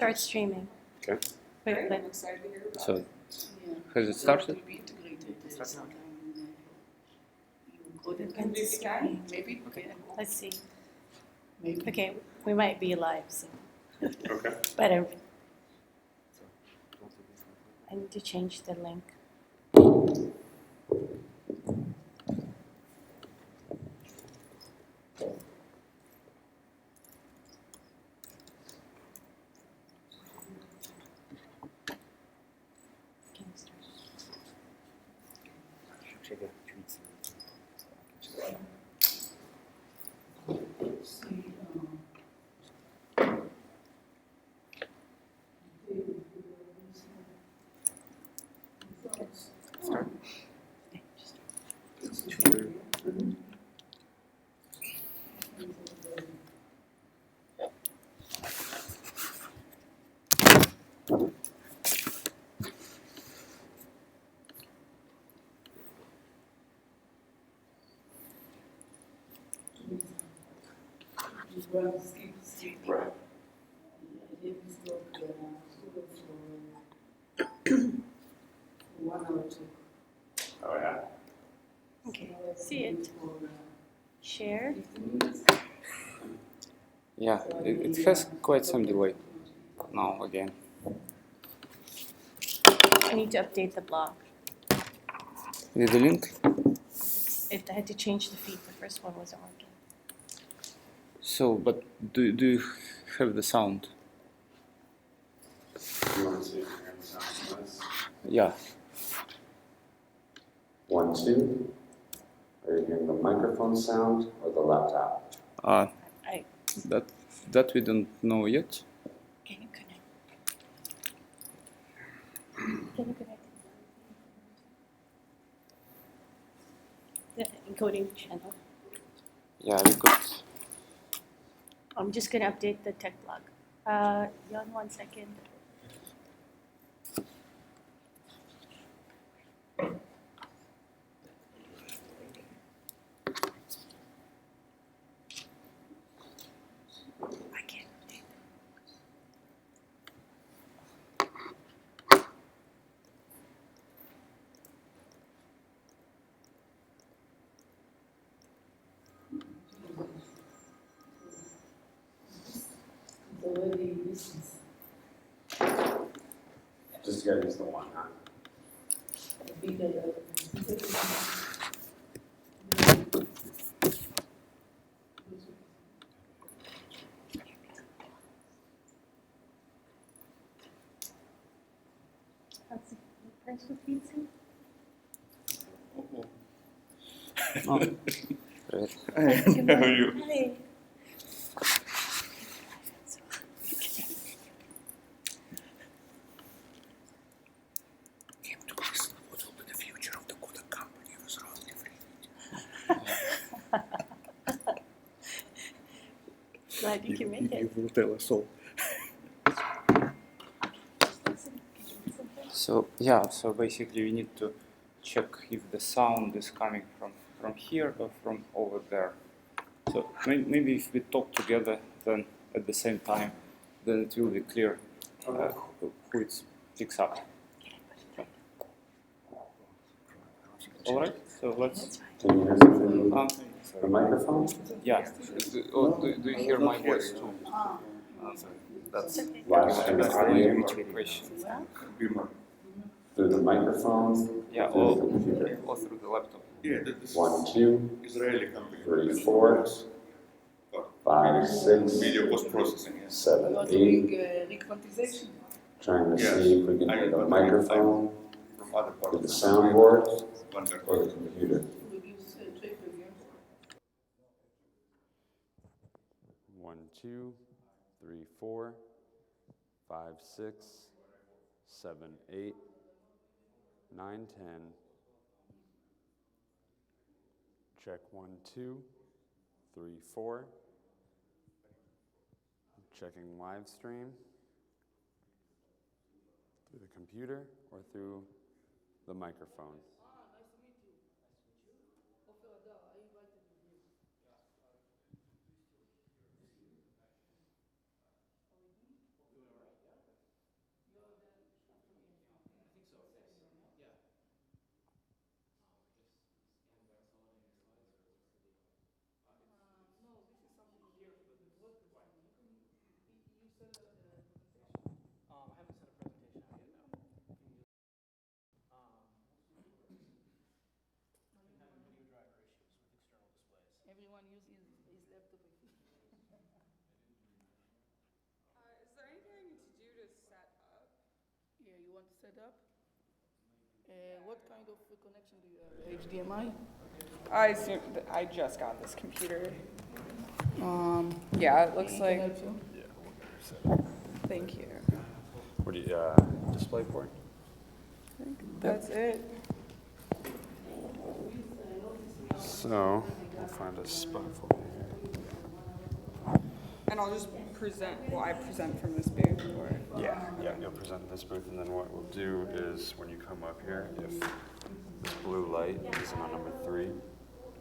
Start streaming. Okay. Wait, wait. So, has it started? Maybe. Okay. Let's see. Maybe. Okay, we might be live soon. Okay. But I need to change the link. Start. Right. Oh yeah. Okay, see it. Share. Yeah, it has quite some delay now again. I need to update the blog. With the link? I had to change the feed. The first one wasn't working. So, but do you have the sound? You want to see if you hear the sound from this? Yeah. 1, 2. Are you hearing the microphone sound or the laptop? I That we don't know yet. can you connect? Can you connect? The encoding channel. Yeah, we could. I'm just gonna update the tech blog. Yon, 1 second. I can't update. Just gotta use the one, huh? How's the price for pizza? Oh. Right. How are you? Hey. Glad you can make it. You will tell us all. So yeah, so basically we need to check if the sound is coming from here or from over there. So maybe if we talk together then at the same time, then it will be clear who it picks up. All right, so let's. Can you hear something Um, from the microphone? yeah. Do you hear my voice too? That's Live stream audio question. through the microphone, Yeah, through the computer. or through the laptop. Yeah, this 1, 2, Israeli company. 3, 4, 5, 6, Video post processing. Yes. 7, 8. Trying to see if we can hear the microphone, From other parts. through the soundboard, Wonderful. or the computer. 1, 2, 3, 4, 5, 6, 7, 8, 9, 10. Check 1, 2, 3, 4. Checking live stream through the computer or through the microphone. want to set up. What kind of connection do you have? HDMI? I just got this computer. Yeah, it looks Can like. help you? Yeah, we'll get her set up. Thank you. What do you, display port? I think that's it. So, we'll find a spot for you here. And I'll just present. Will I present from this booth or? Yeah, you'll present in this booth, and then what we'll do is when you come up here, if this blue light is on number 3,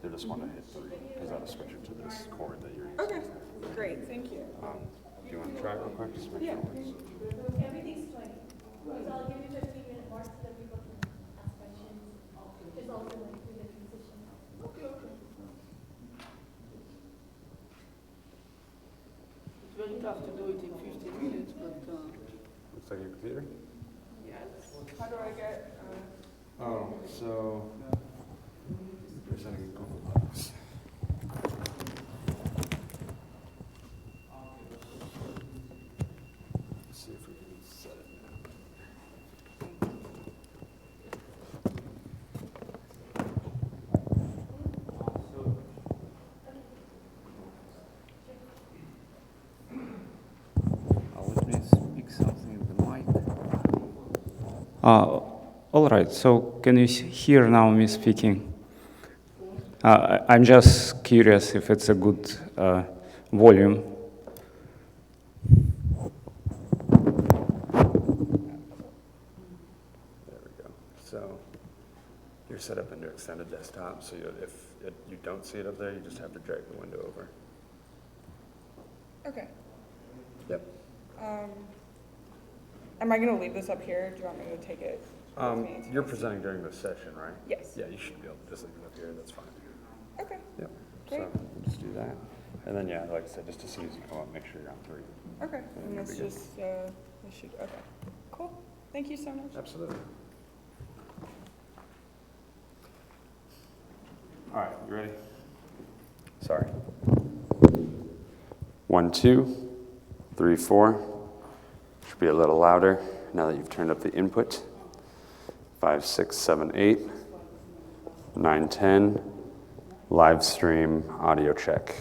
you'll just want to hit 3, because that'll switch it to this cord that you're using. Okay. Great. Thank you. Do you want to try it real quick? Just make sure it works. Everything's 20. So I'll give you 15-minute mark so that people can ask questions. It's also like through the transition. It's very tough to do it in 15 minutes, but Looks like your computer? Yes. How do I get? Oh, so presenting in Google Docs. Let's see if we can set it now. Let me speak something in the mic. All right, so can you hear now me speaking? I'm just curious if it's a good volume. There we go. So you're set up into extended desktop, so if you don't see it up there, you just have to drag the window over. Okay. Yep. Am I gonna leave this up here? Do you want me to take it with me? You're presenting during this session, right? Yes. Yeah, you should be able to just leave it up here, that's fine. Okay. Yep. Great. So just do that. And then, yeah, like I said, just as soon as you come up, make sure you're on 3. Okay. And you'll let's be good. just we should. Okay. Cool. Thank you so much. Absolutely. All right, you ready? Sorry. 1, 2, 3, 4. Should be a little louder now that you've turned up the input. 5, 6, 7, 8. 9, 10. Live stream audio check.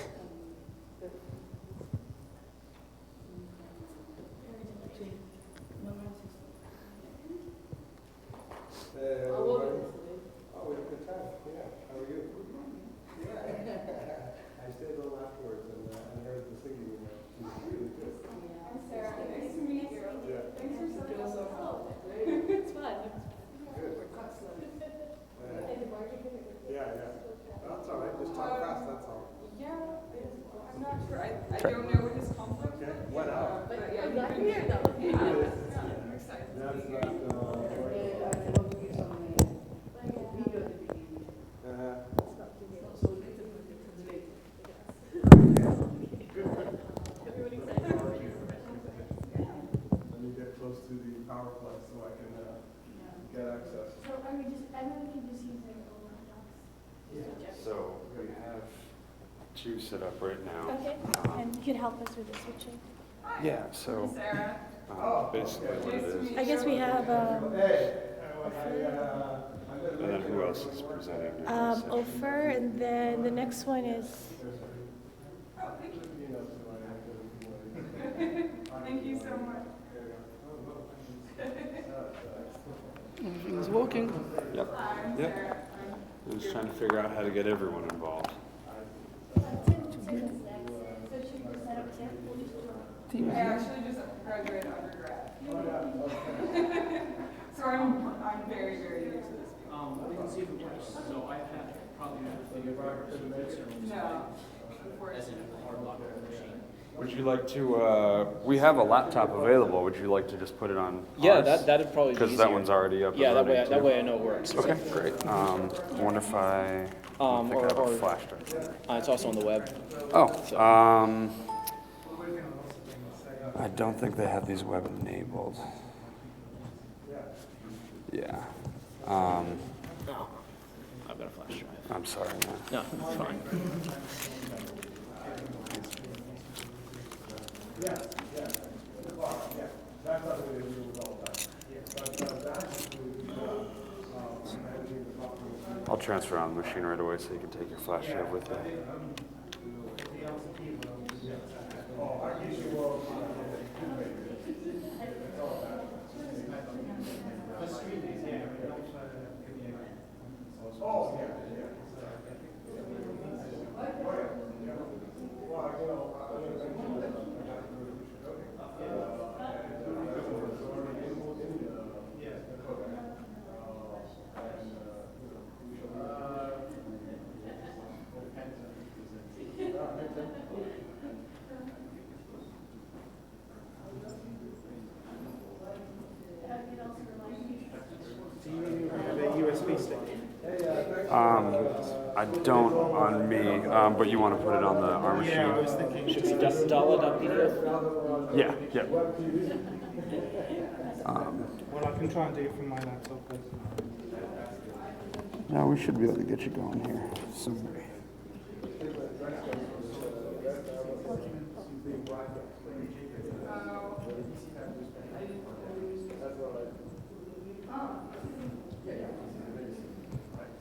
It's fun. That's all right, just talk fast, that's all. Yeah. I'm not sure. I don't know what his conflict Okay, was. what out? But yeah, I'm glad you're here though. I'm excited. That's not, I want to give some video at the beginning. So a little bit later. Everybody excited? Let me get close to the power plug so I can get access. So are we just, everyone can just use their own laptops? So we have 2 set up right now. Okay, and you could help us with the switching. Yeah, so Sarah. basically what it is. I guess we have, And then who else is presenting? in this session? Ofer, and then the next one is, Thank you so much. Everything is working. Yep. Yep. I'm just trying to figure out how to get everyone involved. I actually just graduated undergrad. So I'm very, very new to this. We can see if it works. So I've had probably a few No. as in a hard lock of the machine. Would you like to, we have a laptop available. Would you like to just put it on Yeah, ours? that'd probably be Because easier. that one's already up Yeah, and that running, too. way I know it works. Okay, great. I wonder if I think I have a flash drive. It's also on the web. Oh, I don't think they have these web enabled. Yeah. Oh, I've got a flash drive. I'm sorry, man. No, it's fine. That's how we do it all the time. transfer on the machine right away so you can take your flash drive with you. Do you have a USB stick? I don't on me, but you want to put it on our machine? Yeah, I was thinking. Should be dollar.pdf. Yeah, yeah. Well, I can try and do it from my laptop. But No, we should be able to get you going here someday.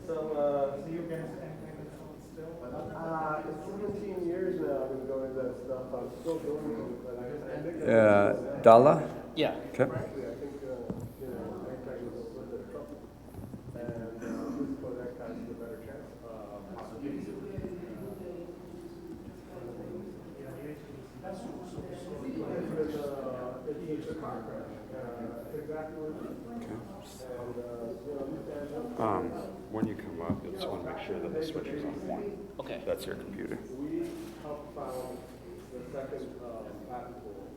so you guys still? It's 17 years now I've been doing that stuff. I'm still doing it, but I think Dala? Yeah. Okay. frankly, I think, AgTech was a little bit trouble. And this for that kind of a better chance. It's a car crash. Exactly what it is. And, When you come up, you just want to make sure that the switch is on one. Okay. That's your computer. we helped found the second patent pool.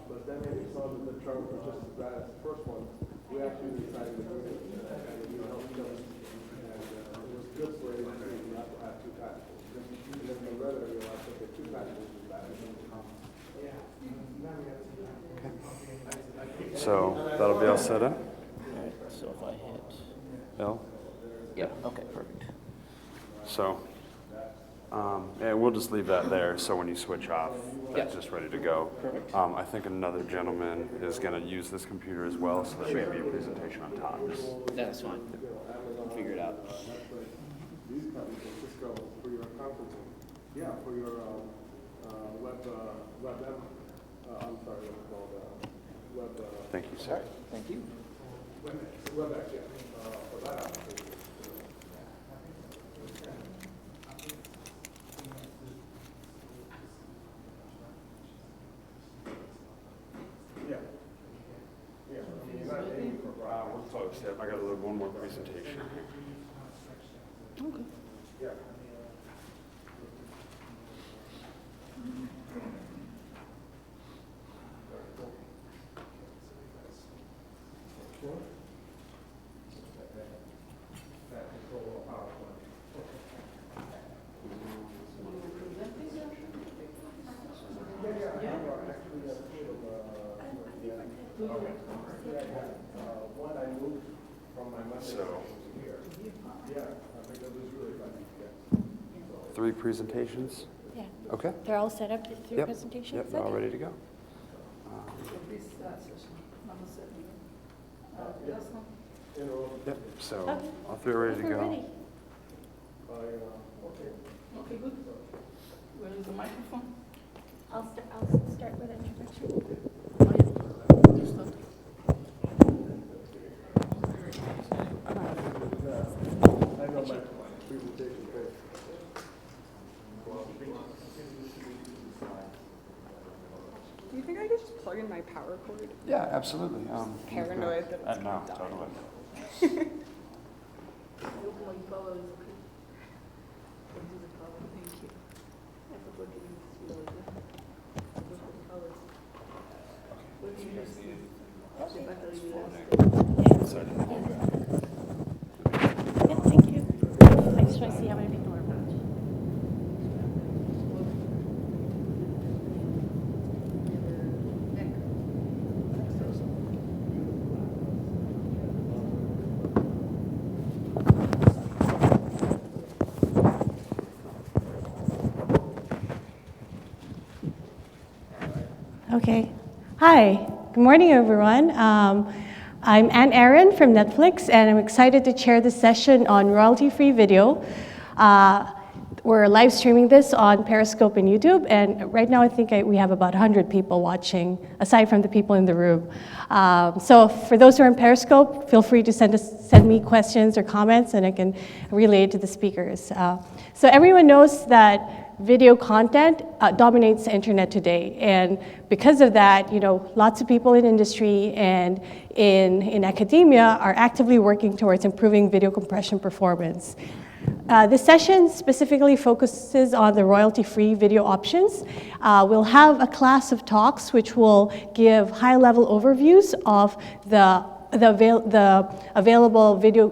But then when we saw that the term was just as bad as the first one, we actually decided to do it. And we helped them. And it was good for everybody not to have two patent pools. And then the rather realized that the two patent pools is bad. So that'll be all set up. Alright, so if I hit. L. Yeah, okay, perfect. So, and we'll just leave that there. So when you switch off, that's just ready to go. Perfect. I think another gentleman is going to use this computer as well, so there may be a presentation on top. That's fine. We'll figure it out. These companies, Cisco, for your conferencing. Yeah, for your WebM. I'm sorry, what's it called? Web. Thank you, sir. Thank you. WebEx, yeah. For that application. Yeah. Yeah. I mean, you're not aiming for We're close. I got one more presentation. Okay. Yeah. One, I moved from my Monday So, to here. Yeah, I think that was really fun. 3 presentations. Yeah. Okay. They're all set up through Yep. presentations? Yep, they're all ready to go. You know, Yep. So Okay. all 3 are ready to We're go. ready. okay. Okay, good. Where is the microphone? I'll start with introduction. I know my presentation page. Do you think I could just plug in my power cord? Yeah, absolutely. Paranoid that it's No, gonna die. totally. Thank you. Yeah, thank you. I just want to see how many people are watching. Okay. Hi. Good morning, everyone. I'm Ann Aaron from Netflix, and I'm excited to chair this session on royalty-free video. We're live streaming this on Periscope and YouTube, and right now I think we have about 100 people watching, aside from the people in the room. So for those who are in Periscope, feel free to send me questions or comments, and I can relay it to the speakers. So everyone knows that video content dominates the internet today, and because of that, lots of people in industry and in academia are actively working towards improving video compression performance. This session specifically focuses on the royalty-free video options. We'll have a class of talks which will give high-level overviews of the available video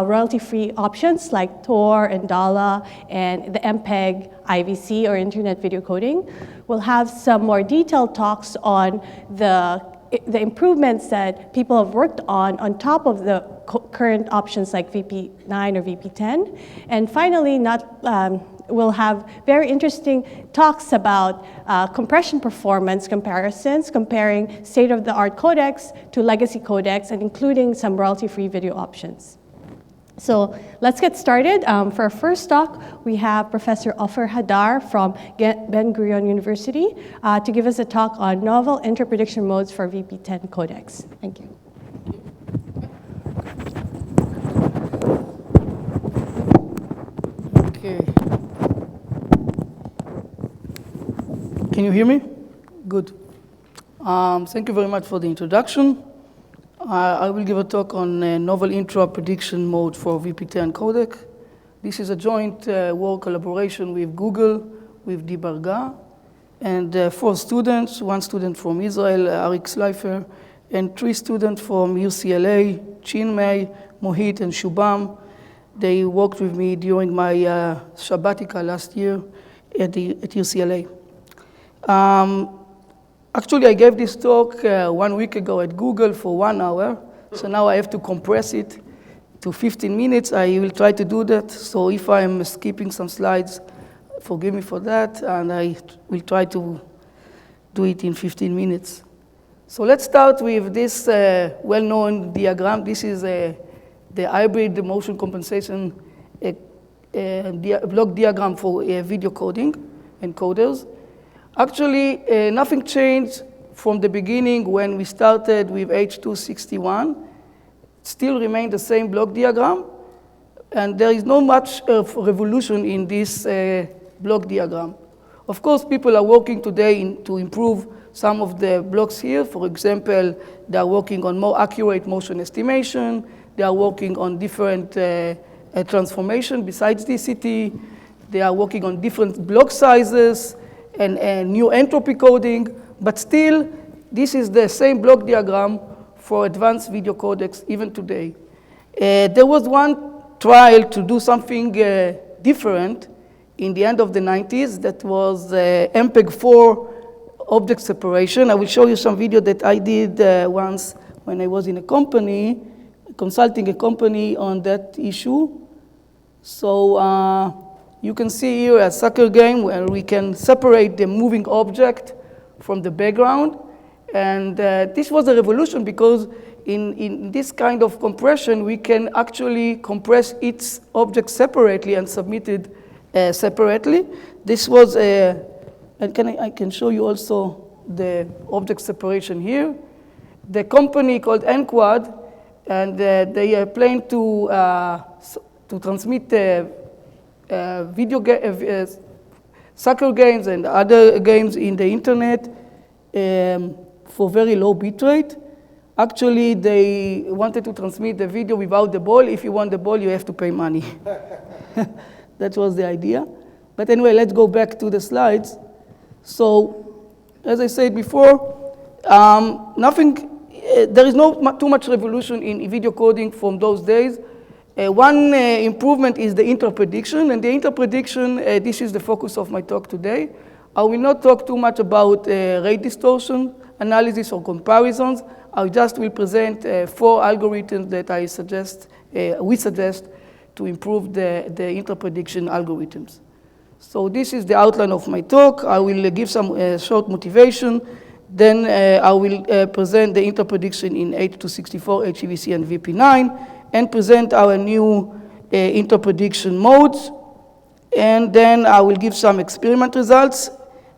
royalty-free options like Tor and Dala and the MPEG IVC or Internet Video Coding. We'll have some more detailed talks on the improvements that people have worked on top of the current options like VP9 or VP10. And finally, we'll have very interesting talks about compression performance comparisons, comparing state-of-the-art codecs to legacy codecs, and including some royalty-free video options. So let's get started. For our first talk, we have Professor Ofer Hadar from Ben-Gurion University to give us a talk on novel interprediction modes for VP10 codecs. Thank you. Okay. Can you hear me? Good. Thank you very much for the introduction. I will give a talk on novel intra-prediction mode for VP10 codec. This is a joint work collaboration with Google, with Dibarga, and 4 students, 1 student from Israel, Arik Sleifer, and 3 students from UCLA, Chinmay, Mohit, and Shubham. They worked with me during my sabbatical last year at UCLA. Actually, I gave this talk 1 week ago at Google for 1 hour, so now I have to compress it to 15 minutes. I will try to do that, so if I'm skipping some slides, forgive me for that, and I will try to do it in 15 minutes. So let's start with this well-known diagram. This is the hybrid motion compensation block diagram for video coding encoders. Actually, nothing changed from the beginning when we started with H261. Still remained the same block diagram, and there is not much of revolution in this block diagram. Of course, people are working today to improve some of the blocks here. For example, they are working on more accurate motion estimation. They are working on different transformation besides DCT. They are working on different block sizes and new entropy coding, but still, this is the same block diagram for advanced video codecs even today. There was one trial to do something different in the end of the 90s that was MPEG-4 object separation. I will show you some video that I did once when I was in a company, consulting a company on that issue. So you can see here a soccer game where we can separate the moving object from the background. And this was a revolution because in this kind of compression, we can actually compress each object separately and submit it separately. This was and I can show you also the object separation here. The company called NQuad, and they plan to transmit soccer games and other games in the internet for very low bitrate. Actually, they wanted to transmit the video without the ball. If you want the ball, you have to pay money. That was the idea. But anyway, let's go back to the slides. So, as I said before, there is not too much revolution in video coding from those days. One improvement is the interprediction, and the interprediction, this is the focus of my talk today. I will not talk too much about rate distortion analysis or comparisons. I just will present 4 algorithms that we suggest to improve the interprediction algorithms. So this is the outline of my talk. I will give some short motivation. Then I will present the interprediction in H264, HEVC, and VP9, and present our new interprediction modes. And then I will give some experiment results.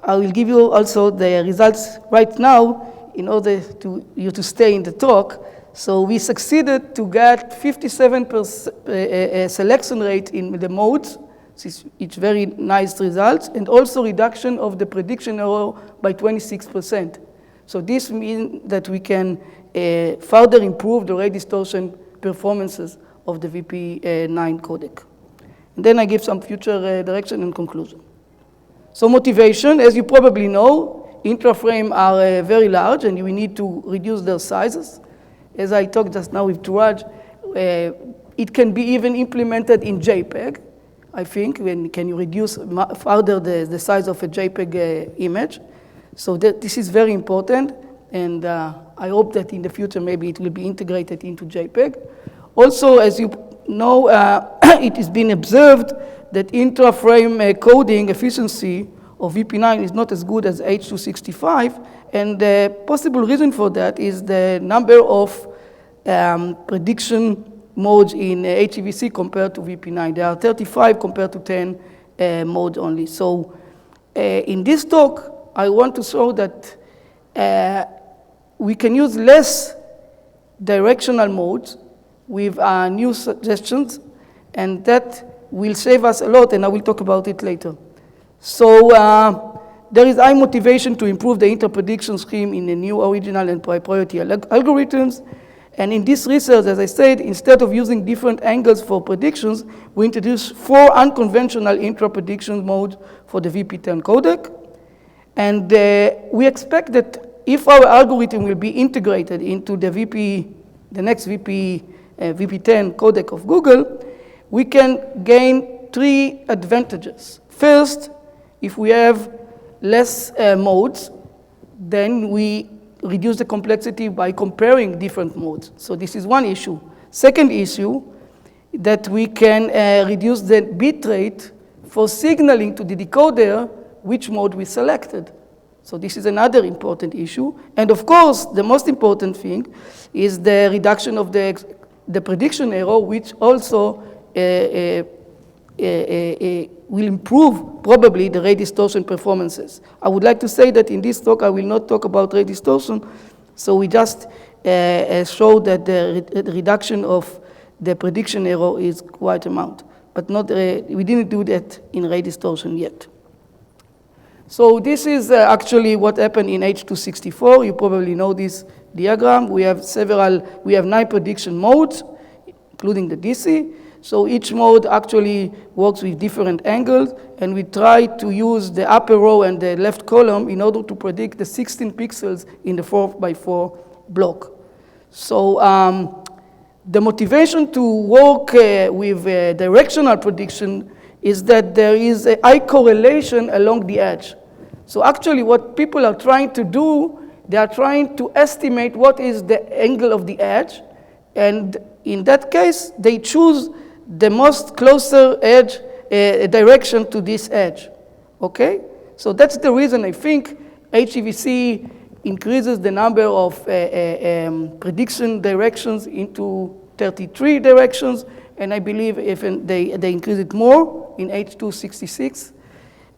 I will give you also the results right now in order to you to stay in the talk. So we succeeded to get 57% selection rate in the modes. It's very nice results, and also reduction of the prediction error by 26%. So this means that we can further improve the ray distortion performances of the VP9 codec. And then I give some future direction and conclusion. So motivation, as you probably know, intraframe are very large, and we need to reduce their sizes. As I talked just now with Turaj, it can be even implemented in JPEG, I think, when can you reduce further the size of a JPEG image. So this is very important, and I hope that in the future maybe it will be integrated into JPEG. Also, as you know, it has been observed that intraframe coding efficiency of VP9 is not as good as H265, and the possible reason for that is the number of prediction modes in HEVC compared to VP9. There are 35 compared to 10 modes only. So in this talk, I want to show that we can use less directional modes with new suggestions, and that will save us a lot, and I will talk about it later. So there is high motivation to improve the interprediction scheme in the new original and proprietary algorithms. And in this research, as I said, instead of using different angles for predictions, we introduced 4 unconventional intra-prediction modes for the VP10 codec. And we expect that if our algorithm will be integrated into the next VP10 codec of Google, we can gain 3 advantages. First, if we have less modes, then we reduce the complexity by comparing different modes. So this is one issue. Second issue, that we can reduce the bit rate for signaling to the decoder which mode we selected. So this is another important issue. And of course, the most important thing is the reduction of the prediction error, which also will improve probably the ray distortion performances. I would like to say that in this talk, I will not talk about ray distortion. So we just show that the reduction of the prediction error is quite amount, but not we didn't do that in ray distortion yet. So this is actually what happened in H264. You probably know this diagram. We have 9 prediction modes, including the DC. So each mode actually works with different angles, and we try to use the upper row and the left column in order to predict the 16 pixels in the 4x4 block. So the motivation to work with directional prediction is that there is a high correlation along the edge. So actually what people are trying to do, they are trying to estimate what is the angle of the edge, and in that case, they choose the most closer edge direction to this edge, okay? So that's the reason I think HEVC increases the number of prediction directions into 33 directions, and I believe if they increase it more in H266.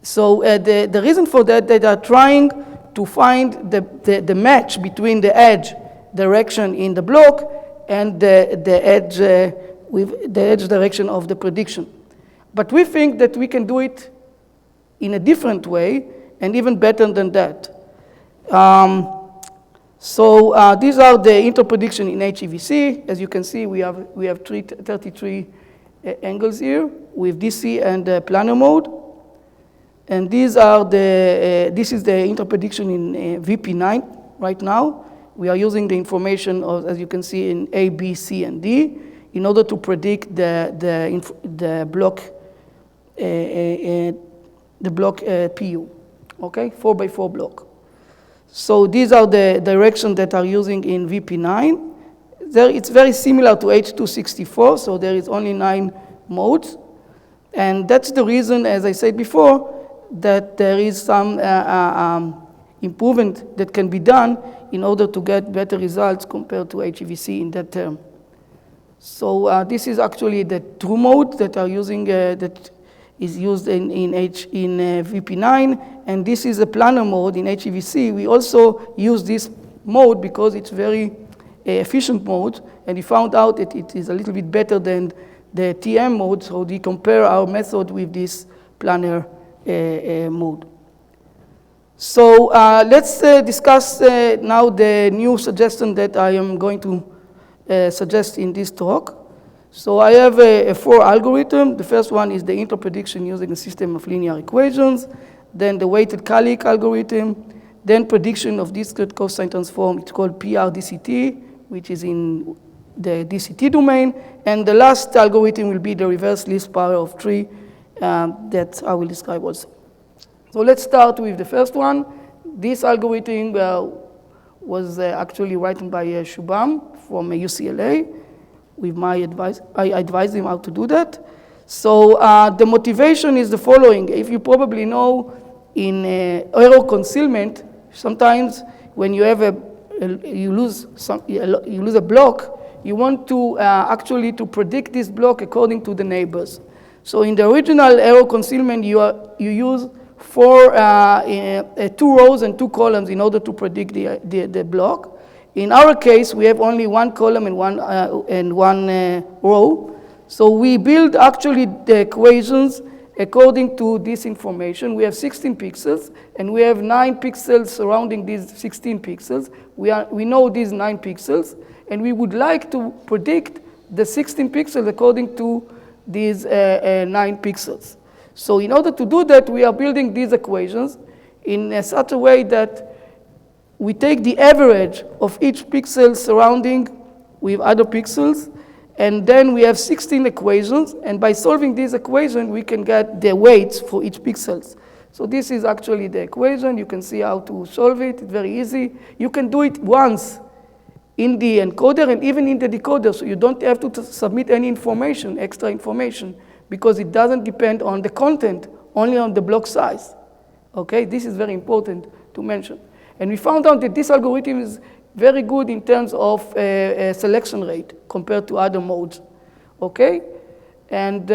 So the reason for that, they are trying to find the match between the edge direction in the block and the edge with the edge direction of the prediction. But we think that we can do it in a different way and even better than that. So these are the interprediction in HEVC. As you can see, we have 33 angles here with DC and planar mode. And these are this is the interprediction in VP9 right now. We are using the information of, as you can see, in A, B, C, and D in order to predict the block PU, okay, 4x4 block. So these are the directions that are using in VP9. It's very similar to H264, so there is only 9 modes. And that's the reason, as I said before, that there is some improvement that can be done in order to get better results compared to HEVC in that term. So this is actually the true mode that are using that is used in VP9, and this is a planar mode in HEVC. We also use this mode because it's very efficient mode, and we found out that it is a little bit better than the TM mode, so we compare our method with this planar mode. So let's discuss now the new suggestion that I am going to suggest in this talk. So I have a 4 algorithm. The first one is the interprediction using a system of linear equations, then the weighted Kalik algorithm, then prediction of discrete cosine transform. It's called PRDCT, which is in the DCT domain, and the last algorithm will be the reverse least power of 3 that I will describe also. So let's start with the first one. This algorithm was actually written by Shubham from UCLA. With my advice, I advised him how to do that. So the motivation is the following. If you probably know, in error concealment, sometimes when you have you lose a block, you want to actually to predict this block according to the neighbors. So in the original error concealment, you use 2 rows and 2 columns in order to predict the block. In our case, we have only 1 column and one row. So we build actually the equations according to this information. We have 16 pixels, and we have 9 pixels surrounding these 16 pixels. We know these 9 pixels, and we would like to predict the 16 pixels according to these 9 pixels. So in order to do that, we are building these equations in such a way that we take the average of each pixel surrounding with other pixels, and then we have 16 equations, and by solving these equations, we can get the weights for each pixels. So this is actually the equation. You can see how to solve it. It's very easy. You can do it once in the encoder and even in the decoder, so you don't have to submit any information, extra information, because it doesn't depend on the content, only on the block size. Okay, this is very important to mention. And we found out that this algorithm is very good in terms of selection rate compared to other modes. Okay, and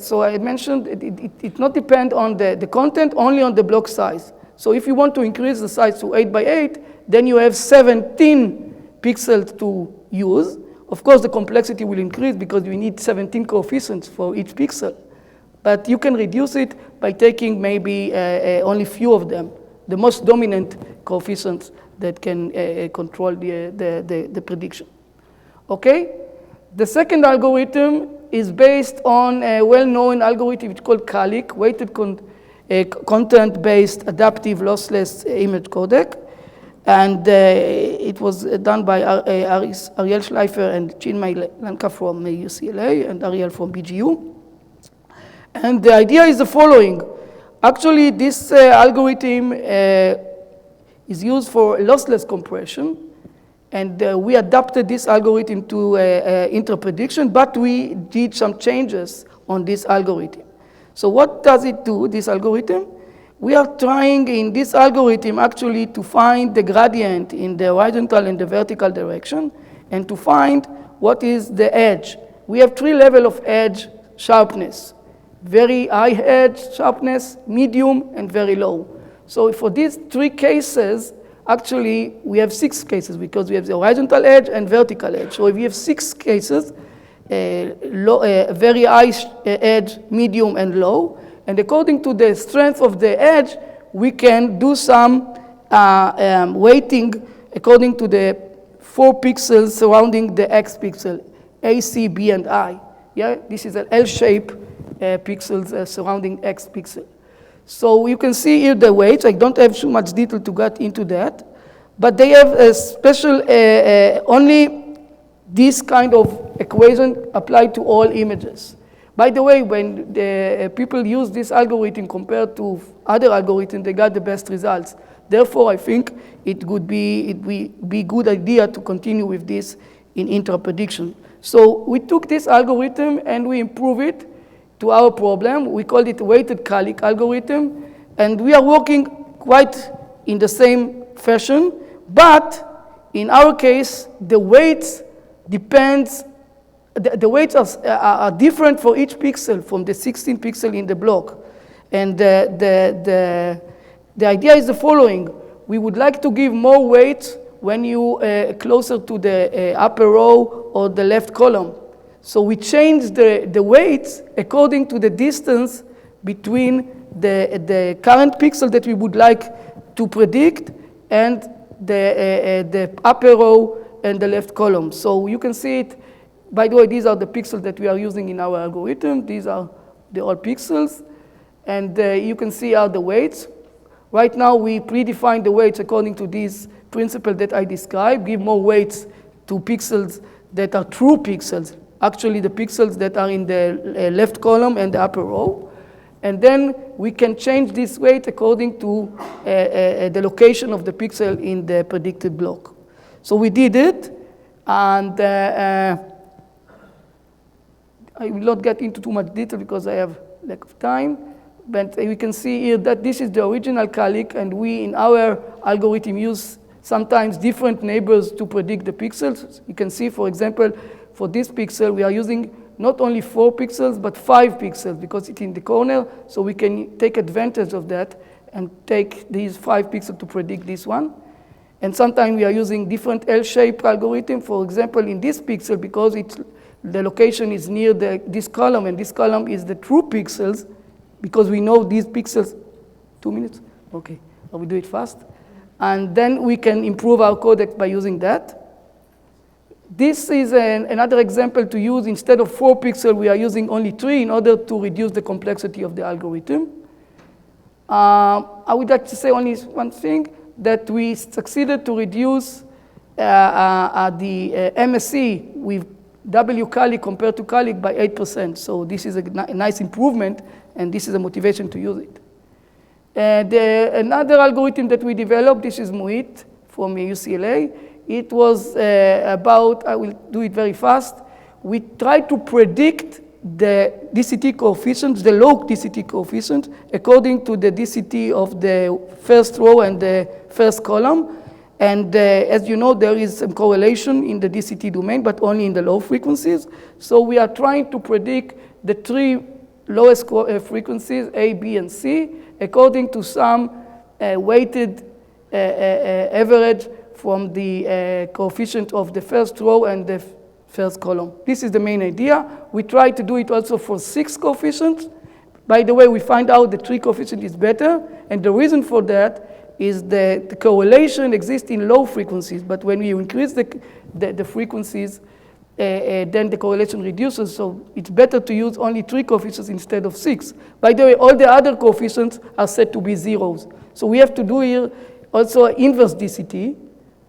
so I mentioned it not depend on the content, only on the block size. So if you want to increase the size to 8 by 8, then you have 17 pixels to use. Of course, the complexity will increase because you need 17 coefficients for each pixel. But you can reduce it by taking maybe only few of them, the most dominant coefficients that can control the prediction. Okay? The second algorithm is based on a well-known algorithm. It's called Kalik, weighted content-based adaptive lossless image codec. And it was done by Ariel Schleifer and Chinmay Lanka from UCLA and Ariel from BGU. And the idea is the following. Actually, this algorithm is used for lossless compression, and we adapted this algorithm to interprediction, but we did some changes on this algorithm. So what does it do, this algorithm? We are trying in this algorithm actually to find the gradient in the horizontal and the vertical direction, and to find what is the edge. We have 3 levels of edge sharpness. Very high edge sharpness, medium, and very low. So for these 3 cases, actually, we have 6 cases because we have the horizontal edge and vertical edge. So if we have 6 cases, very high edge, medium, and low, and according to the strength of the edge, we can do some weighting according to the 4 pixels surrounding the X pixel, A, C, B, and I. Yeah, this is an L-shape pixels surrounding X pixel. So you can see here the weights. I don't have too much detail to get into that, but they have a special, only this kind of equation applied to all images. By the way, when the people use this algorithm compared to other algorithms, they got the best results. Therefore, I think it would be a good idea to continue with this in interprediction. So we took this algorithm and we improved it to our problem. We called it weighted Kalik algorithm. And we are working quite in the same fashion, but in our case, the weights depends, the weights are different for each pixel from the 16 pixel in the block. And the idea is the following. We would like to give more weight when you closer to the upper row or the left column. So we change the weights according to the distance between the current pixel that we would like to predict and the upper row and the left column. So you can see it. By the way, these are the pixels that we are using in our algorithm. These are the all pixels. And you can see how the weights. Right now, we predefine the weights according to this principle that I described, give more weights to pixels that are true pixels, actually the pixels that are in the left column and the upper row. And then we can change this weight according to the location of the pixel in the predicted block. So we did it, and I will not get into too much detail because I have lack of time. But we can see here that this is the original Calic, and we, in our algorithm, use sometimes different neighbors to predict the pixels. You can see, for example, for this pixel, we are using not only 4 pixels, but 5 pixels, because it's in the corner, so we can take advantage of that and take these 5 pixels to predict this one. And sometimes we are using different L-shaped algorithm. For example, in this pixel, because the location is near this column, and this column is the true pixels, because we know these pixels. 2 minutes? Okay, I will do it fast. And then we can improve our codex by using that. This is another example to use. Instead of 4 pixels, we are using only 3 in order to reduce the complexity of the algorithm. I would like to say only one thing, that we succeeded to reduce the MSE with W-Calic compared to Calic by 8%. So this is a nice improvement, and this is a motivation to use it. Another algorithm that we developed, this is Muit from UCLA. It was about, I will do it very fast. We tried to predict the DCT coefficients, the log DCT coefficient, according to the DCT of the first row and the first column. And as you know, there is some correlation in the DCT domain, but only in the low frequencies. So we are trying to predict the 3 lowest frequencies, A, B, and C, according to some weighted average from the coefficient of the first row and the first column. This is the main idea. We try to do it also for 6 coefficients. By the way, we find out the 3 coefficient is better, and the reason for that is that the correlation exists in low frequencies, but when you increase the frequencies, then the correlation reduces, so it's better to use only 3 coefficients instead of 6. By the way, all the other coefficients are said to be zeros. So we have to do here also inverse DCT.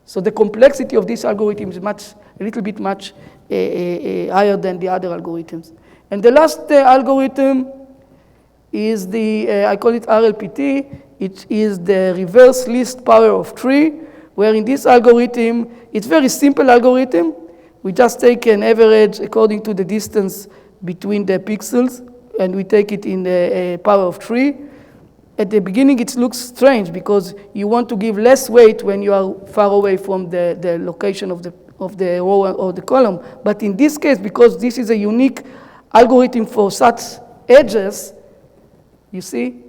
So the complexity of this algorithm is a little bit much higher than the other algorithms. And the last algorithm is I call it RLPT. It is the reverse least power of 3, where in this algorithm, it's a very simple algorithm. We just take an average according to the distance between the pixels, and we take it in the power of 3. At the beginning, it looks strange because you want to give less weight when you are far away from the location of the row or the column. But in this case, because this is a unique algorithm for such edges, you see,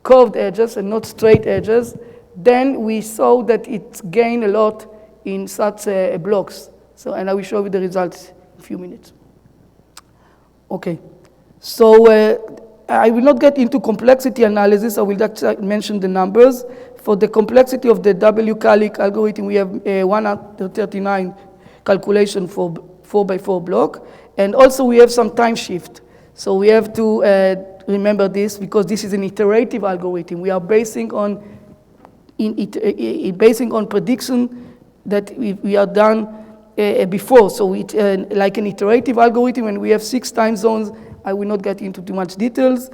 curved edges and not straight edges, then we saw that it gained a lot in such blocks. So, and I will show you the results in a few minutes. Okay, so I will not get into complexity analysis. I will just mention the numbers. For the complexity of the W-Calic algorithm, we have 139 calculation for 4x4 block. And also we have some time shift. So we have to remember this because this is an iterative algorithm. We are basing on prediction that we are done before. So it's like an iterative algorithm, and we have 6 time zones. I will not get into too much details.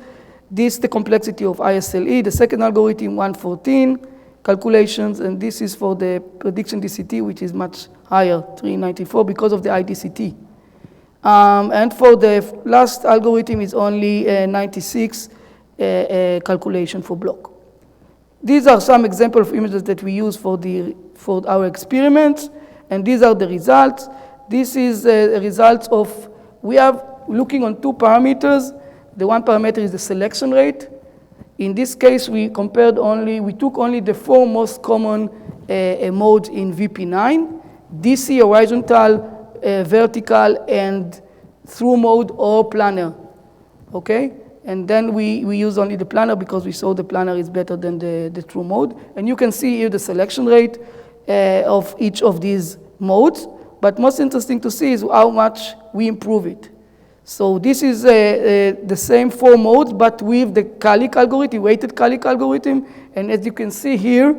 This is the complexity of ISLE. The second algorithm, 114 calculations, and this is for the prediction DCT, which is much higher, 394, because of the IDCT. And for the last algorithm is only 96 calculation for block. These are some examples of images that we use for our experiments, and these are the results. This is a result of, we have looking on 2 parameters. The one parameter is the selection rate. In this case, we took only the 4 most common modes in VP9, DC, horizontal, vertical, and through mode or planar, okay? And then we use only the planar because we saw the planar is better than the true mode. And you can see here the selection rate of each of these modes. But most interesting to see is how much we improve it. So this is the same 4 modes, but with the Kalik algorithm, weighted Kalik algorithm. And as you can see here,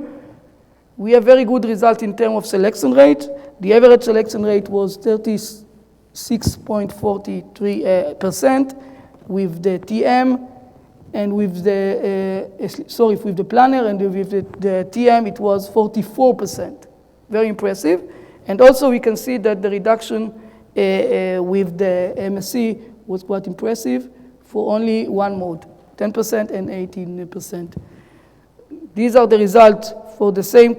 we have very good result in terms of selection rate. The average selection rate was 36.43% with the TM, and with the with the planar, and with the TM it was 44%. Very impressive. And also we can see that the reduction with the MSC was quite impressive for only 1 mode, 10% and 18%. These are the results for the same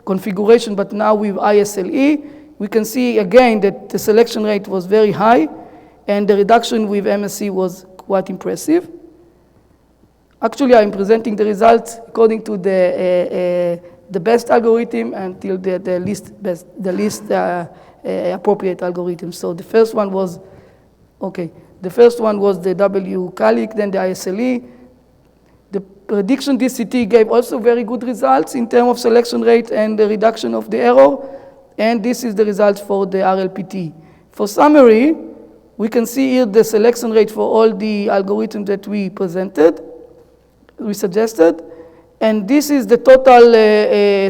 configuration, but now with ISLE. We can see again that the selection rate was very high, and the reduction with MSC was quite impressive. Actually, I'm presenting the results according to the best algorithm until the least appropriate algorithm. So the first one was, the first one was the W Kalik, then the ISLE. The prediction DCT gave also very good results in terms of selection rate and the reduction of the error. And this is the results for the RLPT. For summary, we can see here the selection rate for all the algorithms that we suggested. And this is the total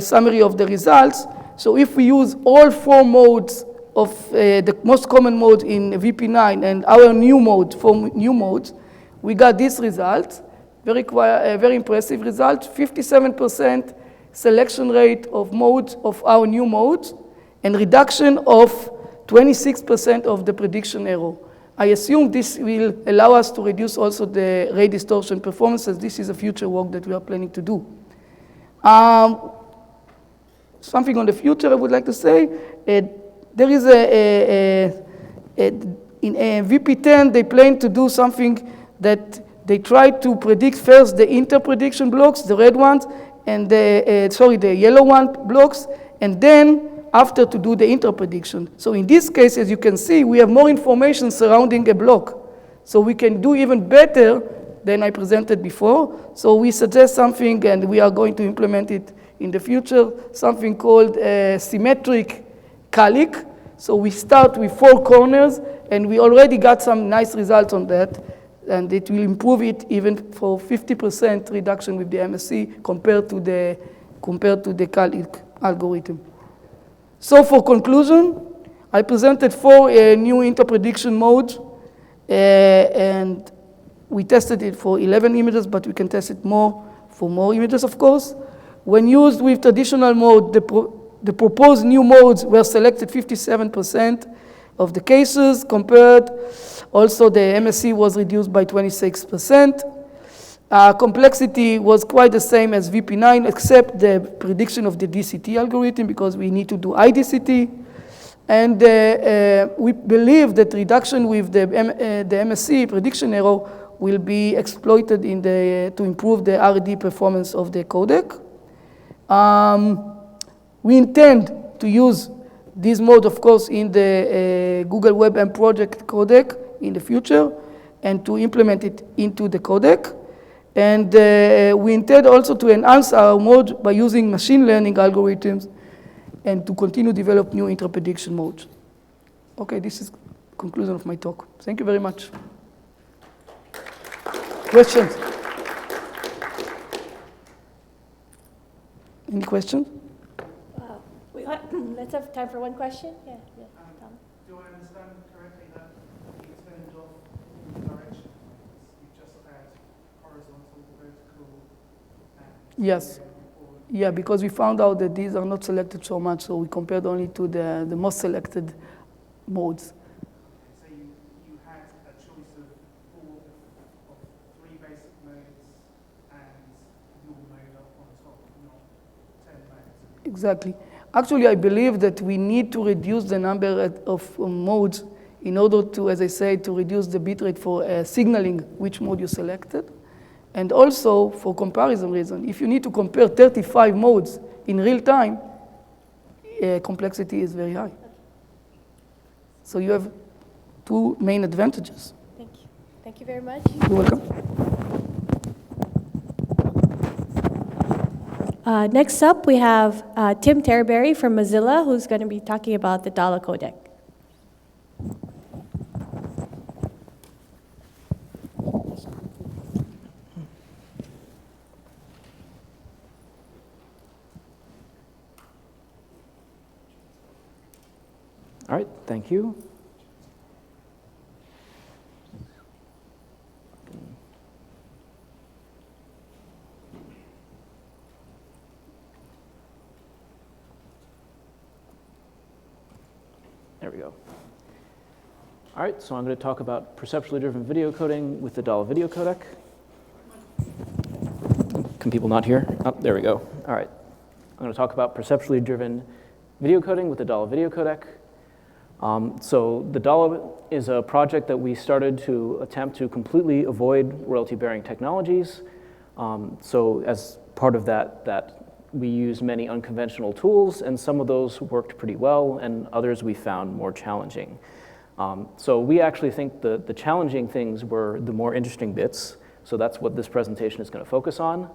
summary of the results. So if we use all 4 modes of the most common mode in VP9 and our new mode, 4 new modes, we got this result, very impressive result, 57% selection rate of modes of our new modes, and reduction of 26% of the prediction error. I assume this will allow us to reduce also the ray distortion performances. This is a future work that we are planning to do. Something on the future I would like to say. There is in VP10, they plan to do something that they try to predict first the interprediction blocks, the red ones, and the yellow one blocks, and then after to do the interprediction. So in this case, as you can see, we have more information surrounding a block. So we can do even better than I presented before. So we suggest something, and we are going to implement it in the future, something called symmetric Kalik. So we start with 4 corners, and we already got some nice results on that. And it will improve it even for 50% reduction with the MSC compared to the Kalik algorithm. So for conclusion, I presented 4 new interprediction modes, and we tested it for 11 images, but we can test it for more images, of course. When used with traditional mode, the proposed new modes were selected 57% of the cases compared. Also, the MSC was reduced by 26%. Complexity was quite the same as VP9, except the prediction of the DCT algorithm, because we need to do IDCT. And we believe that reduction with the MSC prediction error will be exploited to improve the RD performance of the codec. We intend to use this mode, of course, in the Google Web M project codec in the future, and to implement it into the codec. And we intend also to enhance our mode by using machine learning algorithms and to continue to develop new interprediction modes. Okay, this is conclusion of my talk. Thank you very much. Questions? Any questions? Let's have time for one question. Yeah. Tom. Do I understand correctly that in terms of direction, you just add horizontal, vertical, and Yes. Yeah, because we found out that these are not selected so much, so we compared only to the most selected modes. so you had a choice of 3 basic modes and your mode up on top. Exactly. Actually, I believe that we need to reduce the number of modes in order to, as I said, to reduce the bitrate for signaling which mode you selected. And also for comparison reason. If you need to compare 35 modes in real time, complexity is very high. So you have two main advantages. Thank you. Thank you very much. You're welcome. Next up, we have Tim Terberry from Mozilla, who's going to be talking about the DALA codec. All right, thank you. There we go. All right, so I'm going to talk about perceptually driven video coding with the DALA video codec. Can people not hear? Oh, there we go. All right. I'm going to talk about perceptually driven video coding with the DALA video codec. So the DALA is a project that we started to attempt to completely avoid royalty-bearing technologies. So as part of that we used many unconventional tools, and some of those worked pretty well, and others we found more challenging. So we actually think the challenging things were the more interesting bits, so that's what this presentation is going to focus on.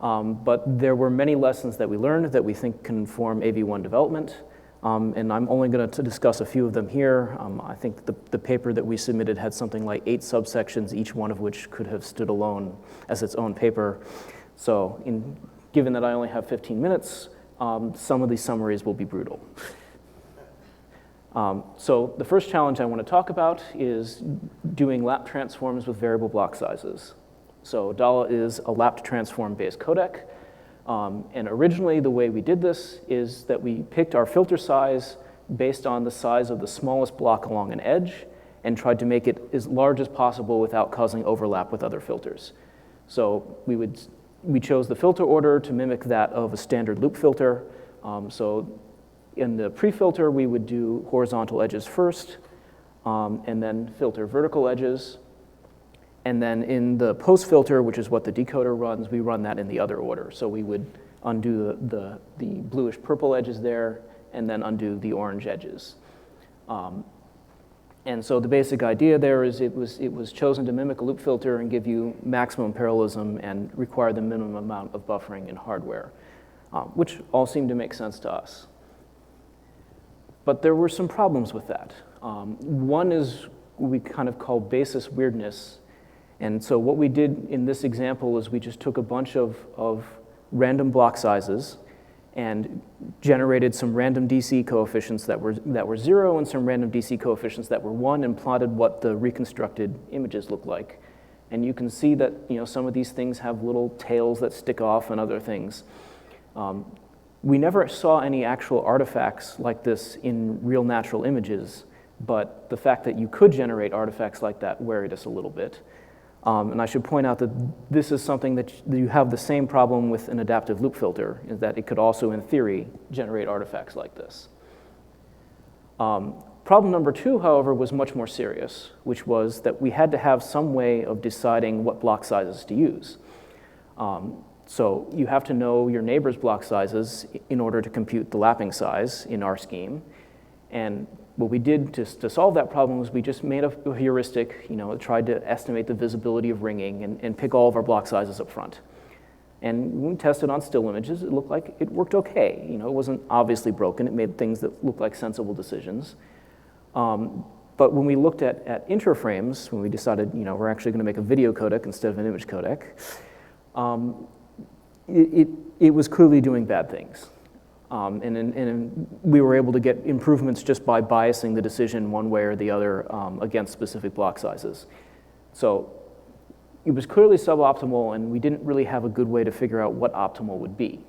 But there were many lessons that we learned that we think can inform AV1 development. And I'm only going to discuss a few of them here. I think the paper that we submitted had something like 8 subsections, each one of which could have stood alone as its own paper. So given that I only have 15 minutes, some of these summaries will be brutal. So the first challenge I want to talk about is doing lap transforms with variable block sizes. So DALA is a lapped transform-based codec. And originally, the way we did this is that we picked our filter size based on the size of the smallest block along an edge and tried to make it as large as possible without causing overlap with other filters. So we chose the filter order to mimic that of a standard loop filter. So in the pre-filter, we would do horizontal edges first, and then filter vertical edges. And then in the post-filter, which is what the decoder runs, we run that in the other order. So we would undo the bluish-purple edges there, and then undo the orange edges. And so the basic idea there is it was chosen to mimic a loop filter and give you maximum parallelism and require the minimum amount of buffering in hardware, which all seemed to make sense to us. But there were some problems with that. One is what we kind of call basis weirdness. And so what we did in this example is we just took a bunch of random block sizes and generated some random DC coefficients that were 0 and some random DC coefficients that were 1 and plotted what the reconstructed images look like. And you can see that some of these things have little tails that stick off and other things. We never saw any actual artifacts like this in real natural images, but the fact that you could generate artifacts like that worried us a little bit. And I should point out that this is something that you have the same problem with an adaptive loop filter, is that it could also, in theory, generate artifacts like this. Problem number 2, however, was much more serious, which was that we had to have some way of deciding what block sizes to use. So you have to know your neighbor's block sizes in order to compute the lapping size in our scheme. And what we did to solve that problem was we just made a heuristic, tried to estimate the visibility of ringing and pick all of our block sizes up front. And when we tested on still images, it looked like it worked okay. It wasn't obviously broken. It made things that looked like sensible decisions. But when we looked at interframes, when we decided, we're actually going to make a video codec instead of an image codec, it was clearly doing bad things. And we were able to get improvements just by biasing the decision one way or the other against specific block sizes. So it was clearly suboptimal, and we didn't really have a good way to figure out what optimal would be.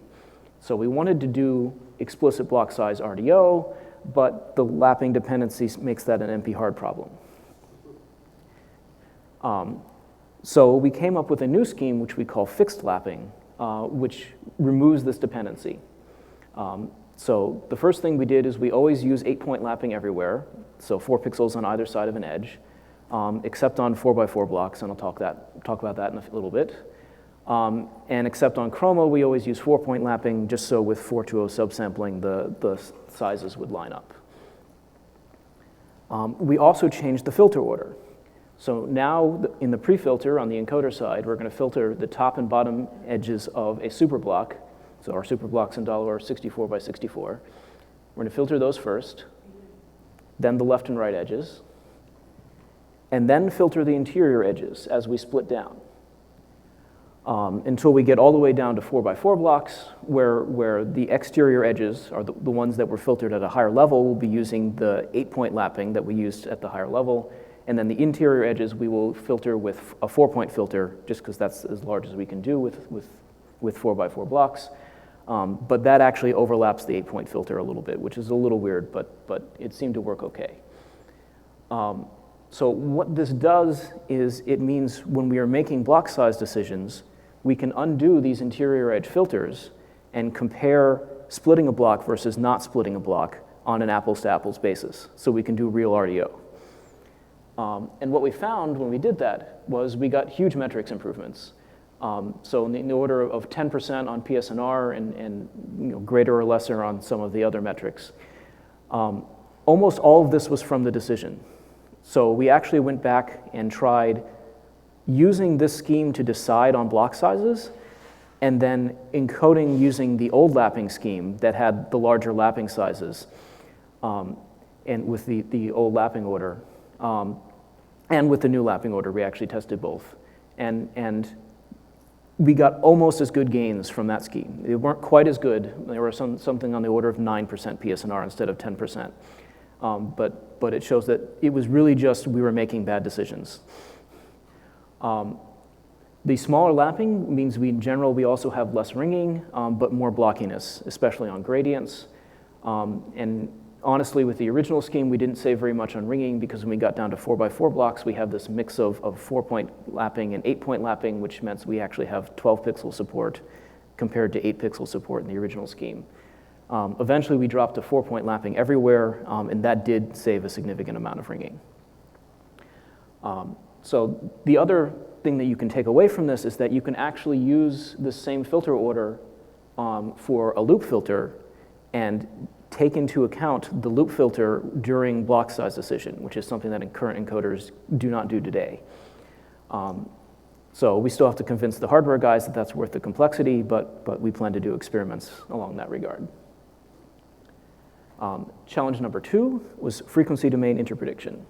So we wanted to do explicit block size RDO, but the lapping dependency makes that an NP-hard problem. So we came up with a new scheme, which we call fixed lapping, which removes this dependency. So the first thing we did is we always use 8-point lapping everywhere, so 4 pixels on either side of an edge, except on 4x4 blocks, and I'll talk about that in a little bit. And except on chroma, we always use 4-point lapping, just so with 4:0 subsampling, the sizes would line up. We also changed the filter order. So now in the pre-filter on the encoder side, we're going to filter the top and bottom edges of a superblock. So our superblocks in dollar are 64 by 64. We're going to filter those first, then the left and right edges, and then filter the interior edges as we split down. Until we get all the way down to 4x4 blocks, where the exterior edges are the ones that were filtered at a higher level. We'll be using the 8-point lapping that we used at the higher level, and then the interior edges we will filter with a 4-point filter, just because that's as large as we can do with 4x4 blocks. But that actually overlaps the 8-point filter a little bit, which is a little weird, but it seemed to work okay. So what this does is it means when we are making block size decisions, we can undo these interior edge filters and compare splitting a block versus not splitting a block on an apples-to-apples basis. So we can do real RDO. And what we found when we did that was we got huge metrics improvements. So in the order of 10% on PSNR and greater or lesser on some of the other metrics. Almost all of this was from the decision. So we actually went back and tried using this scheme to decide on block sizes, and then encoding using the old lapping scheme that had the larger lapping sizes, and with the old lapping order. And with the new lapping order, we actually tested both. And we got almost as good gains from that scheme. They weren't quite as good. They were something on the order of 9% PSNR instead of 10%. But it shows that it was really just we were making bad decisions. The smaller lapping means in general we also have less ringing, but more blockiness, especially on gradients. And honestly, with the original scheme, we didn't save very much on ringing because when we got down to 4x4 blocks, we have this mix of 4-point lapping and 8-point lapping, which meant we actually have 12 pixel support compared to 8 pixel support in the original scheme. Eventually, we dropped to 4-point lapping everywhere, and that did save a significant amount of ringing. So the other thing that you can take away from this is that you can actually use the same filter order for a loop filter and take into account the loop filter during block size decision, which is something that current encoders do not do today. So we still have to convince the hardware guys that that's worth the complexity, but we plan to do experiments along that regard. Challenge number 2 was frequency domain interprediction.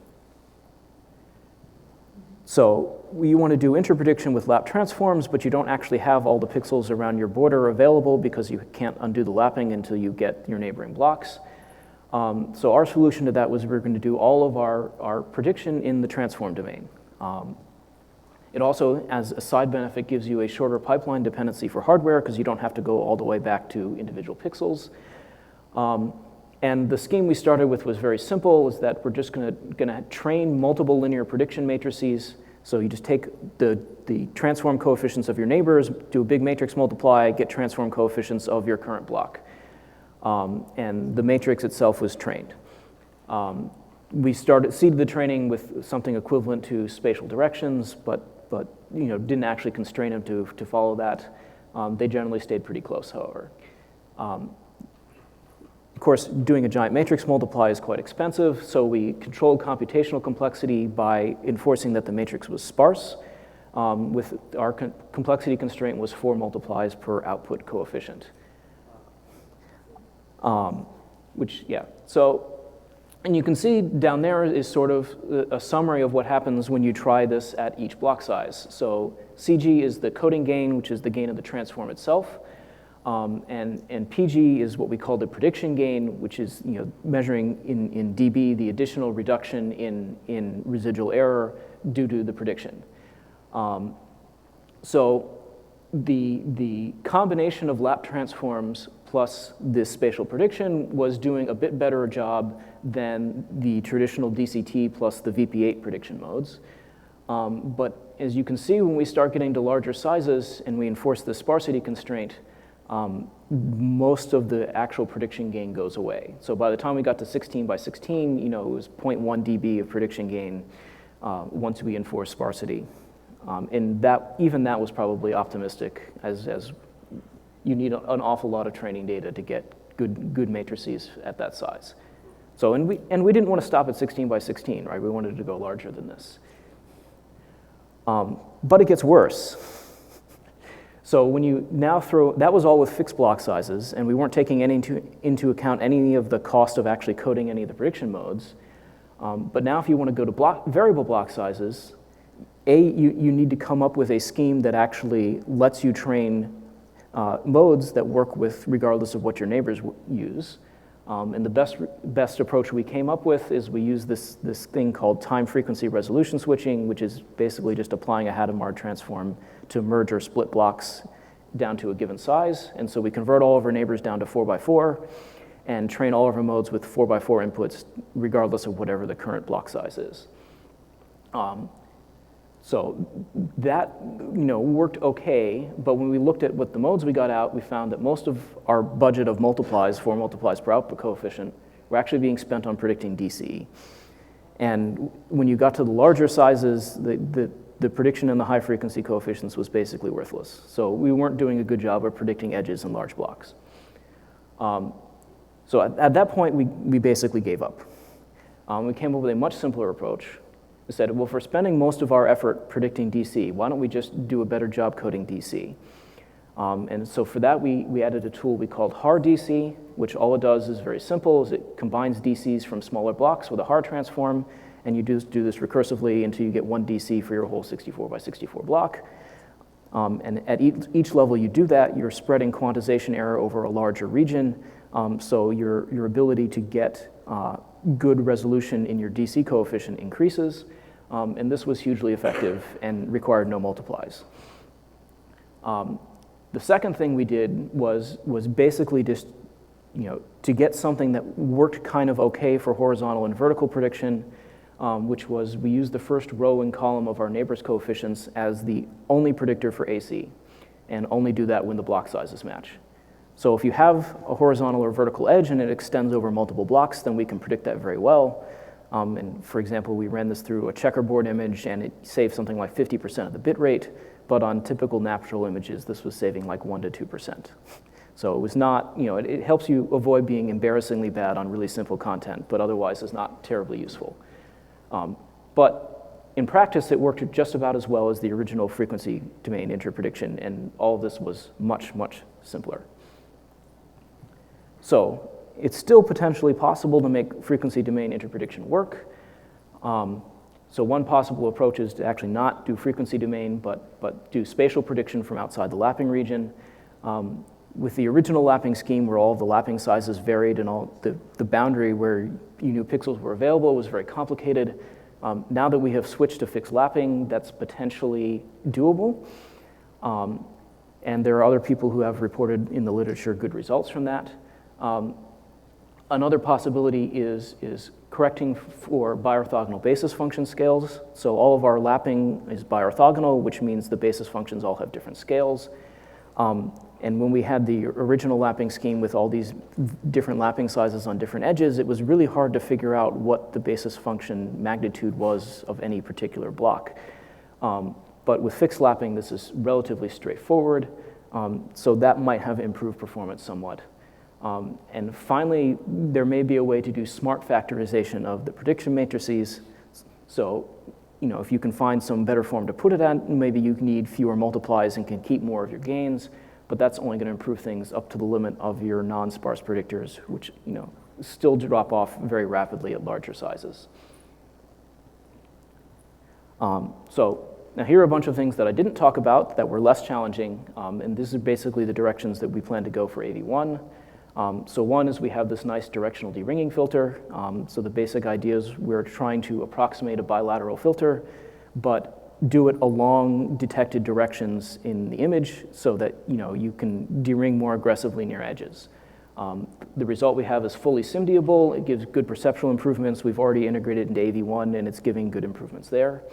So you want to do interprediction with lap transforms, but you don't actually have all the pixels around your border available because you can't undo the lapping until you get your neighboring blocks. So our solution to that was we're going to do all of our prediction in the transform domain. It also, as a side benefit, gives you a shorter pipeline dependency for hardware because you don't have to go all the way back to individual pixels. And the scheme we started with was very simple, is that we're just gonna train multiple linear prediction matrices. So you just take the transform coefficients of your neighbors, do a big matrix multiply, get transform coefficients of your current block. And the matrix itself was trained. We seeded the training with something equivalent to spatial directions, but didn't actually constrain them to follow that. They generally stayed pretty close, however. Of course, doing a giant matrix multiply is quite expensive, so we controlled computational complexity by enforcing that the matrix was sparse. With our complexity constraint was 4 multiplies per output coefficient. And you can see down there is sort of a summary of what happens when you try this at each block size. So CG is the coding gain, which is the gain of the transform itself. And PG is what we call the prediction gain, which is measuring in dB the additional reduction in residual error due to the prediction. So the combination of lap transforms plus this spatial prediction was doing a bit better job than the traditional DCT plus the VP8 prediction modes. But as you can see, when we start getting to larger sizes and we enforce the sparsity constraint, most of the actual prediction gain goes away. So by the time we got to 16 by 16, you know, it was 0.1 dB of prediction gain once we enforced sparsity. And even that was probably optimistic, as you need an awful lot of training data to get good matrices at that size. So, and we didn't want to stop at 16 by 16, right? We wanted to go larger than this. But it gets worse. So when you now that was all with fixed block sizes, and we weren't taking into account any of the cost of actually coding any of the prediction modes. But now if you want to go to variable block sizes, you need to come up with a scheme that actually lets you train modes that work with regardless of what your neighbors use. And the best approach we came up with is we use this thing called time frequency resolution switching, which is basically just applying a Hadamard transform to merge or split blocks down to a given size. And so we convert all of our neighbors down to 4x4 and train all of our modes with 4x4 inputs regardless of whatever the current block size is. So that, you know, worked okay, but when we looked at what the modes we got out, we found that most of our budget of multiplies, 4 multiplies per output coefficient, were actually being spent on predicting DC. And when you got to the larger sizes, the prediction in the high frequency coefficients was basically worthless. So we weren't doing a good job of predicting edges in large blocks. So at that point, we basically gave up. We came up with a much simpler approach. We said, well, if we're spending most of our effort predicting DC, why don't we just do a better job coding DC? And so for that, we added a tool we called hard DC, which all it does is very simple, is it combines DCs from smaller blocks with a hard transform, and you do this recursively until you get 1 DC for your whole 64 by 64 block. And at each level you do that, you're spreading quantization error over a larger region, so your ability to get good resolution in your DC coefficient increases, and this was hugely effective and required no multiplies. The second thing we did was basically just, you know, to get something that worked kind of okay for horizontal and vertical prediction, which was we used the first row and column of our neighbors' coefficients as the only predictor for AC, and only do that when the block sizes match. So if you have a horizontal or vertical edge and it extends over multiple blocks, then we can predict that very well. And for example, we ran this through a checkerboard image and it saved something like 50% of the bit rate, but on typical natural images, this was saving like 1 to 2%. So it was not, you know, it helps you avoid being embarrassingly bad on really simple content, but otherwise is not terribly useful. But in practice, it worked just about as well as the original frequency domain interprediction, and all of this was much, much simpler. So it's still potentially possible to make frequency domain interprediction work. So one possible approach is to actually not do frequency domain, but do spatial prediction from outside the lapping region. With the original lapping scheme where all the lapping sizes varied and all the boundary where you knew pixels were available was very complicated. Now that we have switched to fixed lapping, that's potentially doable. And there are other people who have reported in the literature good results from that. Another possibility is correcting for biorthogonal basis function scales. So all of our lapping is biorthogonal, which means the basis functions all have different scales. And when we had the original lapping scheme with all these different lapping sizes on different edges, it was really hard to figure out what the basis function magnitude was of any particular block. But with fixed lapping, this is relatively straightforward. So that might have improved performance somewhat. And finally, there may be a way to do smart factorization of the prediction matrices. So, you know, if you can find some better form to put it at, maybe you need fewer multiplies and can keep more of your gains, but that's only going to improve things up to the limit of your non-sparse predictors, which, you know, still drop off very rapidly at larger sizes. So now here are a bunch of things that I didn't talk about that were less challenging, and this is basically the directions that we plan to go for AV1. So one is we have this nice directional deringing filter. So the basic idea is we're trying to approximate a bilateral filter, but do it along detected directions in the image so that, you know, you can dering more aggressively near edges. The result we have is fully SIMDiable. It gives good perceptual improvements. We've already integrated into AV1 and it's giving good improvements there.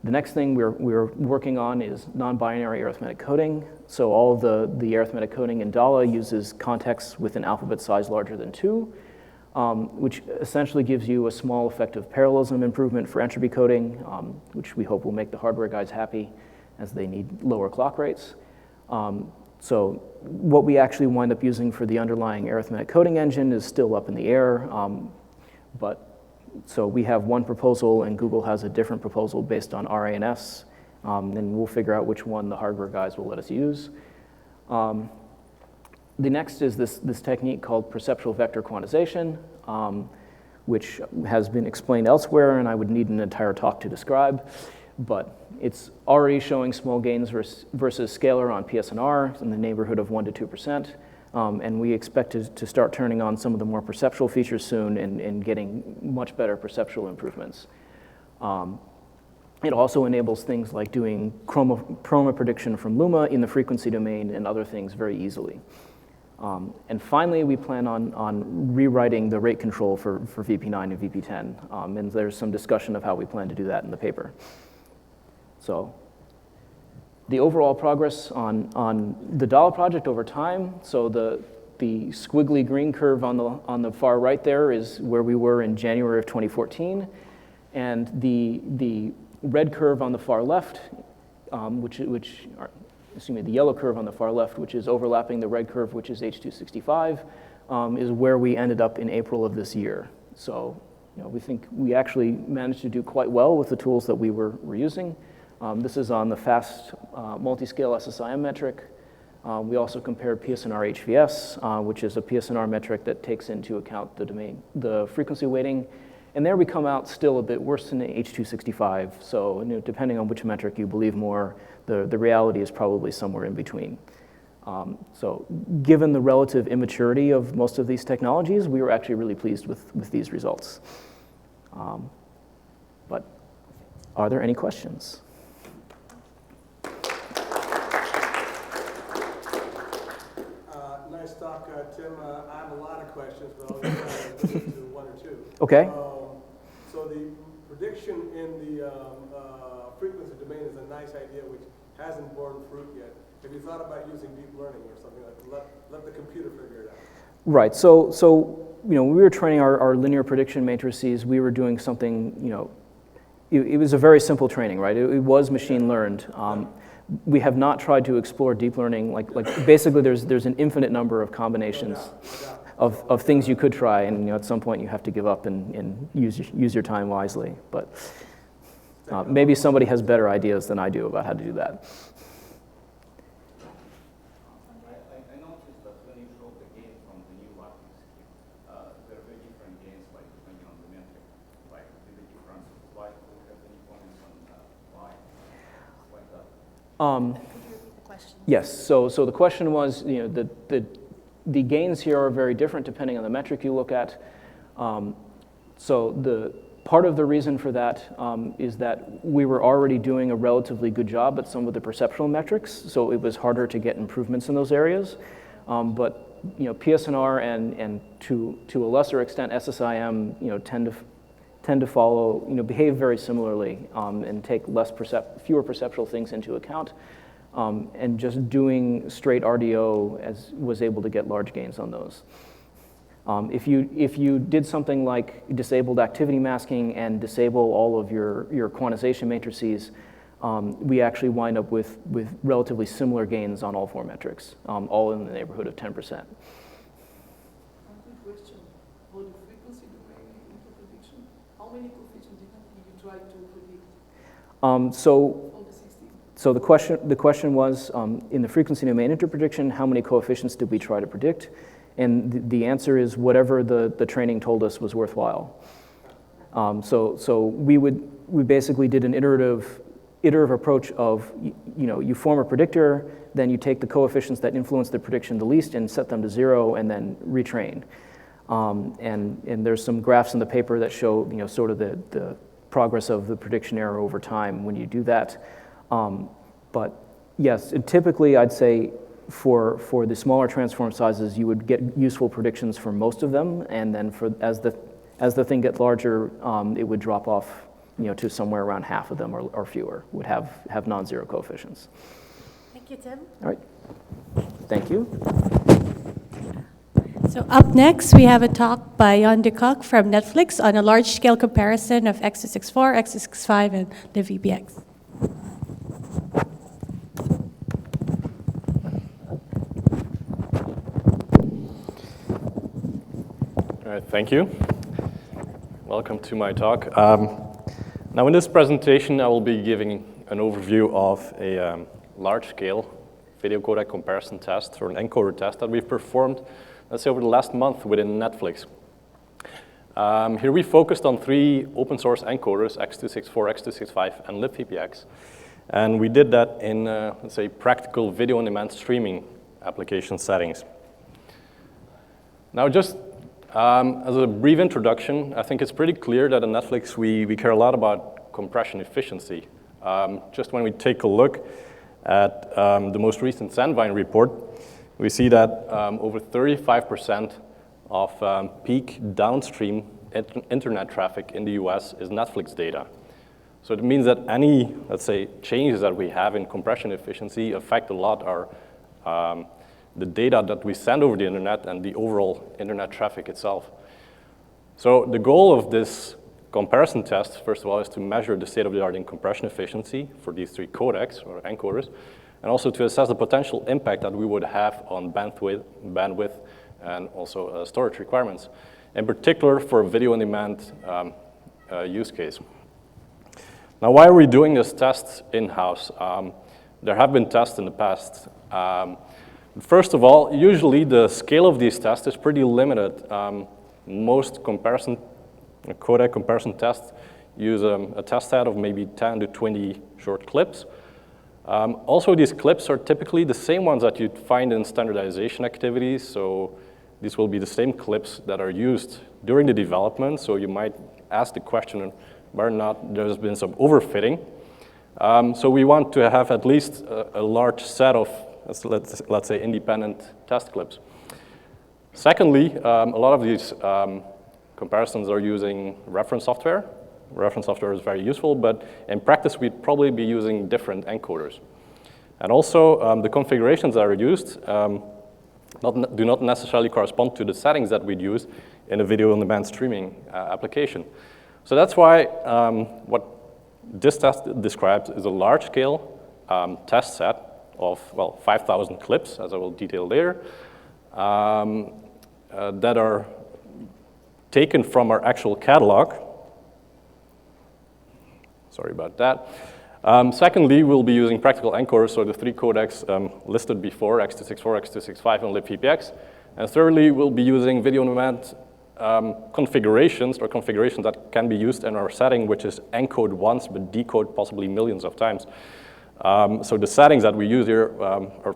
The next thing we're working on is non-binary arithmetic coding. So all of the arithmetic coding in DALA uses contexts with an alphabet size larger than 2, which essentially gives you a small effective parallelism improvement for entropy coding, which we hope will make the hardware guys happy as they need lower clock rates. So what we actually wind up using for the underlying arithmetic coding engine is still up in the air, so we have one proposal and Google has a different proposal based on RANS, and we'll figure out which one the hardware guys will let us use. The next is this technique called perceptual vector quantization, which has been explained elsewhere, and I would need an entire talk to describe. But it's already showing small gains versus scalar on PSNR in the neighborhood of 1 to 2%. And we expect to start turning on some of the more perceptual features soon and getting much better perceptual improvements. It also enables things like doing chroma prediction from Luma in the frequency domain and other things very easily. And finally, we plan on rewriting the rate control for VP9 and VP10. And there's some discussion of how we plan to do that in the paper. So the overall progress on the DALA project over time, so the squiggly green curve on the far right there is where we were in January of 2014, and the red curve on the far left, the yellow curve on the far left, which is overlapping the red curve, which is H265, is where we ended up in April of this year. So we think we actually managed to do quite well with the tools that we were using. This is on the fast multi-scale SSIM metric. We also compared PSNR HVS, which is a PSNR metric that takes into account the frequency weighting. And there we come out still a bit worse than the H265. So depending on which metric you believe more, the reality is probably somewhere in between. So given the relative immaturity of most of these technologies, we were actually really pleased with these results. But are there any questions? Nice talk, Tim. I have a lot of questions, but I'll just try to limit to one or two. Okay. So the prediction in the frequency domain is a nice idea, which hasn't borne fruit yet. Have you thought about using deep learning or something like that? Let the computer figure it out. Right. So when we were training our linear prediction matrices, we were doing something. It was a very simple training, right? It was machine learned. We have not tried to explore deep learning. Like basically, there's an infinite number of combinations of things you could try, and at some point you have to give up and use your time wisely. But maybe somebody has better ideas than I do about how to do that. I noticed that when you show the gain from the new mapping scheme, there are very different gains, like depending on the metric. Like did the difference apply to have any comments on why like that? Yes. So the question was, the gains here are very different depending on the metric you look at. So the part of the reason for that is that we were already doing a relatively good job at some of the perceptual metrics, so it was harder to get improvements in those areas. But PSNR and to a lesser extent SSIM, tend to follow, behave very similarly and take fewer perceptual things into account. And just doing straight RDO was able to get large gains on those. If you did something like disabled activity masking and disable all of your quantization matrices, we actually wind up with relatively similar gains on all four metrics, all in the neighborhood of 10%. Question. For the frequency domain interprediction, how many coefficients did you try to predict? So the question was, in the frequency domain interprediction, how many coefficients did we try to predict? And the answer is whatever the training told us was worthwhile. So we basically did an iterative approach of, you form a predictor, then you take the coefficients that influence the prediction the least and set them to 0 and then retrain. And there's some graphs in the paper that show, sort of the progress of the prediction error over time when you do that. But yes, typically I'd say for the smaller transform sizes, you would get useful predictions for most of them, and then as the thing gets larger, it would drop off to somewhere around half of them or fewer would have non-zero coefficients. Thank you, Tim. All right. Thank you. So up next, we have a talk by Jan de Kock from Netflix on a large-scale comparison of X264, X265, and libVPX. All right, thank you. Welcome to my talk. Now in this presentation, I will be giving an overview of a large-scale video codec comparison test, or an encoder test that we've performed, let's say, over the last month within Netflix. Here we focused on 3 open source encoders, X264, X265, and libVPX. And we did that in, let's say, practical video-on-demand streaming application settings. Now just as a brief introduction, I think it's pretty clear that at Netflix we care a lot about compression efficiency. Just when we take a look at the most recent Sandvine report, we see that over 35% of peak downstream internet traffic in the US is Netflix data. So it means that any, let's say, changes that we have in compression efficiency affect a lot the data that we send over the internet and the overall internet traffic itself. So the goal of this comparison test, first of all, is to measure the state-of-the-art in compression efficiency for these 3 codecs or encoders, and also to assess the potential impact that we would have on bandwidth and also storage requirements, in particular for video-on-demand use case. Now, why are we doing this test in-house? There have been tests in the past. First of all, usually the scale of these tests is pretty limited. Most codec comparison tests use a test set of maybe 10 to 20 short clips. Also, these clips are typically the same ones that you'd find in standardization activities. So these will be the same clips that are used during the development. So you might ask the question whether or not there's been some overfitting. So we want to have at least a large set of, let's say, independent test clips. Secondly, a lot of these comparisons are using reference software. Reference software is very useful, but in practice, we'd probably be using different encoders. And also, the configurations that are used do not necessarily correspond to the settings that we'd use in a video-on-demand streaming application. So that's why what this test describes is a large-scale test set of, well, 5,000 clips, as I will detail later, that are taken from our actual catalog. Sorry about that. Secondly, we'll be using practical encoders, so the 3 codecs listed before, X264, X265, and libVPX. And thirdly, we'll be using video-on-demand configurations that can be used in our setting, which is encode once, but decode possibly millions of times. So the settings that we use here are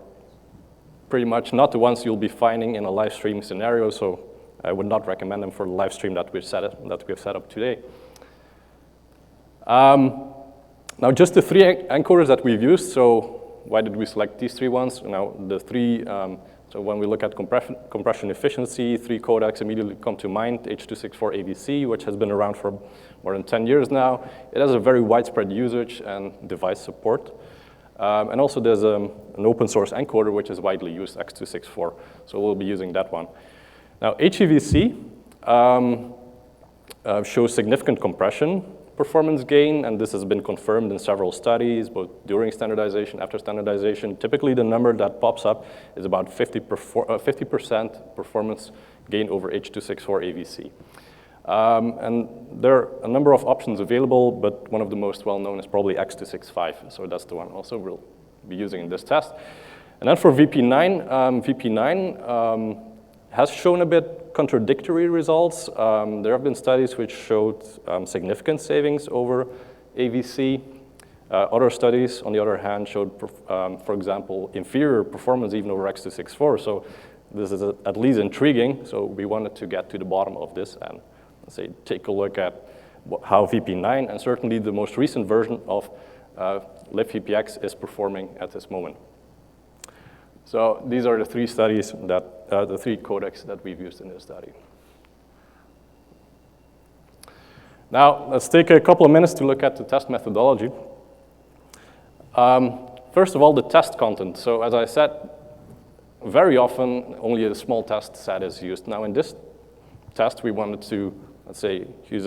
pretty much not the ones you'll be finding in a live stream scenario, so I would not recommend them for the live stream that we've set up today. Now, just the 3 encoders that we've used, so why did we select these 3 ones? Now, the 3, so when we look at compression efficiency, 3 codecs immediately come to mind, H.264 AVC, which has been around for more than 10 years now. It has a very widespread usage and device support. And also there's an open source encoder, which is widely used, X264, so we'll be using that one. Now, HEVC shows significant compression performance gain, and this has been confirmed in several studies, both during standardization, after standardization. Typically, the number that pops up is about 50% performance gain over H.264 AVC. And there are a number of options available, but one of the most well-known is probably X265, so that's the one also we'll be using in this test. And then for VP9, VP9 has shown a bit contradictory results. There have been studies which showed significant savings over AVC. Other studies, on the other hand, showed, for example, inferior performance even over X264. So this is at least intriguing. So we wanted to get to the bottom of this and, let's say, take a look at how VP9 and certainly the most recent version of libVPX is performing at this moment. So these are the 3 studies that, the 3 codecs that we've used in this study. Now, let's take a couple of minutes to look at the test methodology. First of all, the test content. So as I said, very often only a small test set is used. Now in this test, we wanted to, let's say, use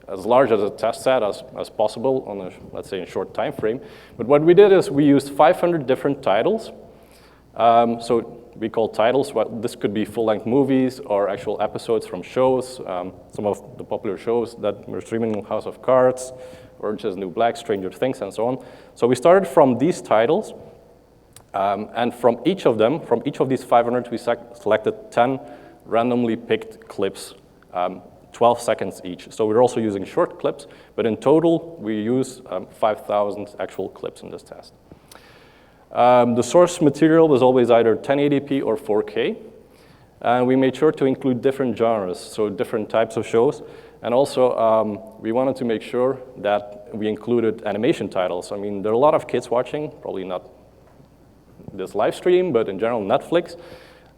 as large as a test set as possible on a, let's say, a short time frame. But what we did is we used 500 different titles. So we call titles, well, this could be full-length movies or actual episodes from shows, some of the popular shows that we're streaming, House of Cards, Orange is the New Black, Stranger Things, and so on. So we started from these titles, and from each of them, from each of these 500, we selected 10 randomly picked clips, 12 seconds each. So we're also using short clips, but in total, we use 5,000 actual clips in this test. The source material was always either 1080p or 4K. And we made sure to include different genres, so different types of shows. And also, we wanted to make sure that we included animation titles. I mean, there are a lot of kids watching, probably not this live stream, but in general, Netflix.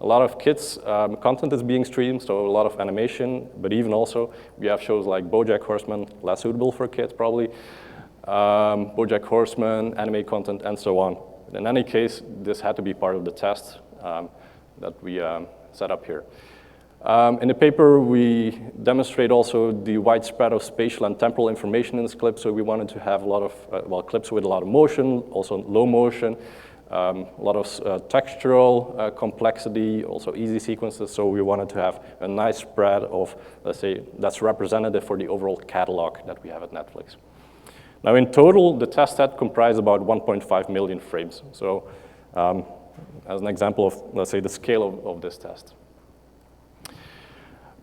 A lot of kids' content is being streamed, so a lot of animation, but even also, we have shows like BoJack Horseman, less suitable for kids probably, BoJack Horseman, anime content, and so on. In any case, this had to be part of the test that we set up here. In the paper, we demonstrate also the widespread of spatial and temporal information in this clip, so we wanted to have a lot of, clips with a lot of motion, also low motion, a lot of textural complexity, also easy sequences, so we wanted to have a nice spread of, let's say, that's representative for the overall catalog that we have at Netflix. Now, in total, the test set comprised about 1.5 million frames. So, as an example of, let's say, the scale of this test.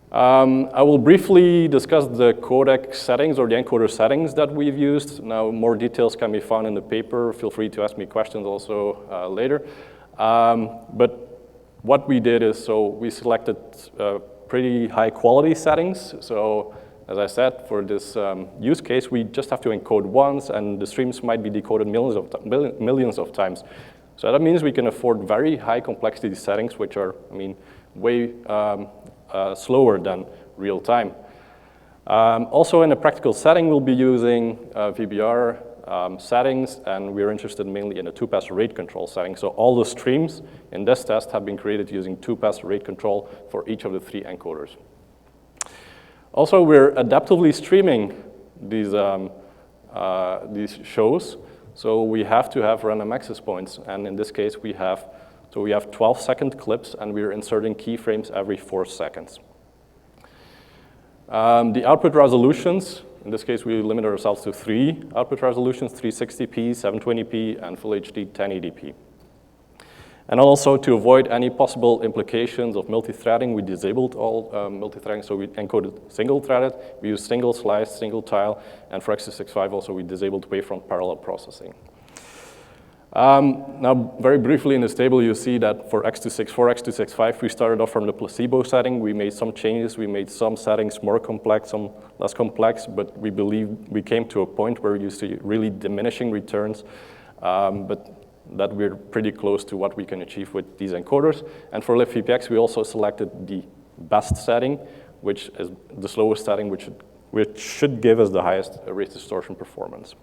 I will briefly discuss the codec settings or the encoder settings that we've used. Now, more details can be found in the paper. Feel free to ask me questions also later. But what we did is, so we selected pretty high quality settings. So, as I said, for this use case, we just have to encode once, and the streams might be decoded millions of times. So that means we can afford very high complexity settings, which are, I mean, way slower than real time. Also, in a practical setting, we'll be using VBR settings, and we're interested mainly in a two-pass rate control setting. So all the streams in this test have been created using two-pass rate control for each of the 3 encoders. Also, we're adaptively streaming these shows, so we have to have random access points, and in this case, we have 12-second clips, and we're inserting keyframes every 4 seconds. The output resolutions, in this case, we limit ourselves to 3 output resolutions, 360p, 720p, and Full HD 1080p. And also, to avoid any possible implications of multi-threading, we disabled all multi-threading, so we encoded single-threaded, we used single slice, single tile, and for x265 also we disabled wavefront parallel processing. Now, very briefly in this table, you see that for x264, x265, we started off from the placebo setting. We made some changes, we made some settings more complex, some less complex, but we believe we came to a point where you see really diminishing returns, but that we're pretty close to what we can achieve with these encoders. And for libVPX, we also selected the best setting, which is the slowest setting, which should give us the highest rate distortion performance.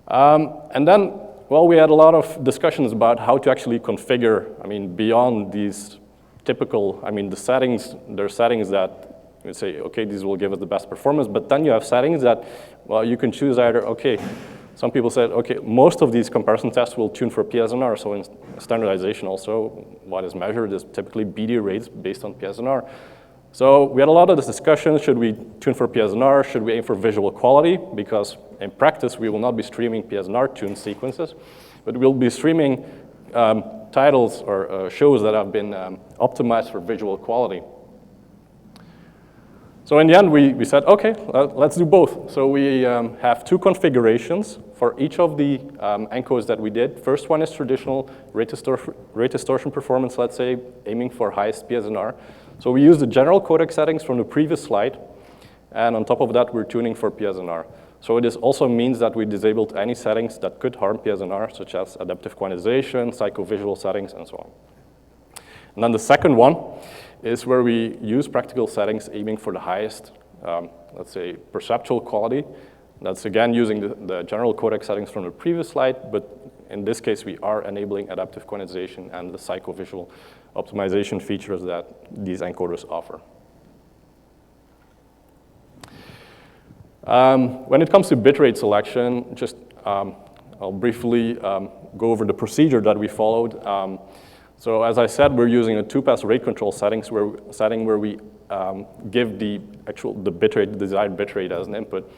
And then, well, we had a lot of discussions about how to actually configure, I mean, beyond these typical, I mean, the settings, there are settings that you say, okay, these will give us the best performance, but then you have settings that, well, you can choose either, okay, some people said, okay, most of these comparison tests will tune for PSNR, so in standardization also, what is measured is typically BD rates based on PSNR. So we had a lot of this discussion, should we tune for PSNR, should we aim for visual quality, because in practice, we will not be streaming PSNR tuned sequences, but we'll be streaming titles or shows that have been optimized for visual quality. So in the end, we said, okay, let's do both. So we have 2 configurations for each of the encodes that we did. First one is traditional rate distortion performance, let's say, aiming for highest PSNR. So we use the general codec settings from the previous slide, and on top of that, we're tuning for PSNR. So this also means that we disabled any settings that could harm PSNR, such as adaptive quantization, psychovisual settings, and so on. And then the second one is where we use practical settings aiming for the highest, let's say, perceptual quality. That's again using the general codec settings from the previous slide, but in this case we are enabling adaptive quantization and the psychovisual optimization features that these encoders offer. When it comes to bitrate selection, just I'll briefly go over the procedure that we followed. So as I said, we're using a two-pass rate control setting where we give the bitrate, the desired bitrate as an input.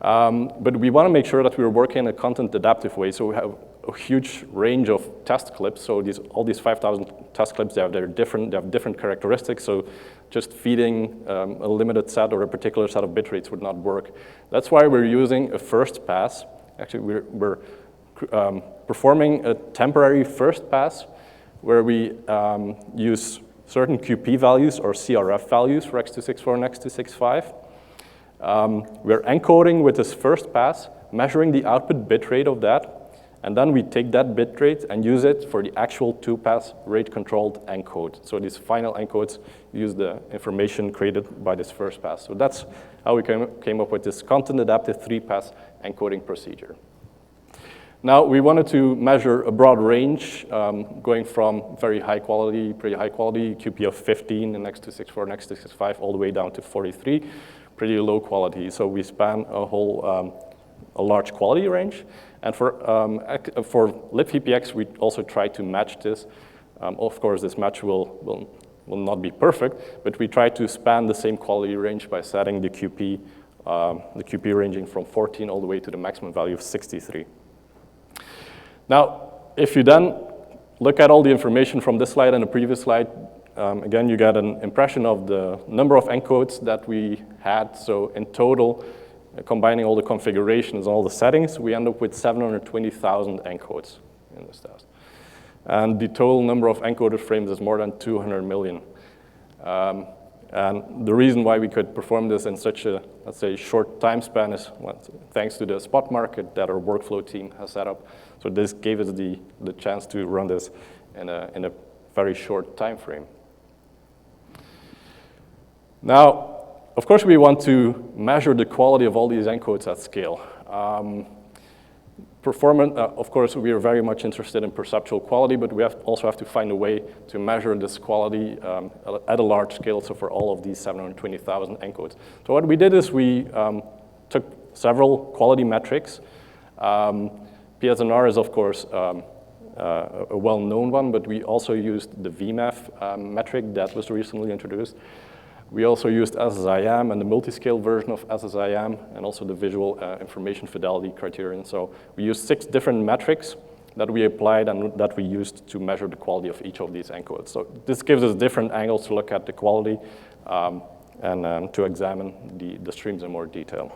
But we want to make sure that we're working in a content adaptive way. So we have a huge range of test clips. So all these 5,000 test clips, they have different characteristics. So just feeding a limited set or a particular set of bitrates would not work. That's why we're using a first pass. Actually, we're performing a temporary first pass where we use certain QP values or CRF values for X264 and X265. We're encoding with this first pass, measuring the output bitrate of that, and then we take that bitrate and use it for the actual two-pass rate-controlled encode. So these final encodes use the information created by this first pass. So that's how we came up with this content-adaptive three-pass encoding procedure. Now, we wanted to measure a broad range, going from very high quality, pretty high quality, QP of 15 in X264 and X265, all the way down to 43, pretty low quality. So we span a whole, a large quality range. And for libVPX, we also try to match this. Of course, this match will not be perfect, but we try to span the same quality range by setting the QP ranging from 14 all the way to the maximum value of 63. Now, if you then look at all the information from this slide and the previous slide, again, you get an impression of the number of encodes that we had. So in total, combining all the configurations and all the settings, we end up with 720,000 encodes in this test. And the total number of encoded frames is more than 200 million. And the reason why we could perform this in such a, let's say, short time span is thanks to the spot market that our workflow team has set up. So this gave us the chance to run this in a very short time frame. Now, of course, we want to measure the quality of all these encodes at scale. Of course, we are very much interested in perceptual quality, but we also have to find a way to measure this quality at a large scale, so for all of these 720,000 encodes. So what we did is we took several quality metrics. PSNR is, of course, a well-known one, but we also used the VMAF metric that was recently introduced. We also used SSIM and the multi-scale version of SSIM, and also the visual information fidelity criterion. So we used 6 different metrics that we applied and that we used to measure the quality of each of these encodes. So this gives us different angles to look at the quality and to examine the streams in more detail.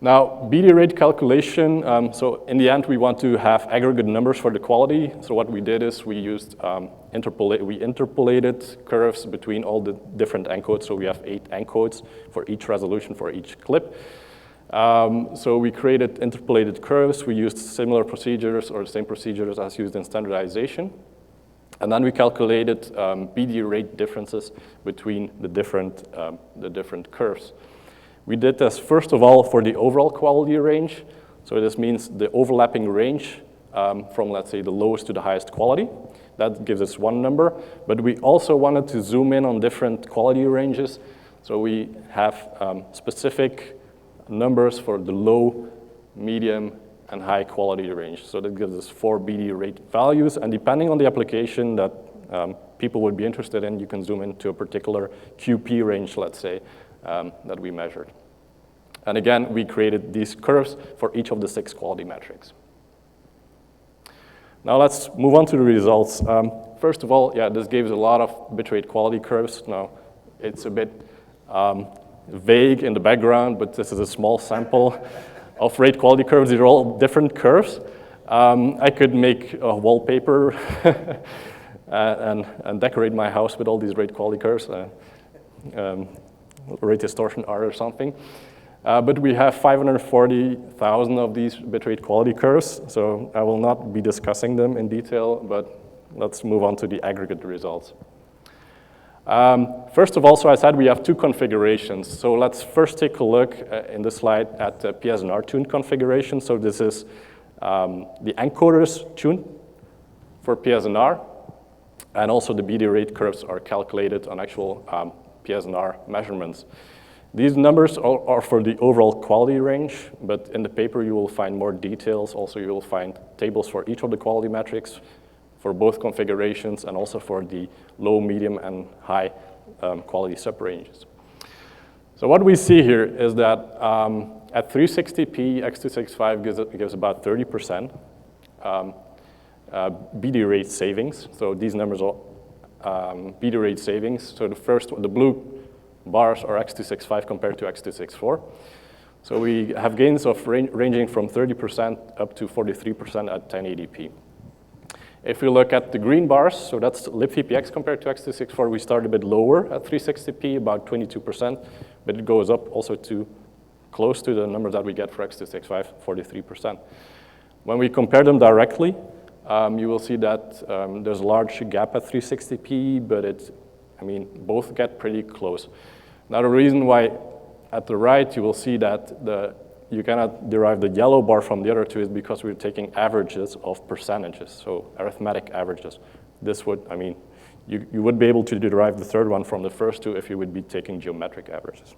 Now, BD rate calculation, so in the end, we want to have aggregate numbers for the quality. So what we did is we used, we interpolated curves between all the different encodes. So we have 8 encodes for each resolution for each clip. So we created interpolated curves. We used similar procedures or the same procedures as used in standardization. And then we calculated BD rate differences between the different curves. We did this, first of all, for the overall quality range. So this means the overlapping range from, let's say, the lowest to the highest quality. That gives us one number. But we also wanted to zoom in on different quality ranges. So we have specific numbers for the low, medium, and high quality range. So that gives us 4 BD rate values. And depending on the application that people would be interested in, you can zoom into a particular QP range, let's say, that we measured. And again, we created these curves for each of the 6 quality metrics. Now let's move on to the results. First of all, yeah, this gives a lot of bitrate quality curves. Now, it's a bit vague in the background, but this is a small sample of rate quality curves. These are all different curves. I could make a wallpaper and decorate my house with all these rate quality curves. Rate distortion art or something. But we have 540,000 of these bitrate quality curves, so I will not be discussing them in detail, but let's move on to the aggregate results. First of all, so I said we have two configurations. So let's first take a look in this slide at the PSNR tuned configuration. So this is the encoder's tune for PSNR, and also the BD rate curves are calculated on actual PSNR measurements. These numbers are for the overall quality range, but in the paper you will find more details. Also, you will find tables for each of the quality metrics for both configurations and also for the low, medium, and high quality subranges. So what we see here is that at 360p, X265 gives about 30% BD rate savings. So these numbers are BD rate savings. So the blue bars are X265 compared to X264. So we have gains of ranging from 30% up to 43% at 1080p. If we look at the green bars, so that's libVPX compared to X264, we start a bit lower at 360p, about 22%, but it goes up also to close to the numbers that we get for X265, 43%. When we compare them directly, you will see that there's a large gap at 360p, but both get pretty close. Now the reason why at the right you will see that you cannot derive the yellow bar from the other two is because we're taking averages of percentages, so arithmetic averages. This would, you would be able to derive the third one from the first two if you would be taking geometric averages.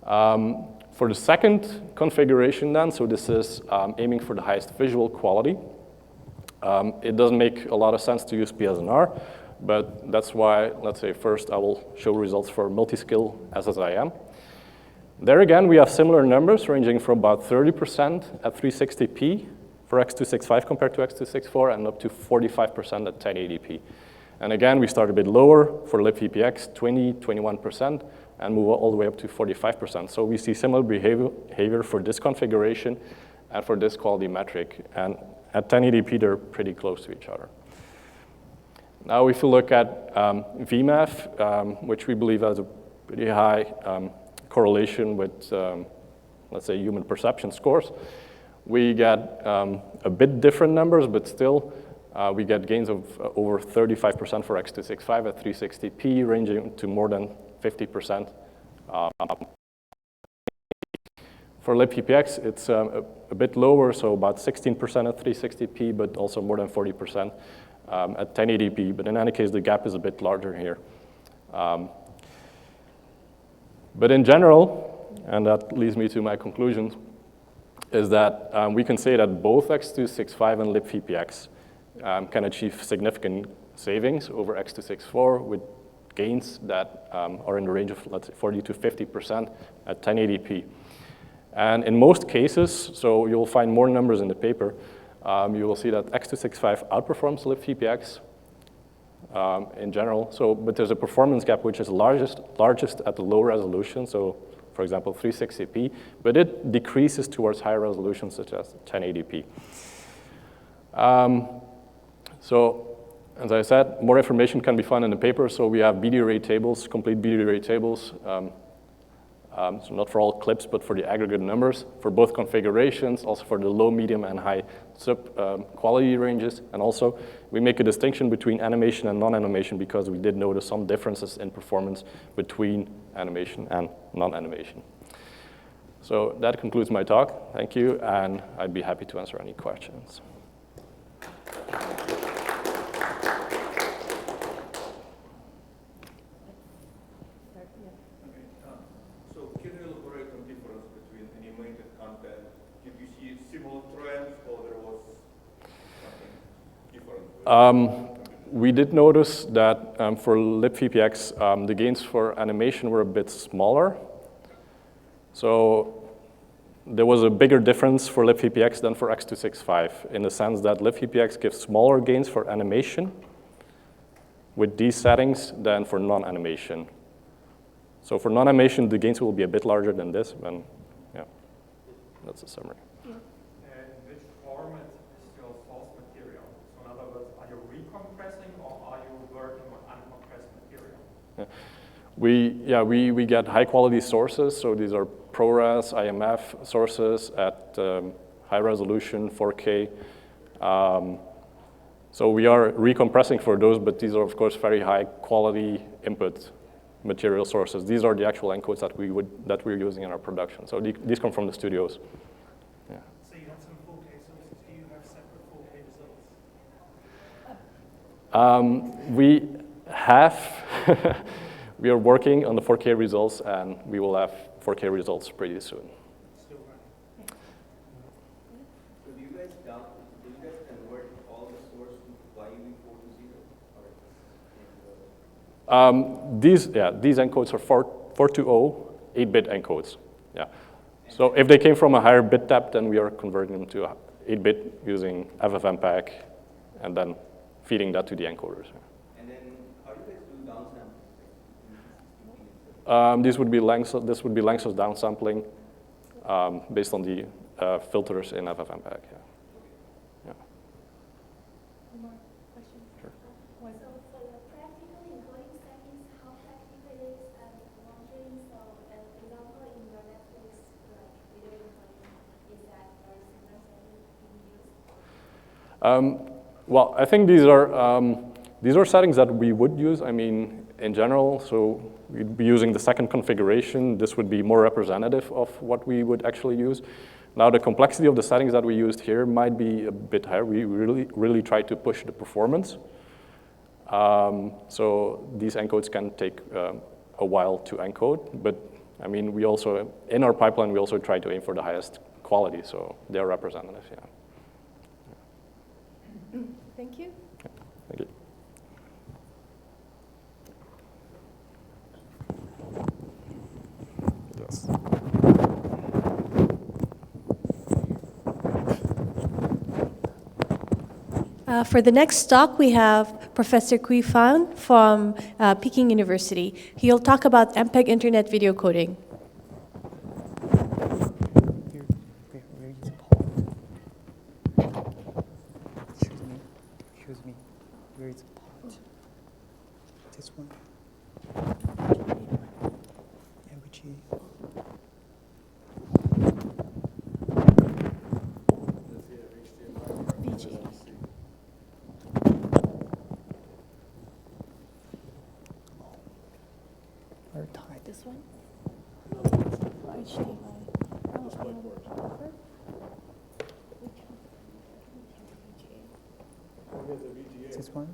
For the second configuration then, so this is aiming for the highest visual quality. It doesn't make a lot of sense to use PSNR, but that's why, let's say first I will show results for multi-skill SSIM. There again, we have similar numbers ranging from about 30% at 360p for X265 compared to X264 and up to 45% at 1080p. And again, we start a bit lower for libVPX, 21%, and move all the way up to 45%. So we see similar behavior for this configuration and for this quality metric. And at 1080p, they're pretty close to each other. Now, if you look at VMAF, which we believe has a pretty high correlation with, let's say, human perception scores, we get a bit different numbers, but still we get gains of over 35% for X265 at 360p, ranging to more than 50%. For libVPX, it's a bit lower, so about 16% at 360p, but also more than 40% at 1080p. But in any case, the gap is a bit larger here. But in general, and that leads me to my conclusions, is that we can say that both X265 and libVPX can achieve significant savings over X264 with gains that are in the range of, let's say, 40 to 50% at 1080p. And in most cases, so you'll find more numbers in the paper, you will see that X265 outperforms libVPX in general. So, but there's a performance gap which is largest at the low resolution, so for example 360p, but it decreases towards higher resolutions such as 1080p. So as I said, more information can be found in the paper, so we have BD rate tables, complete BD rate tables, so not for all clips, but for the aggregate numbers, for both configurations, also for the low, medium, and high sub-quality ranges. And also, we make a distinction between animation and non-animation because we did notice some differences in performance between animation and non-animation. So that concludes my talk. Thank you, and I'd be happy to answer any questions. We did notice that for libVPX, the gains for animation were a bit smaller. So there was a bigger difference for libVPX than for X265 in the sense that libVPX gives smaller gains for animation with these settings than for non-animation. So for non-animation, the gains will be a bit larger than this, and yeah, that's a summary. We get high quality sources, so these are ProRes, IMF sources at high resolution, 4K. So we are recompressing for those, but these are, of course, very high quality input material sources. These are the actual encodes that we're using in our production. So these come from the studios. Yeah. So you have some 4K sources. Do you have separate 4K results? We have, we are working on the 4K results, and we will have 4K results pretty soon. Still running. So do you guys convert all the source to YUV4 to 0? These encodes are 420 8-bit encodes. Yeah. So if they came from a higher bit depth, then we are converting them to 8-bit using FFmpeg, and then feeding that to the encoders. And then how do you guys do downsampling? This would be Lanxess downsampling based on the filters in FFmpeg. Yeah. Yeah. More questions? Sure. So for the practical encoding settings, how practical it is and monitoring? So, for example, in your Netflix video encoding, is that very similar setting being used? Well, I think these are settings that we would use. I mean, in general, so we'd be using the second configuration. This would be more representative of what we would actually use. Now, the complexity of the settings that we used here might be a bit higher. We really try to push the performance. So these encodes can take a while to encode, but I mean, we also, in our pipeline, we also try to aim for the highest quality, so they're representative, yeah. Thank you. Thank you. Yes. For the next talk, we have Professor Quy Phan from Peking University. He'll talk about MPEG Internet video coding. Excuse me, where is the part? This one? Yeah, which is? VGA. Very tight. This one? HDMI. This one?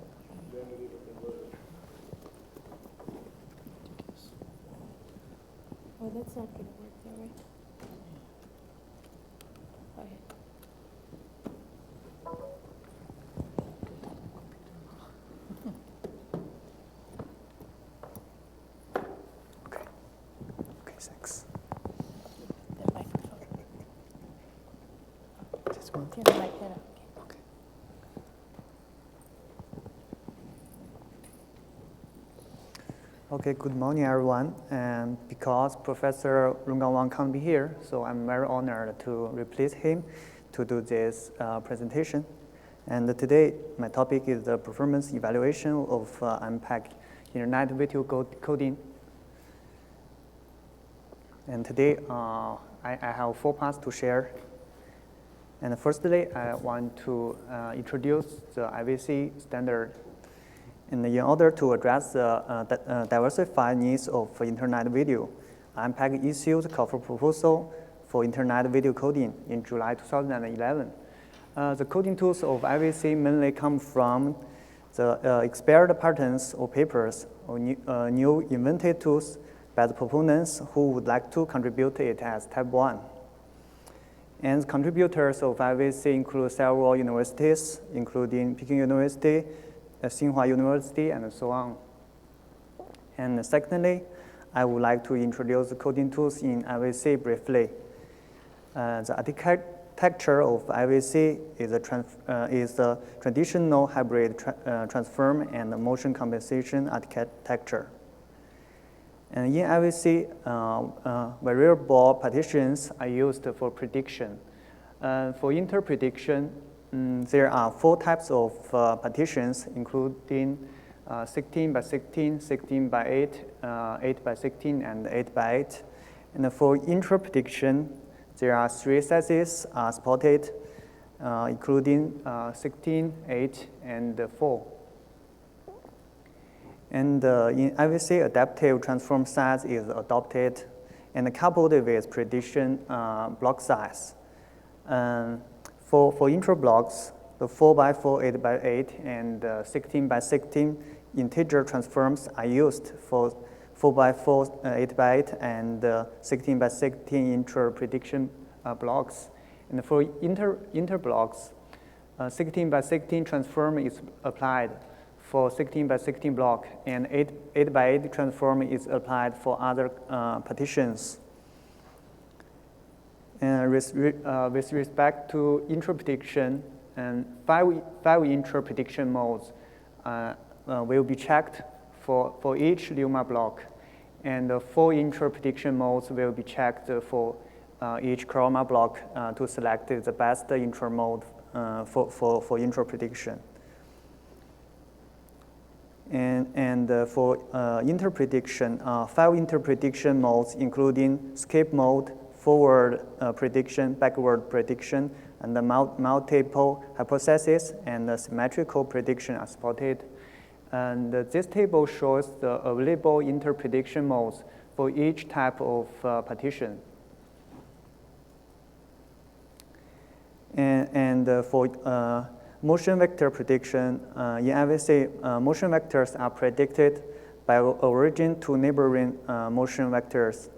Oh, that's not going to work there, right? Oh, yeah. Okay. Okay, thanks. The microphone. This one? Yeah, the mic, yeah. Okay. Okay, good morning, everyone. And because Professor Rungang Wang can't be here, so I'm very honored to replace him to do this presentation. And today, my topic is the performance evaluation of MPEG Internet video coding. And today, I have 4 parts to share. And firstly, I want to introduce the IVC standard. And in order to address the diversified needs of Internet video, MPEG issued a call for proposal for Internet video coding in July 2011. The coding tools of IVC mainly come from the expired patents or papers or new invented tools by the proponents who would like to contribute it as Type 1. And contributors of IVC include several universities, including Peking University, Tsinghua University, and so on. And secondly, I would like to introduce the coding tools in IVC briefly. The architecture of IVC is the traditional hybrid transform and motion compensation architecture. And in IVC, variable partitions are used for prediction. For interprediction, there are 4 types of partitions, including 16 by 16, 16 by 8, 8 by 16, and 8 by 8. And for interprediction, there are 3 sizes supported. including 16, 8, and 4. And in IVC, adaptive transform size is adopted and coupled with prediction block size. For intro blocks, the 4x4, 8x8, and 16x16 integer transforms are used for 4x4, 8x8, and 16x16 intro prediction blocks. And for inter blocks, 16x16 transform is applied for 16x16 block, and 8x8 transform is applied for other partitions. And with respect to intro prediction, and five intro prediction modes will be checked for each Luma block, and 4 intro prediction modes will be checked for each chroma block to select the best intro mode for intro prediction. And for interprediction, 5 interprediction modes, including skip mode, forward prediction, backward prediction, and the multiple hypothesis and the symmetrical prediction are supported. And this table shows the available interprediction modes for each type of partition. And for motion vector prediction, in IVC, motion vectors are predicted by origin to neighboring motion vectors.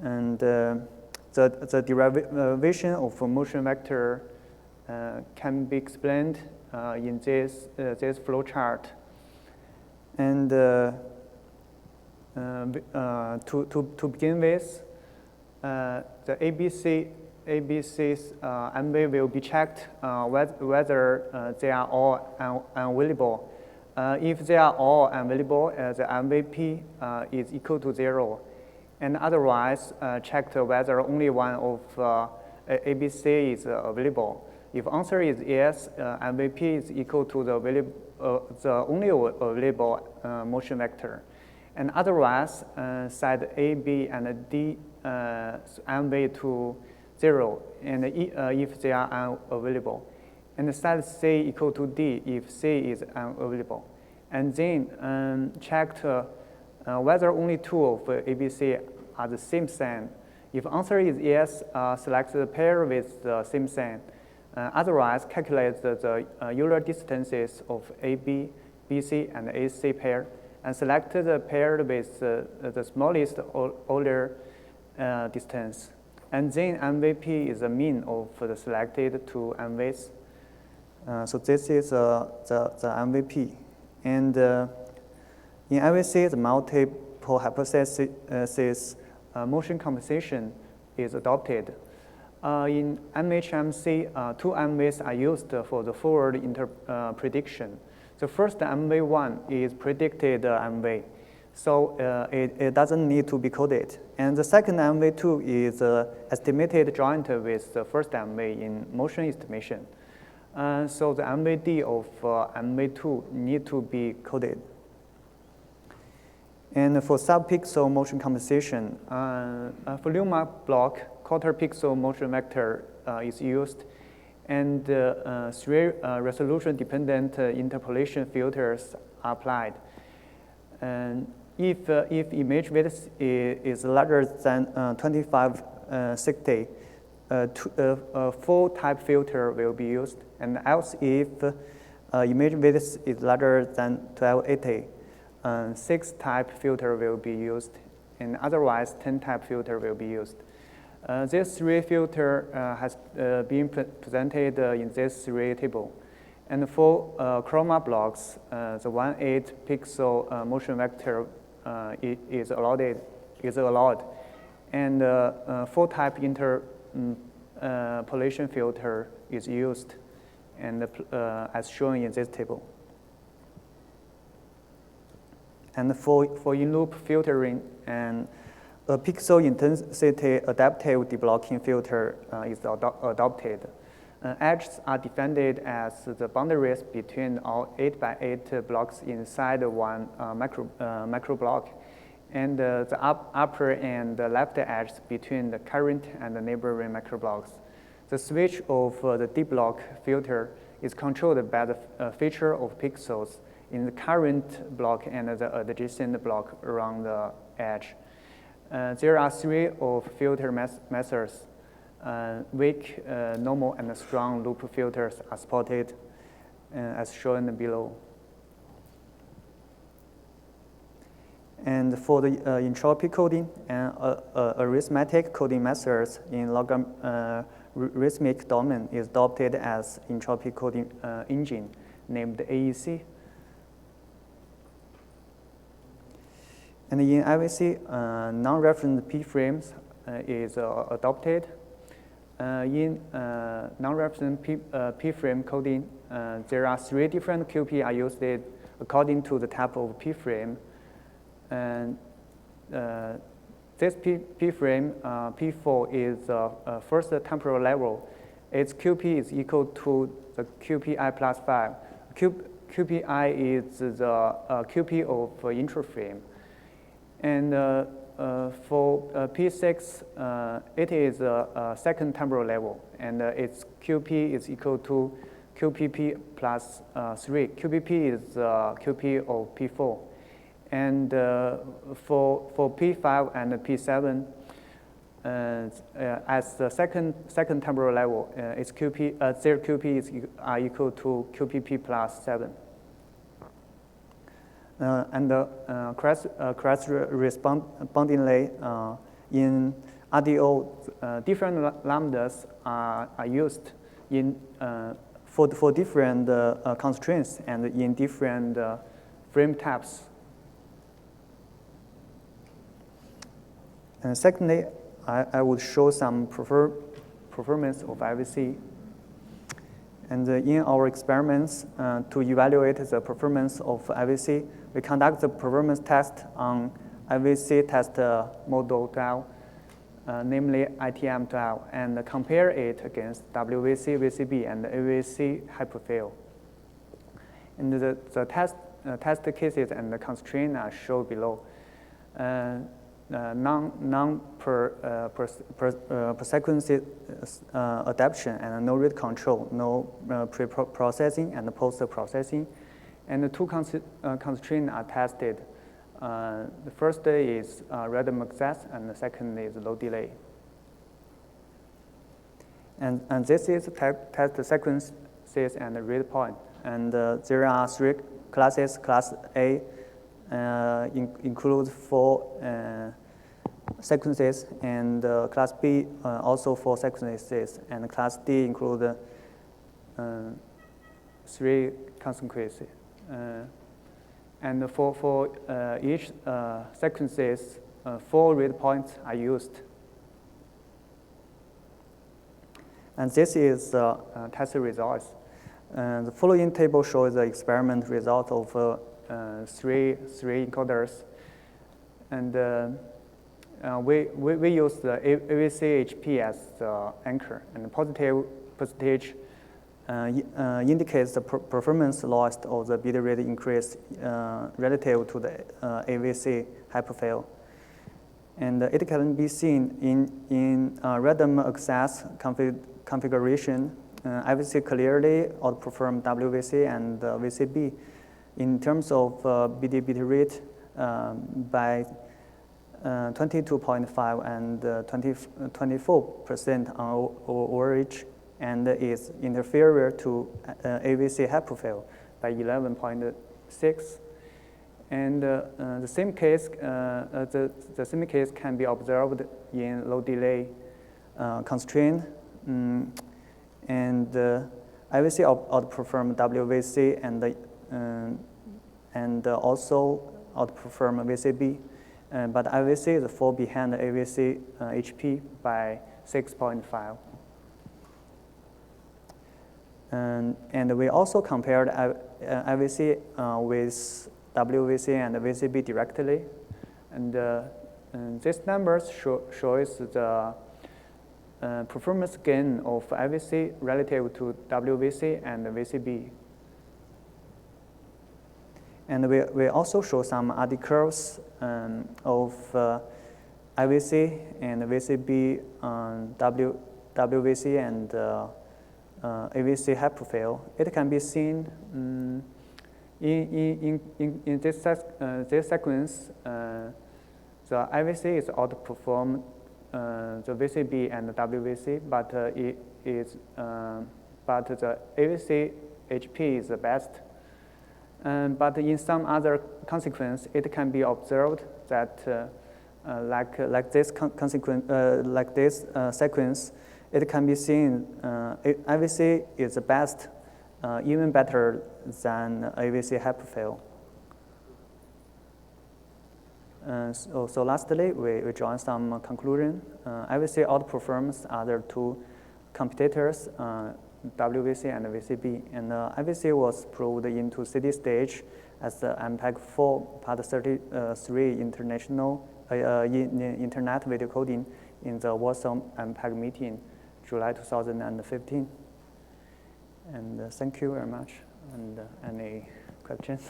And the derivation of a motion vector can be explained in this flow chart. And to begin with, the ABC's MV will be checked whether they are all unavailable. If they are all unavailable, the MVP is equal to 0. And otherwise, checked whether only one of ABC is available. If answer is yes, MVP is equal to the only available motion vector. And otherwise, set A, B, and D MV to 0, and if they are unavailable. And set C equal to D if C is unavailable. And then checked whether only 2 of ABC are the same sign. If answer is yes, select the pair with the same sign. Otherwise, calculate the Euler distances of AB, BC, and AC pair, and select the pair with the smallest Euler distance. And then MVP is the mean of the selected two MVs. So this is the MVP. And in IVC, the multiple hypothesis motion compensation is adopted. In MHMC, 2 MVs are used for the forward prediction. The first MV1 is predicted MV, so it doesn't need to be coded. And the second MV2 is estimated joint with the first MV in motion estimation. So the MVD of MV2 need to be coded. And for sub-pixel motion compensation, for Luma block, quarter pixel motion vector is used, and 3 resolution-dependent interpolation filters are applied. And if image width is larger than 2560, 4 type filter will be used, and else if image width is larger than 1280, 6 type filter will be used, and otherwise 10 type filter will be used. This 3 filter has been presented in this 3 table. And for chroma blocks, the 1/8 pixel motion vector is allowed. And 4 type interpolation filter is used, and as shown in this table. And for in-loop filtering, and a pixel intensity adaptive deblocking filter is adopted. Edges are defined as the boundaries between all 8x8 blocks inside one macro block, and the upper and the left edge between the current and the neighboring macro blocks. The switch of the D-block filter is controlled by the feature of pixels in the current block and the adjacent block around the edge. There are 3 of filter methods. Weak, normal, and strong loop filters are supported as shown below. And for the entropy coding and arithmetic coding methods in logarithmic domain is adopted as entropy coding engine named AEC. And in IVC, non-reference p-frames is adopted. In non-reference p-frame coding, there are 3 different QP are used according to the type of p-frame. And this p-frame, P4, is first temporal level. Its QP is equal to the QPI plus 5. QPI is the QP of interframe. And for P6, it is a second temporal level, and its QP is equal to QPP plus 3. QPP is QP of P4. And for P5 and P7, as the second temporal level, its QP, their QP is equal to QPP plus 7. And correspondingly, in RDO, different lambdas are used in for different constraints and in different frame types. And secondly, I would show some performance of IVC. And in our experiments to evaluate the performance of IVC, we conduct the performance test on IVC test model 12, namely ITM 12, and compare it against WVC, VCB, and AVC hyperfill. And the test cases and the constraints are shown below. Per sequence adaptation and no rate control, no pre-processing and post-processing. And the 2 constraints are tested. The first is random access, and the second is low delay. And this is test sequences and read point. And there are 3 classes. Class A includes 4 sequences, and class B also 4 sequences, and class D includes 3 consequences. And for each sequences, 4 read points are used. And this is test results. The following table shows the experiment result of 3 encoders. And we use the AVC HP as the anchor, and the positive percentage indicates the performance lost or the bit rate increase relative to the AVC hyperfill. And it can be seen in random access configuration. IVC clearly outperform WVC and VCB in terms of bit rate by 22.5 and 24% on average, and is inferior to AVC hyperfill by 11.6. And the same case can be observed in low delay constraint, and IVC outperform WVC and also outperform VCB. But IVC is fall behind AVC HP by 6.5. And we also compared IVC with WVC and VCB directly. And these numbers shows the performance gain of IVC relative to WVC and VCB. And we also show some RD curves of IVC and VCB WVC and AVC high profile, it can be seen in this sequence. The IVC is outperform the VCB and the WVC, but but the AVC HP is the best. But in some other consequence, it can be observed that like this sequence, it can be seen IVC is the best, even better than AVC high profile. So lastly, we draw some conclusion. IVC outperforms other two competitors, WVC and VCB. And IVC was proved into CD stage as the MPEG-4 Part 33 international internet video coding in the Warsaw MPEG meeting, July 2015. And thank you very much. And any questions?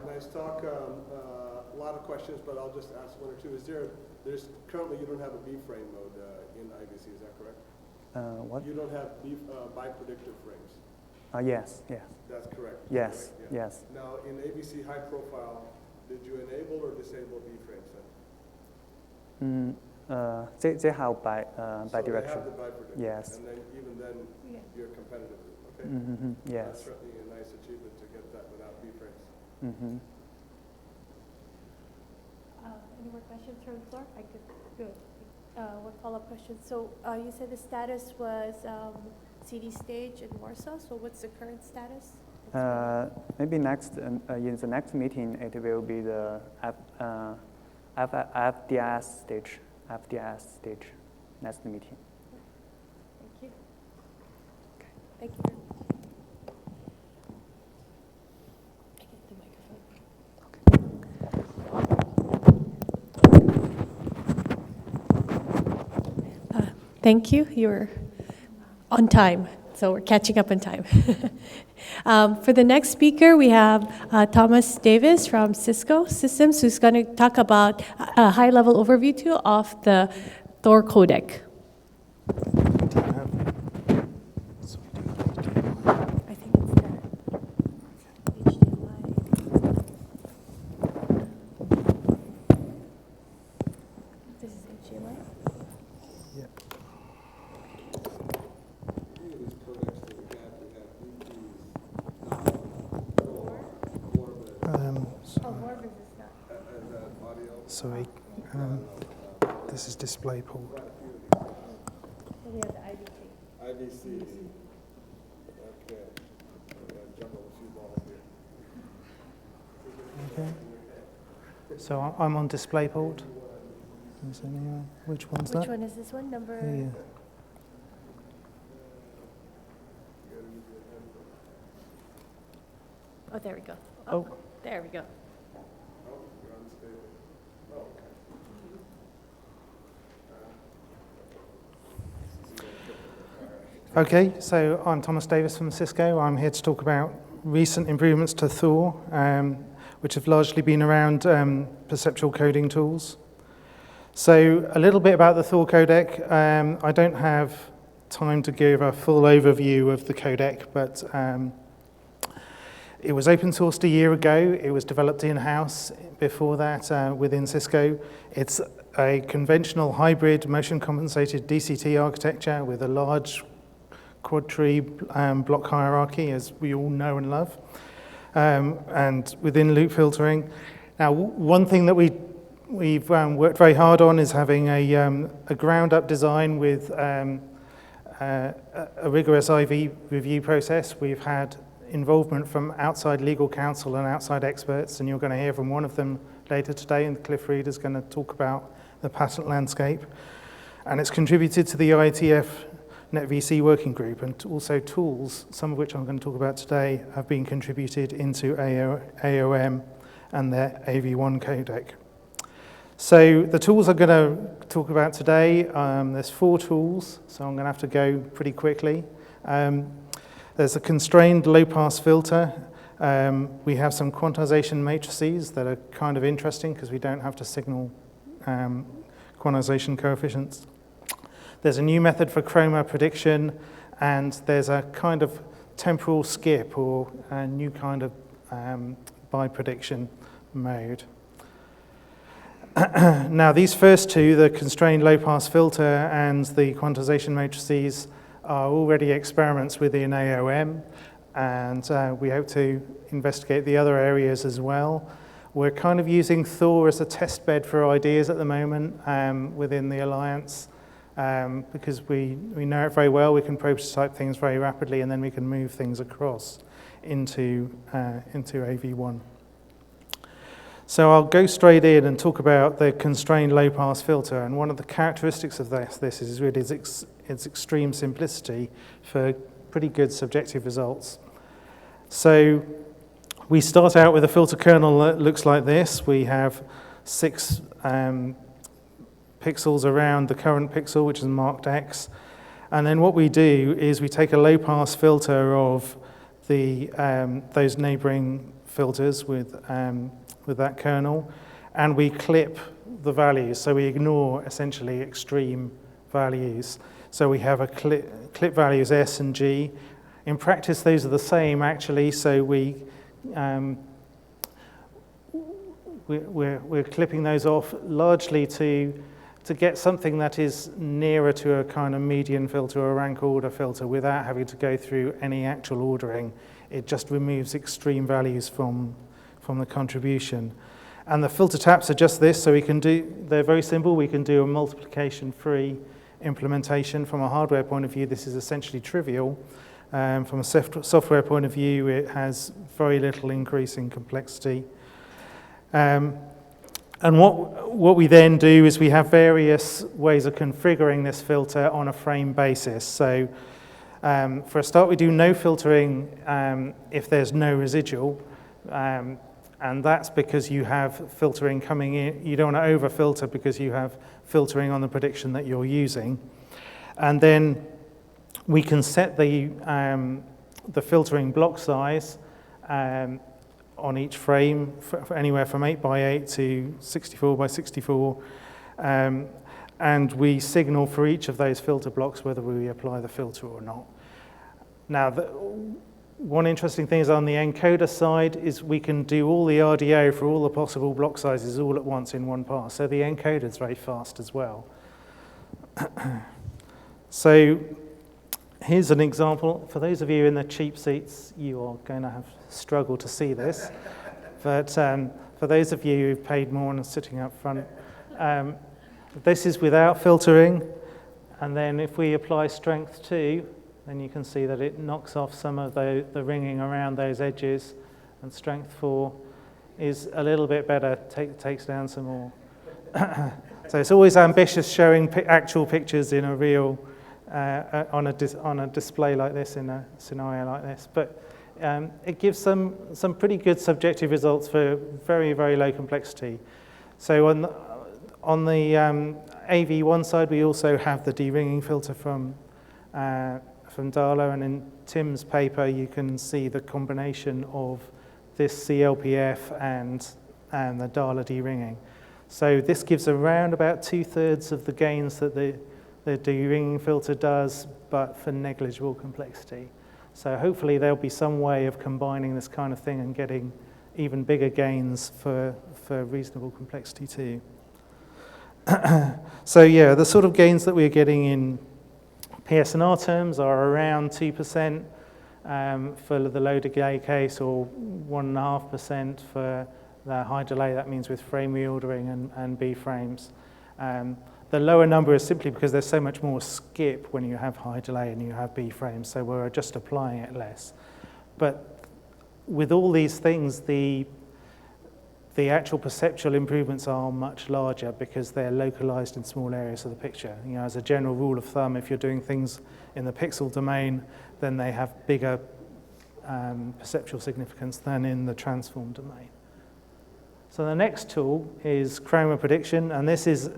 Nice talk. A lot of questions, but I'll just ask one or two. There's currently you don't have a B-frame mode in IVC, is that correct? What? You don't have bi-predictive frames. Yes. That's correct. Yes. Correct, yeah. Yes. Now, in ABC high profile, did you enable or disable B-frames then? They have bi so direction. They have the bi-predictive. Yes. And then even then, you're competitive. Okay. Yes. That's certainly a nice achievement to get that without B-frames. Any more questions from the floor? I could do one follow-up question. So you said the status was CD stage in Warsaw. So what's the current status? Maybe next in the next meeting it will be the FDS stage. Next meeting. Thank you. Okay. Thank you. Thank you. You're on time, so we're catching up on time. For the next speaker, we have Thomas Davis from Cisco Systems, who's going to talk about a high-level overview too of the Thor codec. I think it's the HDMI. This is HDMI? Yeah. Sorry, this is DisplayPort. We have the IVC. IVC. Okay. Juggle a few balls here. Okay. So I'm on DisplayPort. Which one's that? Which one is this one? Number? Yeah. Oh, there we go. Oh. There we go. Okay, so I'm Thomas Davis from Cisco. I'm here to talk about recent improvements to Thor, which have largely been around perceptual coding tools. So a little bit about the Thor codec. I don't have time to give a full overview of the codec, but it was open sourced a year ago. It was developed in-house before that within Cisco. It's a conventional hybrid motion compensated DCT architecture with a large quad tree block hierarchy, as we all know and love, and within loop filtering. Now, one thing that we've worked very hard on is having a ground-up design with a rigorous IV review process. We've had involvement from outside legal counsel and outside experts, and you're going to hear from one of them later today, and Cliff Reed is going to talk about the patent landscape. And it's contributed to the IETF NetVC working group, and also tools, some of which I'm going to talk about today, have been contributed into AOM and their AV1 codec. So the tools I'm going to talk about today, there's 4 tools, so I'm going to have to go pretty quickly. There's a constrained low-pass filter. We have some quantization matrices that are kind of interesting because we don't have to signal quantization coefficients. There's a new method for chroma prediction, and there's a kind of temporal skip or a new kind of by prediction mode. Now, these first two, the constrained low-pass filter and the quantization matrices, are already experiments within AOM, and we hope to investigate the other areas as well. We're kind of using Thor as a test bed for ideas at the moment within the Alliance, because we know it very well. We can prototype things very rapidly, and then we can move things across into AV1. So I'll go straight in and talk about the constrained low-pass filter. And one of the characteristics of this is really its extreme simplicity for pretty good subjective results. So we start out with a filter kernel that looks like this. We have 6 pixels around the current pixel, which is marked X. And then what we do is we take a low-pass filter of those neighboring filters with that kernel, and we clip the values. So we ignore essentially extreme values. So we have a clip values S and G. In practice, those are the same actually. So we're clipping those off largely to get something that is nearer to a kind of median filter or rank order filter without having to go through any actual ordering. It just removes extreme values from the contribution. And the filter taps are just this, so they're very simple. We can do a multiplication-free implementation. From a hardware point of view, this is essentially trivial. From a software point of view, it has very little increase in complexity. And what we then do is we have various ways of configuring this filter on a frame basis. So for a start, we do no filtering if there's no residual. And that's because you have filtering coming in. You don't want to over-filter because you have filtering on the prediction that you're using. And then we can set the filtering block size on each frame for anywhere from 8 by 8 to 64 by 64. And we signal for each of those filter blocks whether we apply the filter or not. Now, one interesting thing is on the encoder side is we can do all the RDO for all the possible block sizes all at once in one pass. So the encoder is very fast as well. So here's an example. For those of you in the cheap seats, you are going to have struggle to see this. But for those of you who've paid more and are sitting up front, this is without filtering. And then if we apply strength 2, then you can see that it knocks off some of the ringing around those edges, and strength 4 is a little bit better, takes down some more. So it's always ambitious showing actual pictures in a real, on a display like this, in a scenario like this. But it gives some pretty good subjective results for very, very low complexity. So on the AV1 side, we also have the de-ringing filter from Dahler, and in Tim's paper you can see the combination of this CLPF and the Dahler de-ringing. So this gives around about 2/3 of the gains that the de-ringing filter does, but for negligible complexity. So hopefully there'll be some way of combining this kind of thing and getting even bigger gains for reasonable complexity too. So yeah, the sort of gains that we're getting in PSNR terms are around 2% for the low delay case, or 1.5% for the high delay. That means with frame reordering and B frames. The lower number is simply because there's so much more skip when you have high delay and you have B frames, so we're just applying it less. But with all these things, the actual perceptual improvements are much larger because they're localized in small areas of the picture. You know, as a general rule of thumb, if you're doing things in the pixel domain, then they have bigger perceptual significance than in the transform domain. So the next tool is chroma prediction, and this is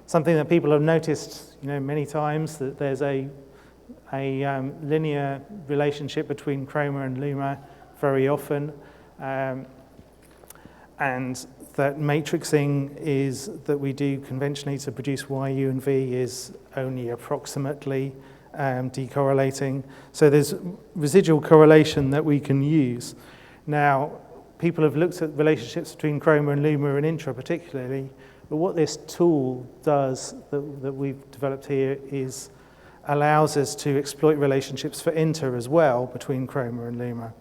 something that people have noticed, many times, that there's a linear relationship between chroma and luma very often. and that matrixing is that we do conventionally to produce Y, U, and V is only approximately decorrelating. So there's residual correlation that we can use. Now, people have looked at relationships between chroma and luma and intra particularly, but what this tool does that we've developed here is allows us to exploit relationships for inter as well between chroma and luma.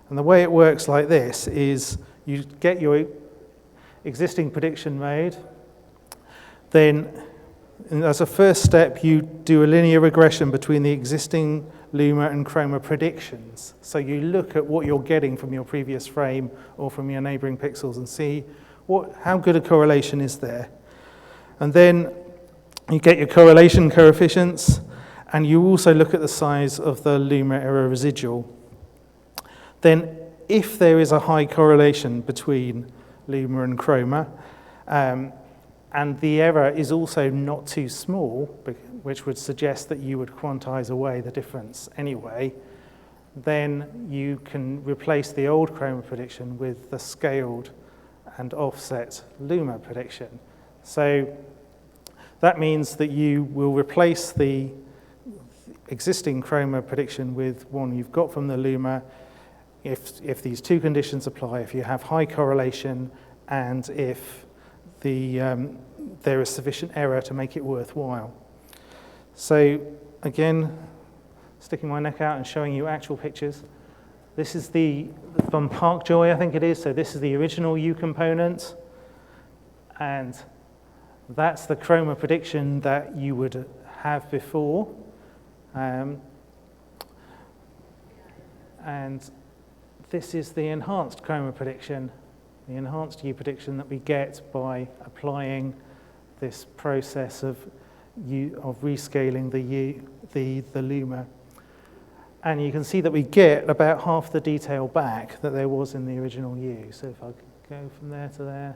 And the way it works like this is you get your existing prediction made, then as a first step you do a linear regression between the existing luma and chroma predictions. So you look at what you're getting from your previous frame or from your neighboring pixels and see how good a correlation is there. And then you get your correlation coefficients, and you also look at the size of the luma error residual. Then if there is a high correlation between luma and chroma, and the error is also not too small, which would suggest that you would quantize away the difference anyway, then you can replace the old chroma prediction with the scaled and offset luma prediction. So that means that you will replace the existing chroma prediction with one you've got from the luma if these two conditions apply, if you have high correlation and if there is sufficient error to make it worthwhile. So again, sticking my neck out and showing you actual pictures. This is from Parkjoy, I think it is. So this is the original U component. And that's the chroma prediction that you would have before. And this is the enhanced chroma prediction, the enhanced U prediction that we get by applying this process of rescaling the luma. And you can see that we get about half the detail back that there was in the original U. So if I go from there to there,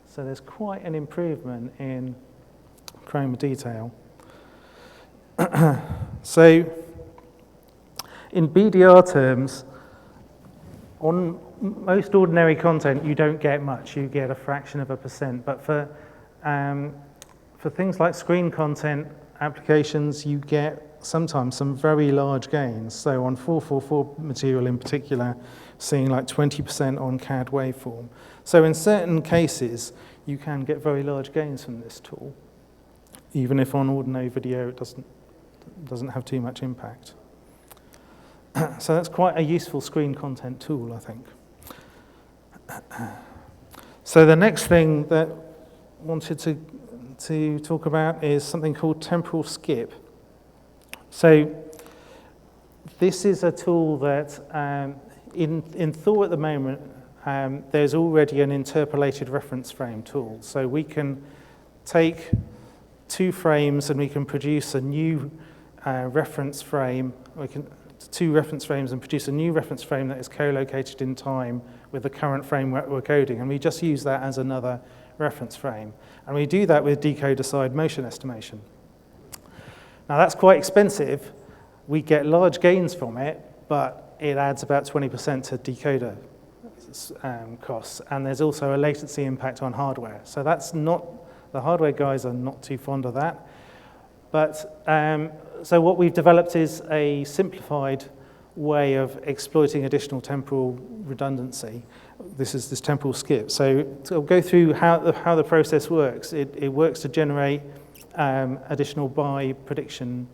so there's quite an improvement in chroma detail. So in BDR terms, on most ordinary content, you don't get much. You get a fraction of a percent. But for things like screen content applications, you get sometimes some very large gains. So on 444 material in particular, seeing like 20% on CAD waveform. So in certain cases, you can get very large gains from this tool, even if on ordinary video it doesn't have too much impact. So that's quite a useful screen content tool, I think. So the next thing that I wanted to talk about is something called temporal skip. So this is a tool that in Thor at the moment, there's already an interpolated reference frame tool. So we can take two frames and we can produce a new reference frame. We can two reference frames and produce a new reference frame that is co-located in time with the current frame we're coding. And we just use that as another reference frame. And we do that with decoder-side motion estimation. Now that's quite expensive. We get large gains from it, but it adds about 20% to decoder costs. And there's also a latency impact on hardware. So that's not, the hardware guys are not too fond of that. But so what we've developed is a simplified way of exploiting additional temporal redundancy. This is this temporal skip. So I'll go through how the process works. It works to generate additional by prediction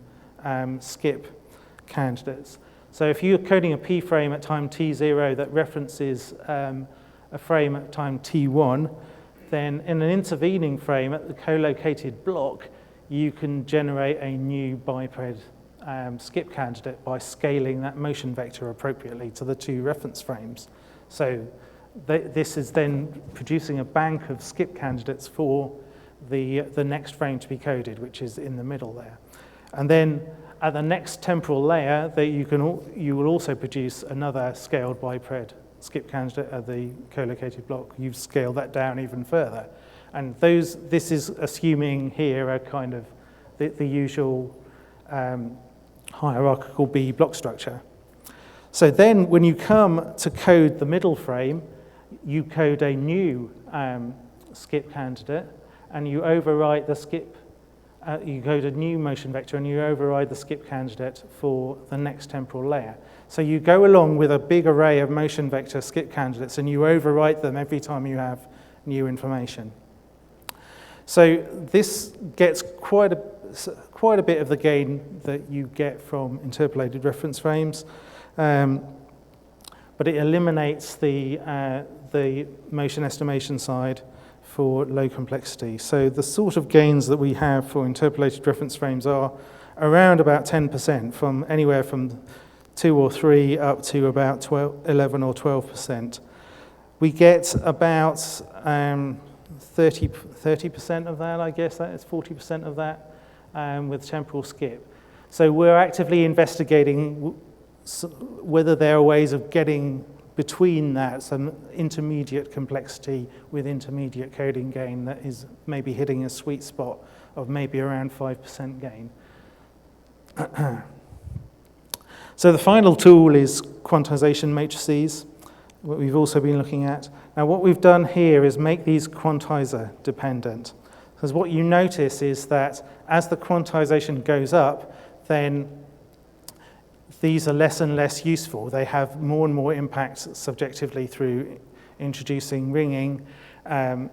skip candidates. So if you're coding a P frame at time t0 that references a frame at time t1, then in an intervening frame at the co-located block, you can generate a new biped skip candidate by scaling that motion vector appropriately to the two reference frames. So this is then producing a bank of skip candidates for the next frame to be coded, which is in the middle there. And then at the next temporal layer, you will also produce another scaled biped skip candidate at the co-located block. You scale that down even further. And this is assuming here a kind of the usual hierarchical B block structure. So then when you come to code the middle frame, you code a new skip candidate, and you overwrite the skip, you code a new motion vector, and you override the skip candidate for the next temporal layer. So you go along with a big array of motion vector skip candidates, and you overwrite them every time you have new information. So this gets quite a bit of the gain that you get from interpolated reference frames, but it eliminates the motion estimation side for low complexity. So the sort of gains that we have for interpolated reference frames are around about 10%, from anywhere from 2 or 3 up to about 11 or 12%. We get about 30% of that, I guess, that is 40% of that with temporal skip. So we're actively investigating whether there are ways of getting between that some intermediate complexity with intermediate coding gain that is maybe hitting a sweet spot of maybe around 5% gain. So the final tool is quantization matrices, what we've also been looking at. Now what we've done here is make these quantizer dependent. Because what you notice is that as the quantization goes up, then these are less and less useful. They have more and more impact subjectively through introducing ringing and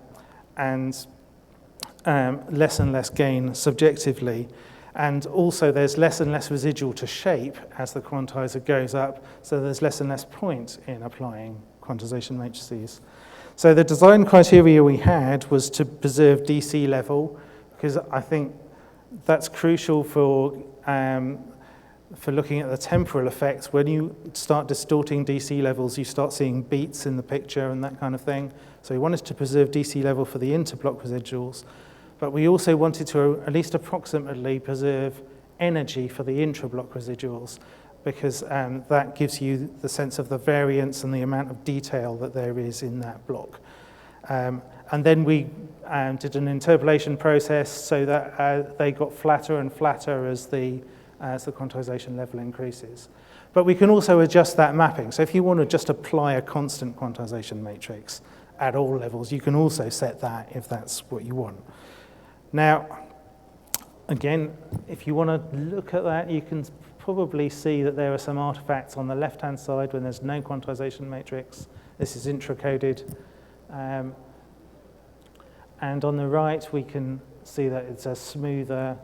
less and less gain subjectively. And also there's less and less residual to shape as the quantizer goes up, so there's less and less point in applying quantization matrices. So the design criteria we had was to preserve DC level, because I think that's crucial for looking at the temporal effects. When you start distorting DC levels, you start seeing beats in the picture and that kind of thing. So we wanted to preserve DC level for the interblock residuals, but we also wanted to at least approximately preserve energy for the intrablock residuals, because that gives you the sense of the variance and the amount of detail that there is in that block. And then we did an interpolation process so that they got flatter and flatter as the quantization level increases. But we can also adjust that mapping. So if you want to just apply a constant quantization matrix at all levels, you can also set that if that's what you want. Now, again, if you want to look at that, you can probably see that there are some artifacts on the left-hand side when there's no quantization matrix. This is intra-coded. And on the right, we can see that it's a smoother,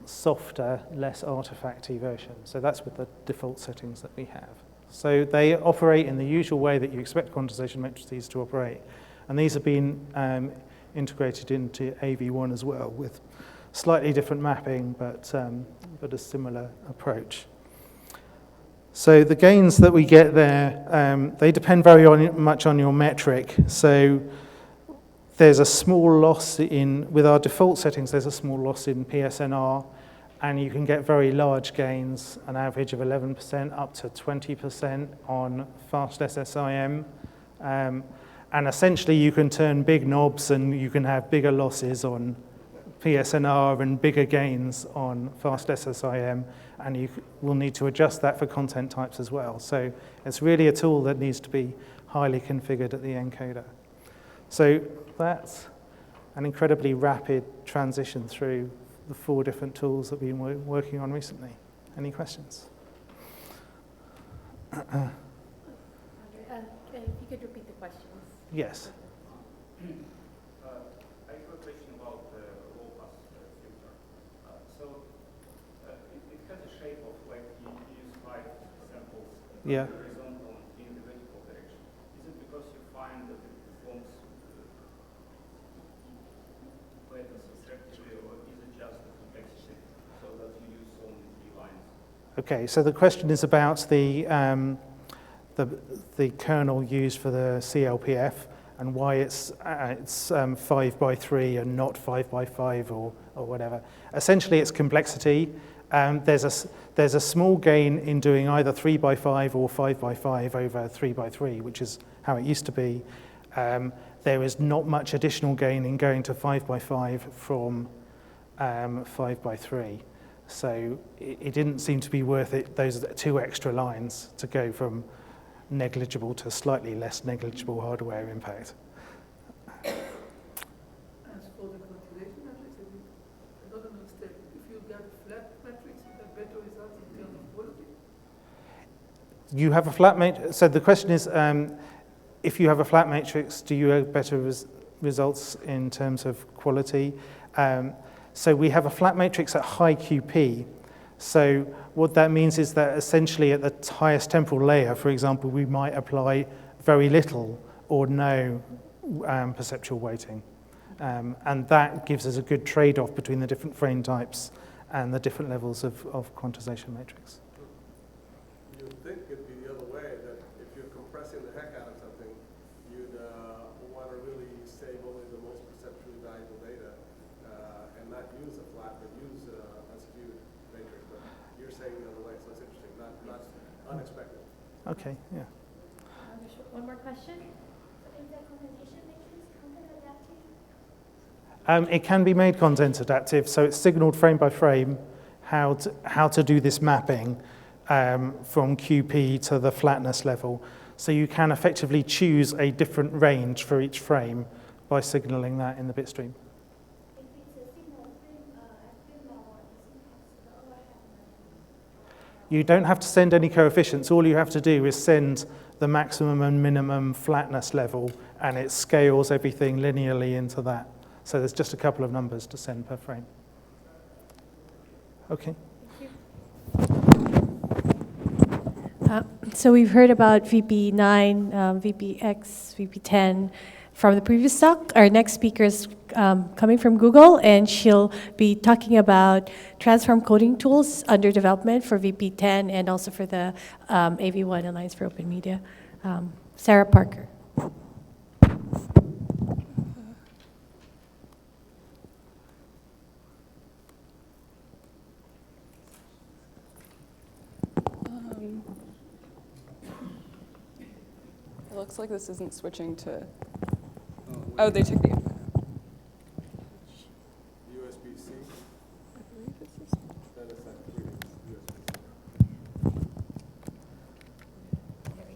softer, less artifacty version. So that's with the default settings that we have. So they operate in the usual way that you expect quantization matrices to operate. And these have been integrated into AV1 as well, with slightly different mapping, but a similar approach. So the gains that we get there, they depend very much on your metric. So there's a small loss with our default settings, there's a small loss in PSNR, and you can get very large gains, an average of 11% up to 20% on fast SSIM. And essentially you can turn big knobs and you can have bigger losses on PSNR and bigger gains on fast SSIM, and you will need to adjust that for content types as well. So it's really a tool that needs to be highly configured at the encoder. So that's an incredibly rapid transition through the 4 different tools that we've been working on recently. Any questions? If you could repeat the questions. Yes. I have a question about the low-pass filter. So it has a shape of like you use 5 samples in the horizontal and in the vertical direction. Is it because you find that it performs better subtractively, or is it just the complexity so that you use only 3 lines? Okay, so the question is about the kernel used for the CLPF and why it's 5 by 3 and not 5 by 5 or whatever. Essentially, it's complexity. There's a small gain in doing either 3 by 5 or 5 by 5 over 3 by 3, which is how it used to be. There is not much additional gain in going to 5 by 5 from 5 by 3. So it didn't seem to be worth it, those 2 extra lines, to go from negligible to slightly less negligible hardware impact. As for the quantization matrix, I don't understand. If you get flat matrix, you have better results in terms of quality? You have a flat matrix, so the question is, if you have a flat matrix, do you have better results in terms of quality? So we have a flat matrix at high QP. So what that means is that essentially at the highest temporal layer, for example, we might apply very little or no perceptual weighting. And that gives us a good trade-off between the different frame types and the different levels of quantization matrix. You would think it'd be the other way, that if you're compressing the heck out of something, you'd want to really save only the most perceptually valuable data and not use a flat, but use a skewed matrix. But you're saying the other way, so it's interesting, not unexpected. Okay, yeah. One more question. Is the quantization matrix content adaptive? It can be made content adaptive, so it's signaled frame by frame how to do this mapping from QP to the flatness level. So you can effectively choose a different range for each frame by signaling that in the bit stream. If it's a signal frame level, the overhead. You don't have to send any coefficients. All you have to do is send the maximum and minimum flatness level, and it scales everything linearly into that. So there's just a couple of numbers to send per frame. Okay. So we've heard about VP9, VPX, VP10 from the previous talk. Our next speaker is coming from Google, and she'll be talking about transform coding tools under development for VP10 and also for the AV1 Alliance for Open Media. Sarah Parker. It looks like this isn't switching to. Oh, they took the. USB-C. I believe this is. That is like USB-C. There we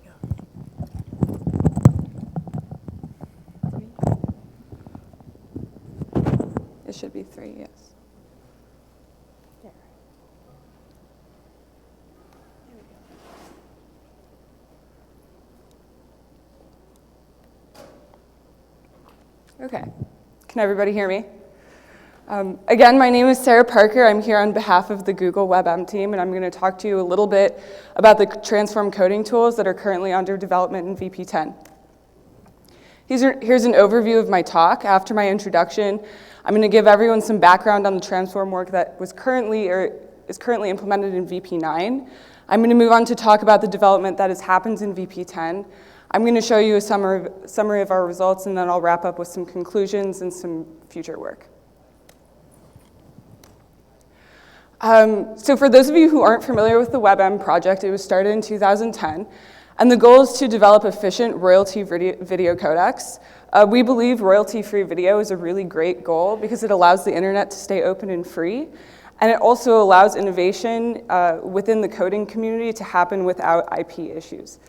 go. It should be 3, yes. There. Okay. Can everybody hear me? Again, my name is Sarah Parker. I'm here on behalf of the Google WebM team, and I'm going to talk to you a little bit about the transform coding tools that are currently under development in VP10. Here's an overview of my talk. After my introduction, I'm going to give everyone some background on the transform work that was currently or is currently implemented in VP9. I'm going to move on to talk about the development that has happened in VP10. I'm going to show you a summary of our results, and then I'll wrap up with some conclusions and some future work. So for those of you who aren't familiar with the WebM project, it was started in 2010, and the goal is to develop efficient royalty video codecs. We believe royalty-free video is a really great goal because it allows the internet to stay open and free, and it also allows innovation within the coding community to happen without IP issues.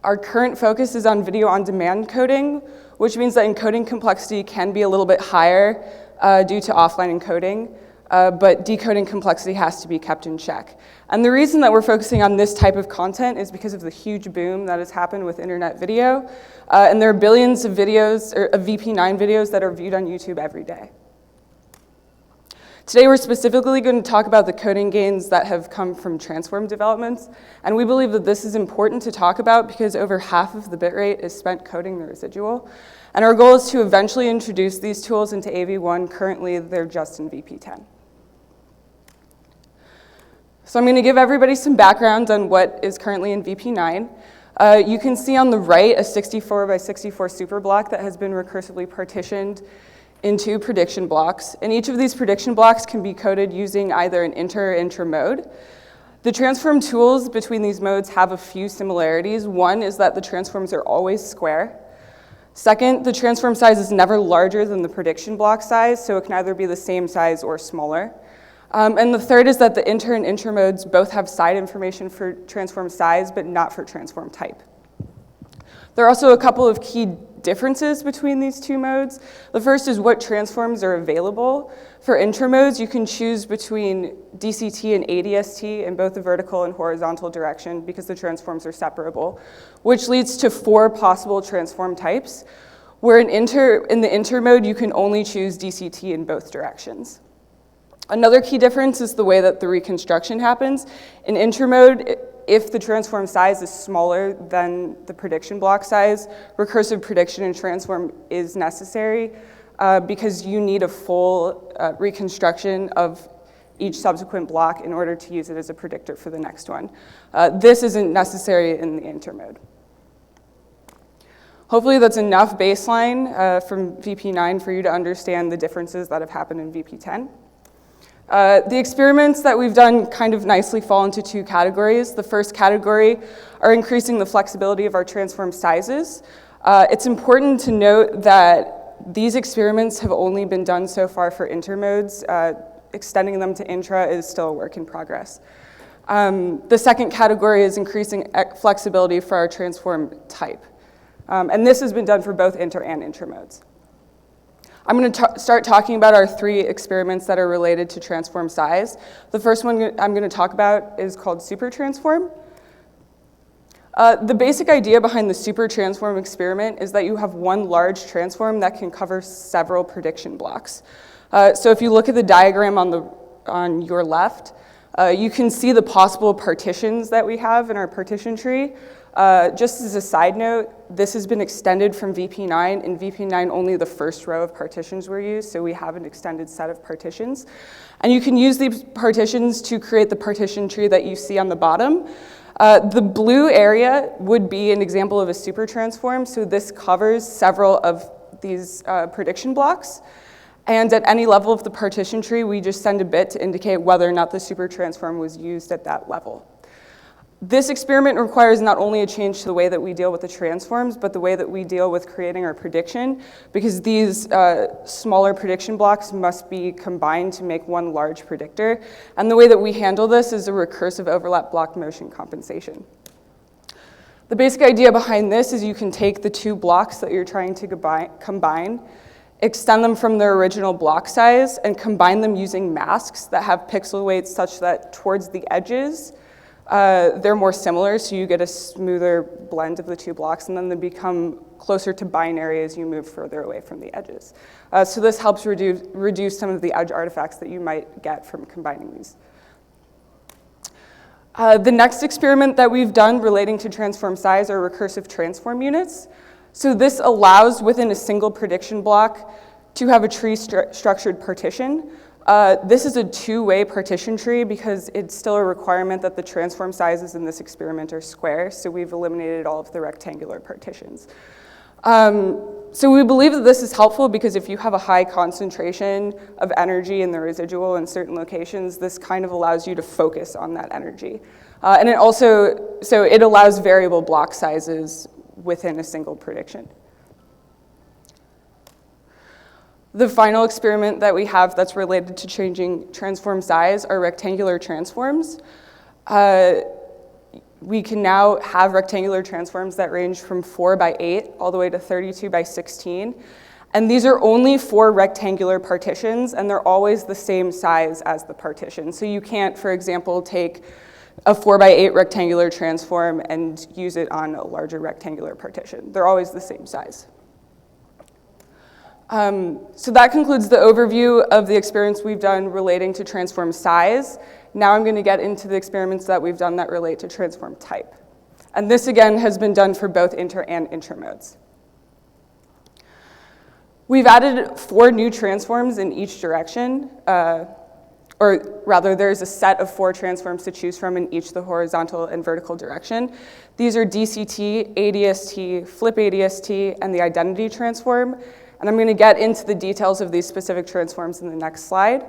Our current focus is on video-on-demand coding, which means that encoding complexity can be a little bit higher due to offline encoding, but decoding complexity has to be kept in check. And the reason that we're focusing on this type of content is because of the huge boom that has happened with internet video, and there are billions of videos, or of VP9 videos that are viewed on YouTube every day. Today we're specifically going to talk about the coding gains that have come from transform developments, and we believe that this is important to talk about because over half of the bitrate is spent coding the residual, and our goal is to eventually introduce these tools into AV1. Currently, they're just in VP10. So I'm going to give everybody some background on what is currently in VP9. You can see on the right a 64 by 64 superblock that has been recursively partitioned into prediction blocks, and each of these prediction blocks can be coded using either an inter or intra mode. The transform tools between these modes have a few similarities. One is that the transforms are always square. Second, the transform size is never larger than the prediction block size, so it can either be the same size or smaller. And the third is that the inter and intermodes both have side information for transform size, but not for transform type. There are also a couple of key differences between these two modes. The first is what transforms are available. For intermodes, you can choose between DCT and ADST in both the vertical and horizontal direction because the transforms are separable, which leads to 4 possible transform types, where in the intermode, you can only choose DCT in both directions. Another key difference is the way that the reconstruction happens. In intermode, if the transform size is smaller than the prediction block size, recursive prediction and transform is necessary because you need a full reconstruction of each subsequent block in order to use it as a predictor for the next one. This isn't necessary in the intermode. Hopefully that's enough baseline from VP9 for you to understand the differences that have happened in VP10. The experiments that we've done kind of nicely fall into 2 categories. The first category are increasing the flexibility of our transform sizes. It's important to note that these experiments have only been done so far for intermodes. Extending them to intra is still a work in progress. The second category is increasing flexibility for our transform type. And this has been done for both inter and intramodes. I'm going to start talking about our 3 experiments that are related to transform size. The first one I'm going to talk about is called super transform. The basic idea behind the super transform experiment is that you have one large transform that can cover several prediction blocks. So if you look at the diagram on your left, you can see the possible partitions that we have in our partition tree. Just as a side note, this has been extended from VP9. In VP9, only the first row of partitions were used, so we have an extended set of partitions. And you can use these partitions to create the partition tree that you see on the bottom. The blue area would be an example of a super transform, so this covers several of these prediction blocks. And at any level of the partition tree, we just send a bit to indicate whether or not the super transform was used at that level. This experiment requires not only a change to the way that we deal with the transforms, but the way that we deal with creating our prediction, because these smaller prediction blocks must be combined to make one large predictor. And the way that we handle this is a recursive overlap block motion compensation. The basic idea behind this is you can take the 2 blocks that you're trying to combine, extend them from their original block size, and combine them using masks that have pixel weights such that towards the edges, they're more similar, so you get a smoother blend of the 2 blocks, and then they become closer to binary as you move further away from the edges. So this helps reduce some of the edge artifacts that you might get from combining these. The next experiment that we've done relating to transform size are recursive transform units. So this allows within a single prediction block to have a tree structured partition. This is a 2-way partition tree because it's still a requirement that the transform sizes in this experiment are square, so we've eliminated all of the rectangular partitions. So we believe that this is helpful because if you have a high concentration of energy in the residual in certain locations, this kind of allows you to focus on that energy. And it also, so it allows variable block sizes within a single prediction. The final experiment that we have that's related to changing transform size are rectangular transforms. We can now have rectangular transforms that range from 4 by 8 all the way to 32 by 16. And these are only 4 rectangular partitions, and they're always the same size as the partition. So you can't, for example, take a 4 by 8 rectangular transform and use it on a larger rectangular partition. They're always the same size. So that concludes the overview of the experiments we've done relating to transform size. Now I'm going to get into the experiments that we've done that relate to transform type. And this, again, has been done for both inter and intramodes. We've added 4 new transforms in each direction, or rather, there's a set of 4 transforms to choose from in each the horizontal and vertical direction. These are DCT, ADST, flip ADST, and the identity transform. And I'm going to get into the details of these specific transforms in the next slide.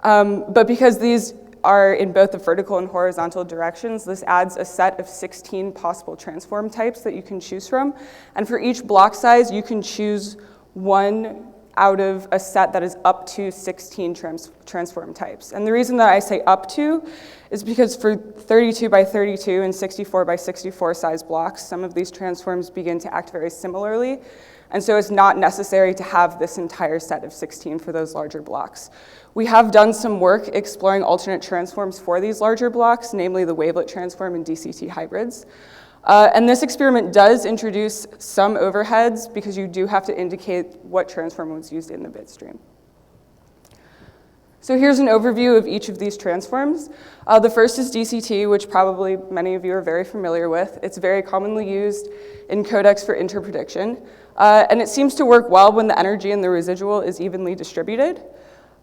But because these are in both the vertical and horizontal directions, this adds a set of 16 possible transform types that you can choose from. And for each block size, you can choose one out of a set that is up to 16 transform types. And the reason that I say up to is because for 32 by 32 and 64 by 64 size blocks, some of these transforms begin to act very similarly. And so it's not necessary to have this entire set of 16 for those larger blocks. We have done some work exploring alternate transforms for these larger blocks, namely the wavelet transform and DCT hybrids. And this experiment does introduce some overheads because you do have to indicate what transform was used in the bit stream. So here's an overview of each of these transforms. The first is DCT, which probably many of you are very familiar with. It's very commonly used in codecs for interprediction. And it seems to work well when the energy in the residual is evenly distributed.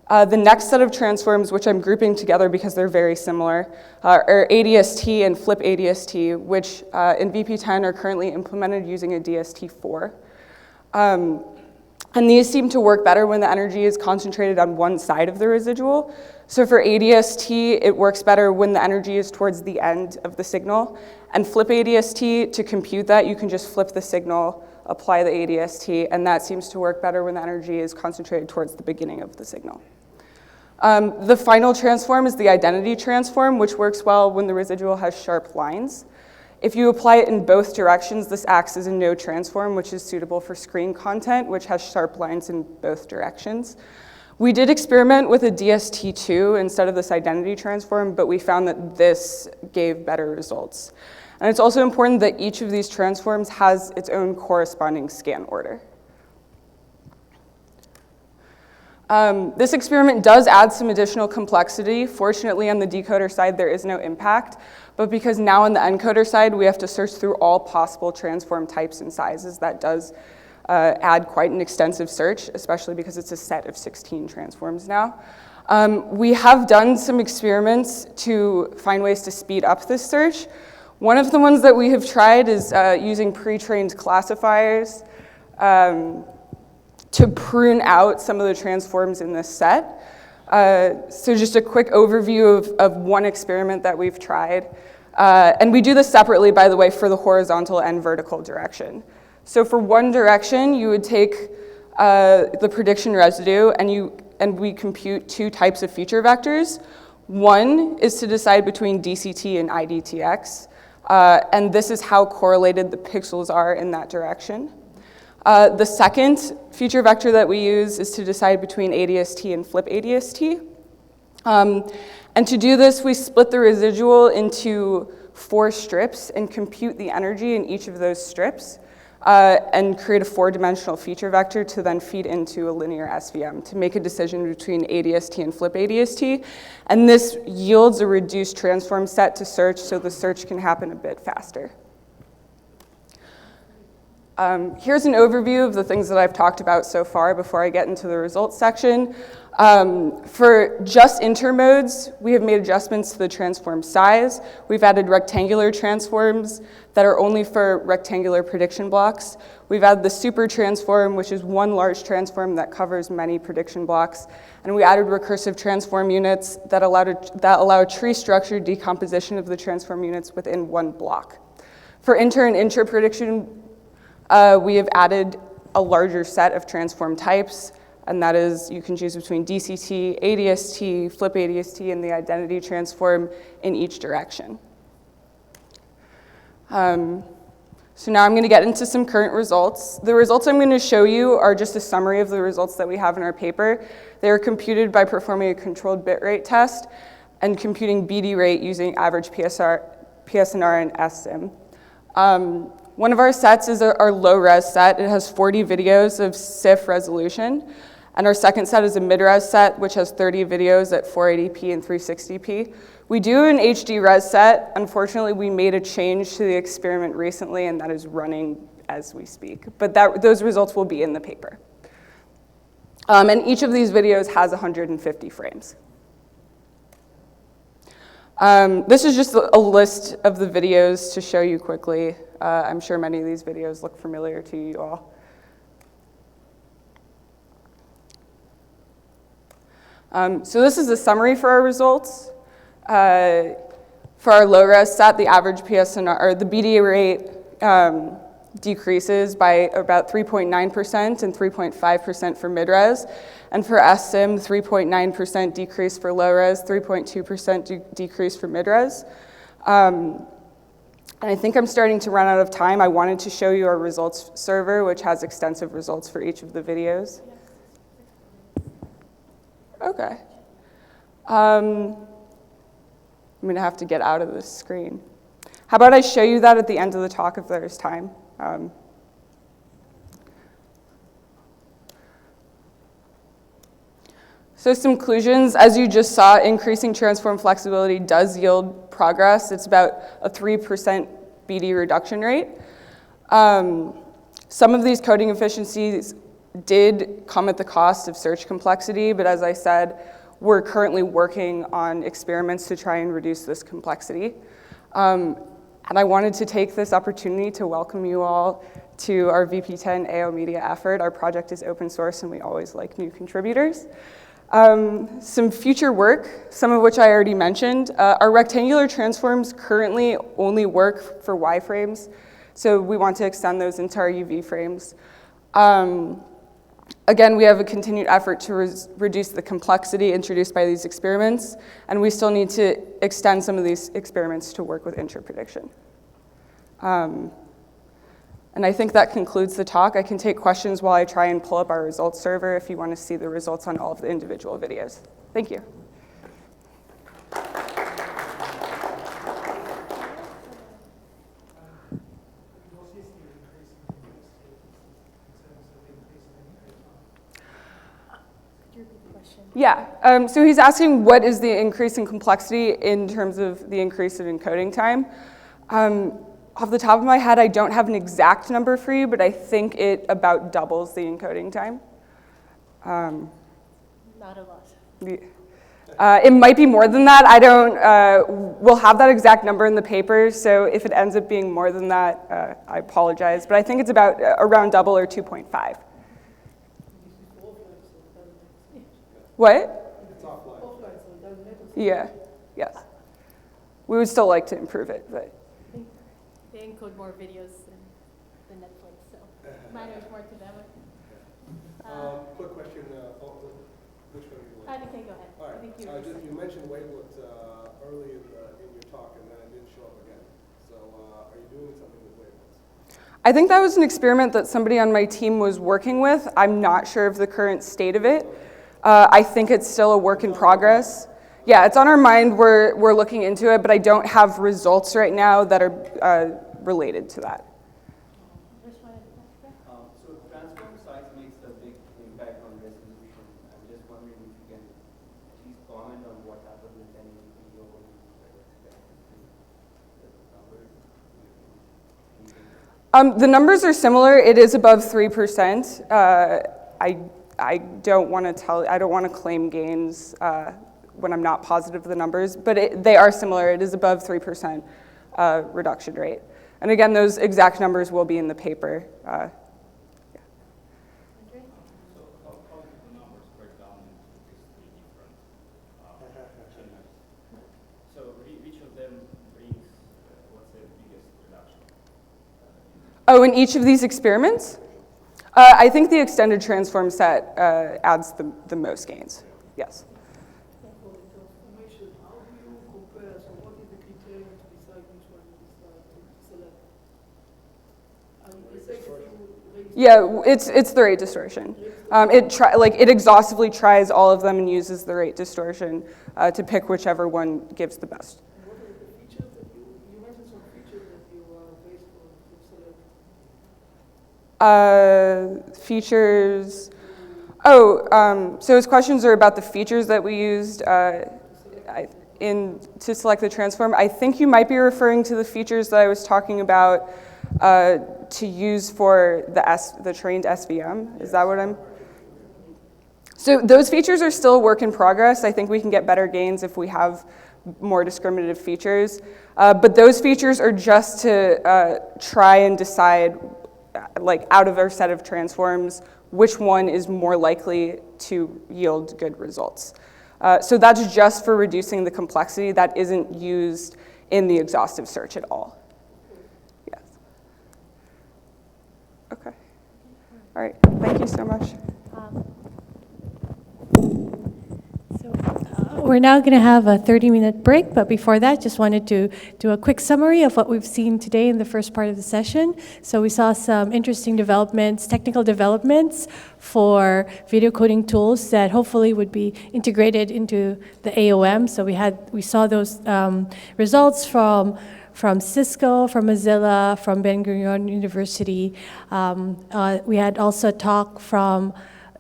The next set of transforms, which I'm grouping together because they're very similar, are ADST and flip ADST, which in VP10 are currently implemented using a DST4. And these seem to work better when the energy is concentrated on one side of the residual. So for ADST, it works better when the energy is towards the end of the signal. And flip ADST, to compute that, you can just flip the signal, apply the ADST, and that seems to work better when the energy is concentrated towards the beginning of the signal. The final transform is the identity transform, which works well when the residual has sharp lines. If you apply it in both directions, this acts as a no transform, which is suitable for screen content, which has sharp lines in both directions. We did experiment with a DST2 instead of this identity transform, but we found that this gave better results. And it's also important that each of these transforms has its own corresponding scan order. This experiment does add some additional complexity. Fortunately, on the decoder side, there is no impact. But because now on the encoder side, we have to search through all possible transform types and sizes, that does add quite an extensive search, especially because it's a set of 16 transforms now. We have done some experiments to find ways to speed up this search. One of the ones that we have tried is using pre-trained classifiers to prune out some of the transforms in this set. So just a quick overview of one experiment that we've tried. And we do this separately, by the way, for the horizontal and vertical direction. So for one direction, you would take the prediction residue and we compute two types of feature vectors. One is to decide between DCT and IDTX. And this is how correlated the pixels are in that direction. The second feature vector that we use is to decide between ADST and flip ADST. And to do this, we split the residual into 4 strips and compute the energy in each of those strips and create a 4-dimensional feature vector to then feed into a linear SVM to make a decision between ADST and flip ADST. And this yields a reduced transform set to search, so the search can happen a bit faster. Here's an overview of the things that I've talked about so far before I get into the results section. For just intermodes, we have made adjustments to the transform size. We've added rectangular transforms that are only for rectangular prediction blocks. We've added the super transform, which is one large transform that covers many prediction blocks. And we added recursive transform units that allow tree structure decomposition of the transform units within one block. For inter and intra prediction, we have added a larger set of transform types, and that is you can choose between DCT, ADST, flip ADST, and the identity transform in each direction. So now I'm going to get into some current results. The results I'm going to show you are just a summary of the results that we have in our paper. They are computed by performing a controlled bit rate test and computing BD rate using average PSNR and SSIM. One of our sets is our low-res set. It has 40 videos of CIF resolution. And our second set is a mid-res set, which has 30 videos at 480p and 360p. We do an HD res set. Unfortunately, we made a change to the experiment recently, and that is running as we speak. But those results will be in the paper. And each of these videos has 150 frames. This is just a list of the videos to show you quickly. I'm sure many of these videos look familiar to you all. So this is a summary for our results. For our low-res set, the average PSNR, or the BD rate decreases by about 3.9% and 3.5% for mid-res. And for SSIM, 3.9% decrease for low-res, 3.2% decrease for mid-res. And I think I'm starting to run out of time. I wanted to show you our results server, which has extensive results for each of the videos. Okay. I'm going to have to get out of this screen. How about I show you that at the end of the talk if there's time? So some conclusions, as you just saw, increasing transform flexibility does yield progress. It's about a 3% BD reduction rate. Some of these coding efficiencies did come at the cost of search complexity, but as I said, we're currently working on experiments to try and reduce this complexity. And I wanted to take this opportunity to welcome you all to our VP10 AO Media effort. Our project is open source and we always like new contributors. Some future work, some of which I already mentioned. Our rectangular transforms currently only work for Y-frames, so we want to extend those into our UV frames. Again, we have a continued effort to reduce the complexity introduced by these experiments, and we still need to extend some of these experiments to work with interprediction. And I think that concludes the talk. I can take questions while I try and pull up our results server if you want to see the results on all of the individual videos. Thank you. Yeah, so he's asking what is the increase in complexity in terms of the increase in encoding time. Off the top of my head, I don't have an exact number for you, but I think it about doubles the encoding time. Not a lot. It might be more than that. I don't, we'll have that exact number in the paper, so if it ends up being more than that, I apologize. But I think it's about around double or 2.5. What? It's offline. Offline, so it doesn't matter. Yeah, yes. We would still like to improve it, but. They encode more videos than Netflix, so matters more to them. Quick question. Which one do you want? Okay, go ahead. All right. I think You mentioned wavelets early in your talk, and then it didn't show up again. So are you doing something with wavelets? I think that was an experiment that somebody on my team was working with. I'm not sure of the current state of it. I think it's still a work in progress. Yeah, it's on our mind. We're looking into it, but I don't have results right now that are related to that. So transform size makes a big impact on resolution. I'm just wondering if you can please comment on what happened with any video The numbers are similar. It is above 3%. I don't want to claim gains when I'm not positive of the numbers, but they are similar. It is above 3% reduction rate. And again, those exact numbers will be in the paper. So how do the numbers break down into these three different channels? So which of them brings, what's the biggest reduction? Oh, in each of these experiments? I think the extended transform set adds the most gains, yes. For the transformation, how do you compare? So what is the criterion to decide which one to select? Yeah, it's the rate distortion. It exhaustively tries all of them and uses the rate distortion to pick whichever one gives the best. What are the features that you mentioned some features that you based on to select? Features. Oh, so his questions are about the features that we used to select the transform. I think you might be referring to the features that I was talking about to use for the trained SVM. Is that what I'm? So those features are still a work in progress. I think we can get better gains if we have more discriminative features. But those features are just to try and decide, like out of our set of transforms, which one is more likely to yield good results. So that's just for reducing the complexity. That isn't used in the exhaustive search at all. Yes. So how do you compare? So what is the criterion to decide which one to select? Is it based on the All right, thank you so much. We're now going to have a 30-minute break, but before that, just wanted to do a quick summary of what we've seen today in the first part of the session. So we saw some interesting developments, technical developments for video coding tools that hopefully would be integrated into the AOM. So we saw those results from Cisco, from Mozilla, from Ben-Gurion University. We had also a talk from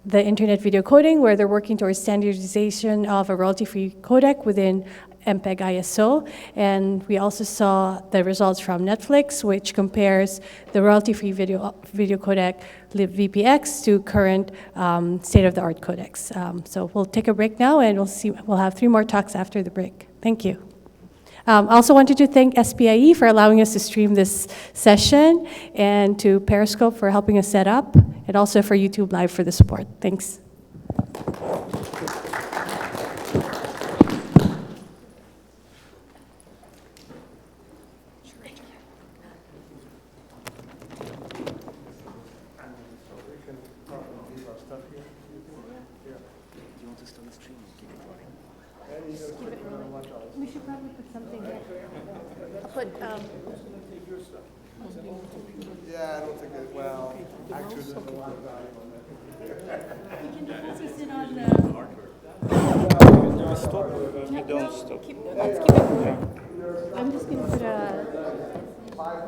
the Internet Video Coding, where they're working towards standardization of a royalty-free codec within MPEG ISO. And we also saw the results from Netflix, which compares the royalty-free video codec libVPX to current state-of-the-art codecs. So we'll take a break now, and we'll have 3 more talks after the break. Thank you. I also wanted to thank SPIE for allowing us to stream this session, and to Periscope for helping us set up, and also for YouTube Live for the support. Thanks. We should probably put something there. I'll put, Yeah, I don't think that, well, actually, there's a lot of value on that. we can focus it on the... Stop. You don't stop. Let's keep it going. I'm just going to put a... 5,000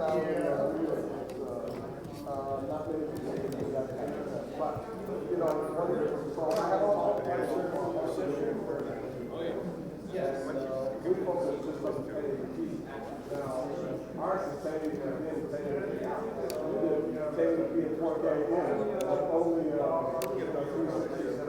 not many people can do that kind of stuff. But, you know, so I have all the yes, we focus just on the now, ours is saying that in 10 and 4K in, but only 360 and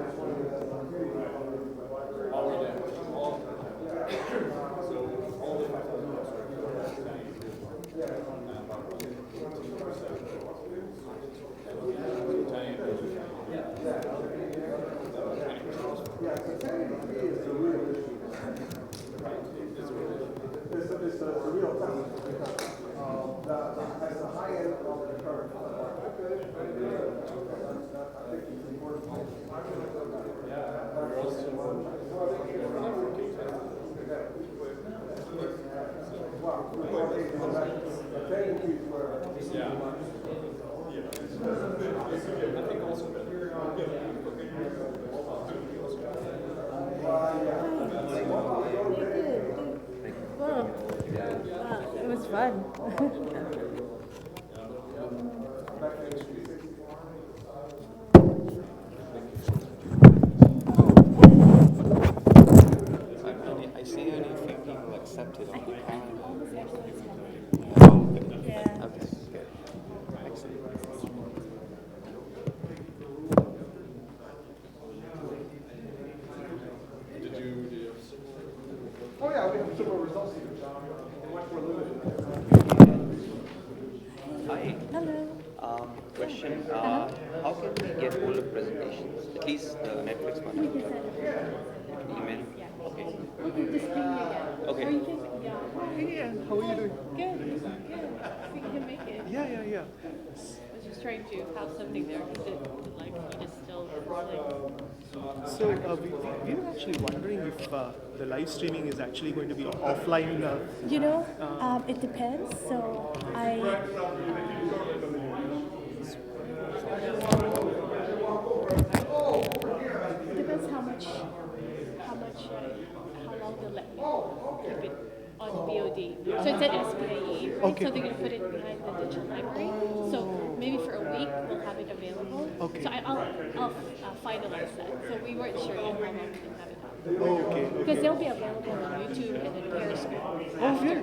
it's a real test because as the high end of the current, I think it's important. It was fun. I see only a few people accepted on the calendar. Yeah. Okay, good. Excellent. Oh yeah, we have similar results here. Much more limited. Hi. Hello. Question. How can we get hold of presentations? At least the Netflix one. Email? Okay. We can just ping you again. Okay. Or you can, yeah. Hey, how are you doing? Good. We can make it. Yeah. I was just trying to have something there because he just still So we were actually wondering if the live streaming is actually going to be offline. It depends. So it depends how long they'll let me keep it on VOD. So it's at SPIE, right? Okay. So they're going to put it behind the digital library. So maybe for a week we'll have it available. Okay. So I'll finalize that. So we weren't sure yet how long we can have it up. Okay. Because they'll be available on YouTube and then Periscope after.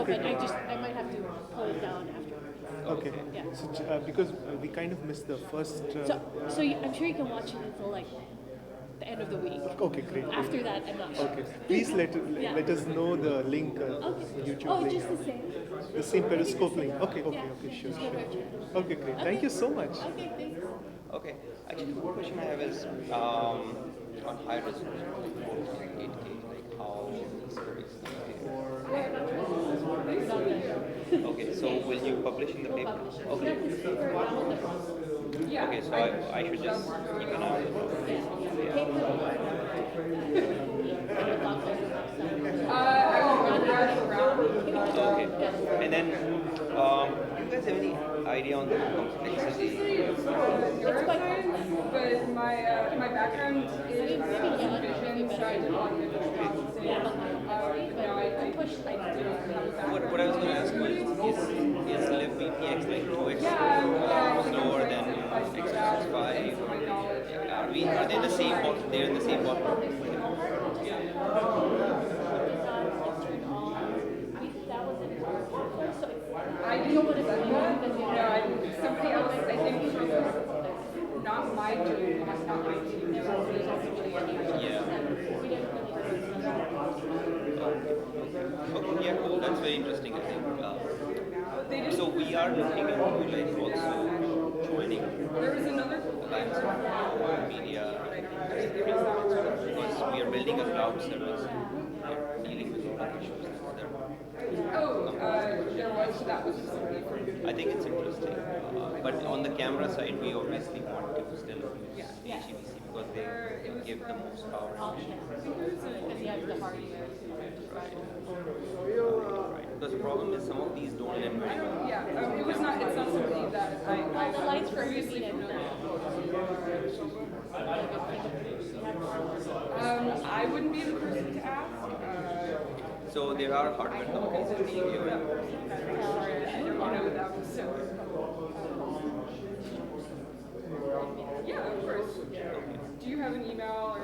Great. But I might have to pull it down afterwards. Okay. Yeah. So, because we kind of missed the first. I'm sure you can watch it until like the end of the week. Okay, great. After that, I'm not sure. Okay. Please let us know the link, YouTube link. Just the same. The same Periscope link. Okay, sure. Just go to our channel. Okay, great. Thank you so much. Okay, thanks. Okay. Actually, one question I have is on high resolution, 8K, like how these curves compare. We're not there. Okay, so will you publish in the paper? Okay. Okay, so I should just keep an eye on the Okay. And then, do you guys have any idea on the complexity? Neuroscience, but my background is vision, so I did a lot of vision processing. But no, I don't have a background. What I was going to ask was, is LibVPX like 2x slower than X265? Are they the same? They're in the same ballpark. I didn't want to do that. No, somebody else, I think, from not my doing, not my team. Yeah. Okay, yeah, cool. That's very interesting, I think. So we are looking into like also joining There was another alliance of media because we are building a cloud service. We're dealing with a lot of issues. There was, that was I think it's interesting. But on the camera side, we obviously want to still use HEVC because they give the most power. Because you have the hardware. Right. Because the problem is some of these don't end very well. Yeah, it's not something that I the lights for previously I wouldn't be the person to ask. So there are hardware companies in the area. Sorry, I don't know that was so. Yeah, of course. Do you have an email or?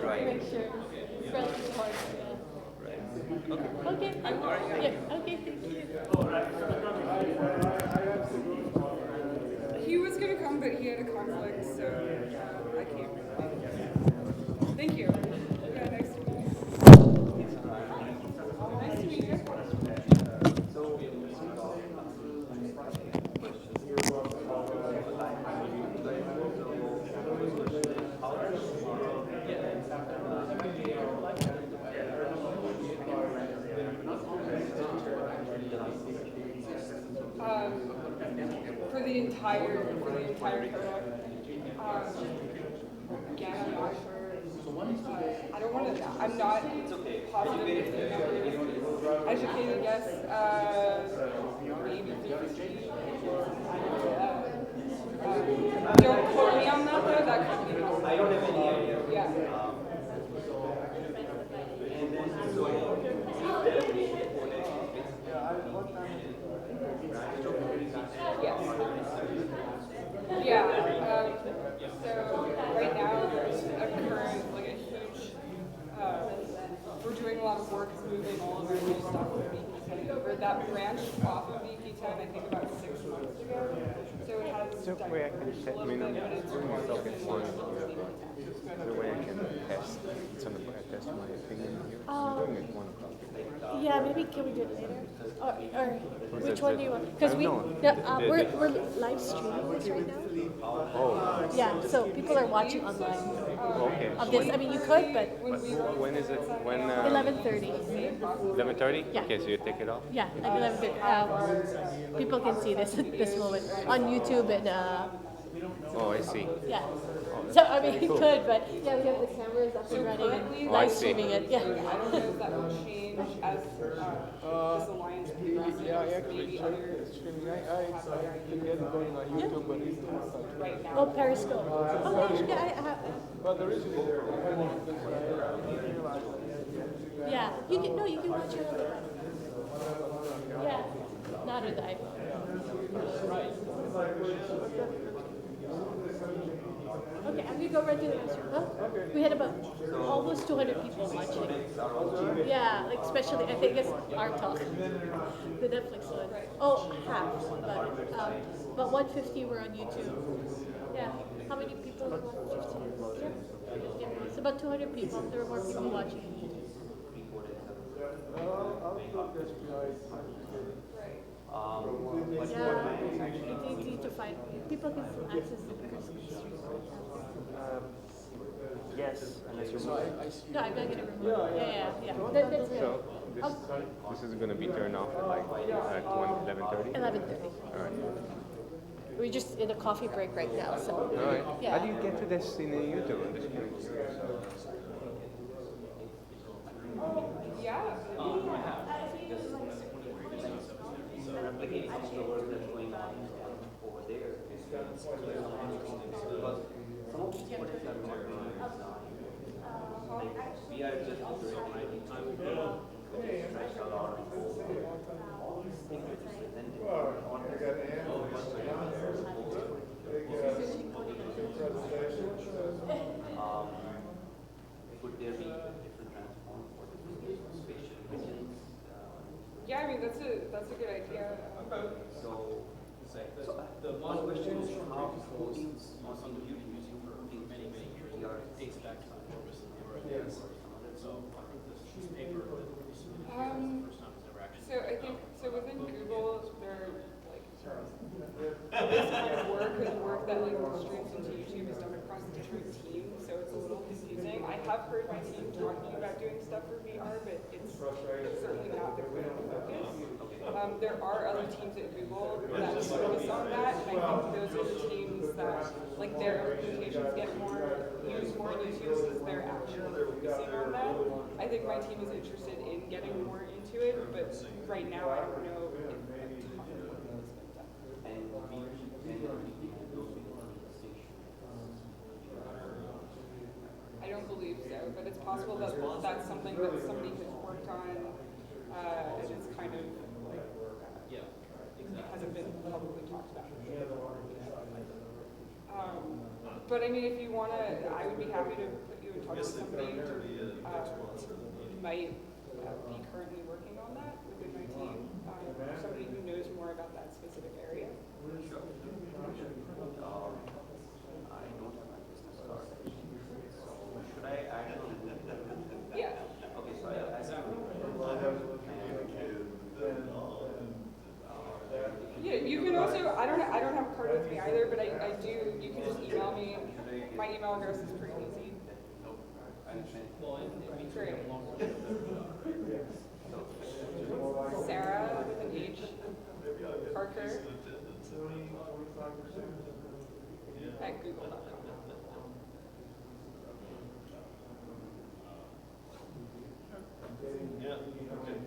Right. Make sure. Relative hard. Right. Okay. Yeah. Okay. Thank you. He was gonna come, but he had a conflict, so I can't. Thank you. Yeah, nice to meet you. Nice to meet you. For the entire product. Again, I'm not sure. I don't want to. I'm not positive. Educated, yes. Maybe 50. Don't quote me on that though. That could be. I don't have any idea. Yeah. Yes. Yeah. So right now there's a current, like a huge, we're doing a lot of work moving all of our new stuff from VP10 over. That branched off of VP10, I think about 6 months ago. So it has So way I can test, I mean, I'm doing myself in one here, but the way I can test, some of I test my opinion here. I'm doing it 1 o'clock. Yeah, maybe can we do it later? Or which one do you want? Because we're live streaming this right now. Oh. Yeah, so people are watching online. Okay. Of this, I mean, you could, but. When is it? When? 11:30. 11:30. Yeah. Okay, so you take it off. Yeah, like 11:30. People can see this at this moment on YouTube and. Oh, I see. Yeah. So I mean, you could, but yeah, we have the cameras up and running and live streaming it. Yeah. I don't know if that will change as this alliance progresses. Yeah, I actually tried streaming. I can get it going on YouTube, but it's not right now. Oh, Periscope. Okay, yeah, But there is there. Yeah, you can you can watch it on the web. Yeah, not on the iPhone. Okay, I'm gonna go right to the restroom. Huh? We had about almost 200 people watching. Yeah, like especially I think it's our talk, the Netflix one. Oh, half, but 150 were on YouTube. Yeah, how many people were watching? 15. Yeah, it's about 200 people. There were more people watching. Yeah, you need to find people can still access the Periscope stream. Yes, unless you're moving. No, I'm going to get it removed. Yeah. That's good. So this is going to be turned off at like at 11:30? 11:30. All right. We're just in a coffee break right now, so. All right. Yeah. How do you get to this in YouTube? I'm just curious. Yeah. Replicating some of the work that's going on over there. Because some of these projects are not like we are just doing time stretch a lot of things which is presented. Could there be different transform for different spatial regions? Yeah, I mean that's a good idea. So the one question is how codings on YouTube using coding many years dates back to the purpose of the Yes. So this paper So I think within Google they're like this kind of work is work that like streams into YouTube is done across different teams, so it's a little confusing. I have heard my team talking about doing stuff for VR, but it's certainly not the critical focus. There are other teams at Google that focus on that, and I think those are the teams that like their implementations get used more in YouTube since they're actually focusing on that. I think my team is interested in getting more into it, but right now I don't know if a ton of work has been done. I don't believe so, but it's possible that that's something that somebody has worked on, and it's kind of like, hasn't been publicly talked about. But I mean, if you want to, I would be happy to put you in touch with somebody who might be currently working on that within my team, somebody who knows more about that specific area. I don't have my business card. So should I add on? Yeah. Okay, so I'll add Yeah, you can also, I don't have a card with me either, but I do, you can just email me. My email address is pretty easy. Great. Sarah with an H, Parker at google.com. Yeah. Okay.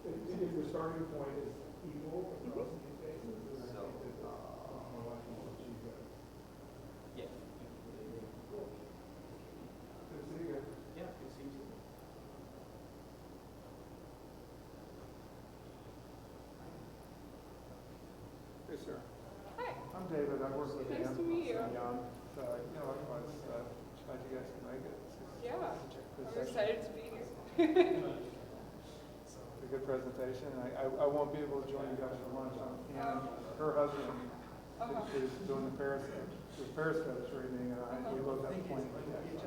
If the starting point is equal across these cases, then I think that my wife will achieve that. Yeah. Good to see you. Yeah, good to see you. Hey, sir. Hi. I'm David. I work with Nice Dan. to meet you. Young. So, otherwise, glad you guys can make it. Yeah, I'm Good excited to be here. It's a good presentation. I won't be able to join you guys for lunch. And her husband is doing the Periscope streaming, and we both have a plane.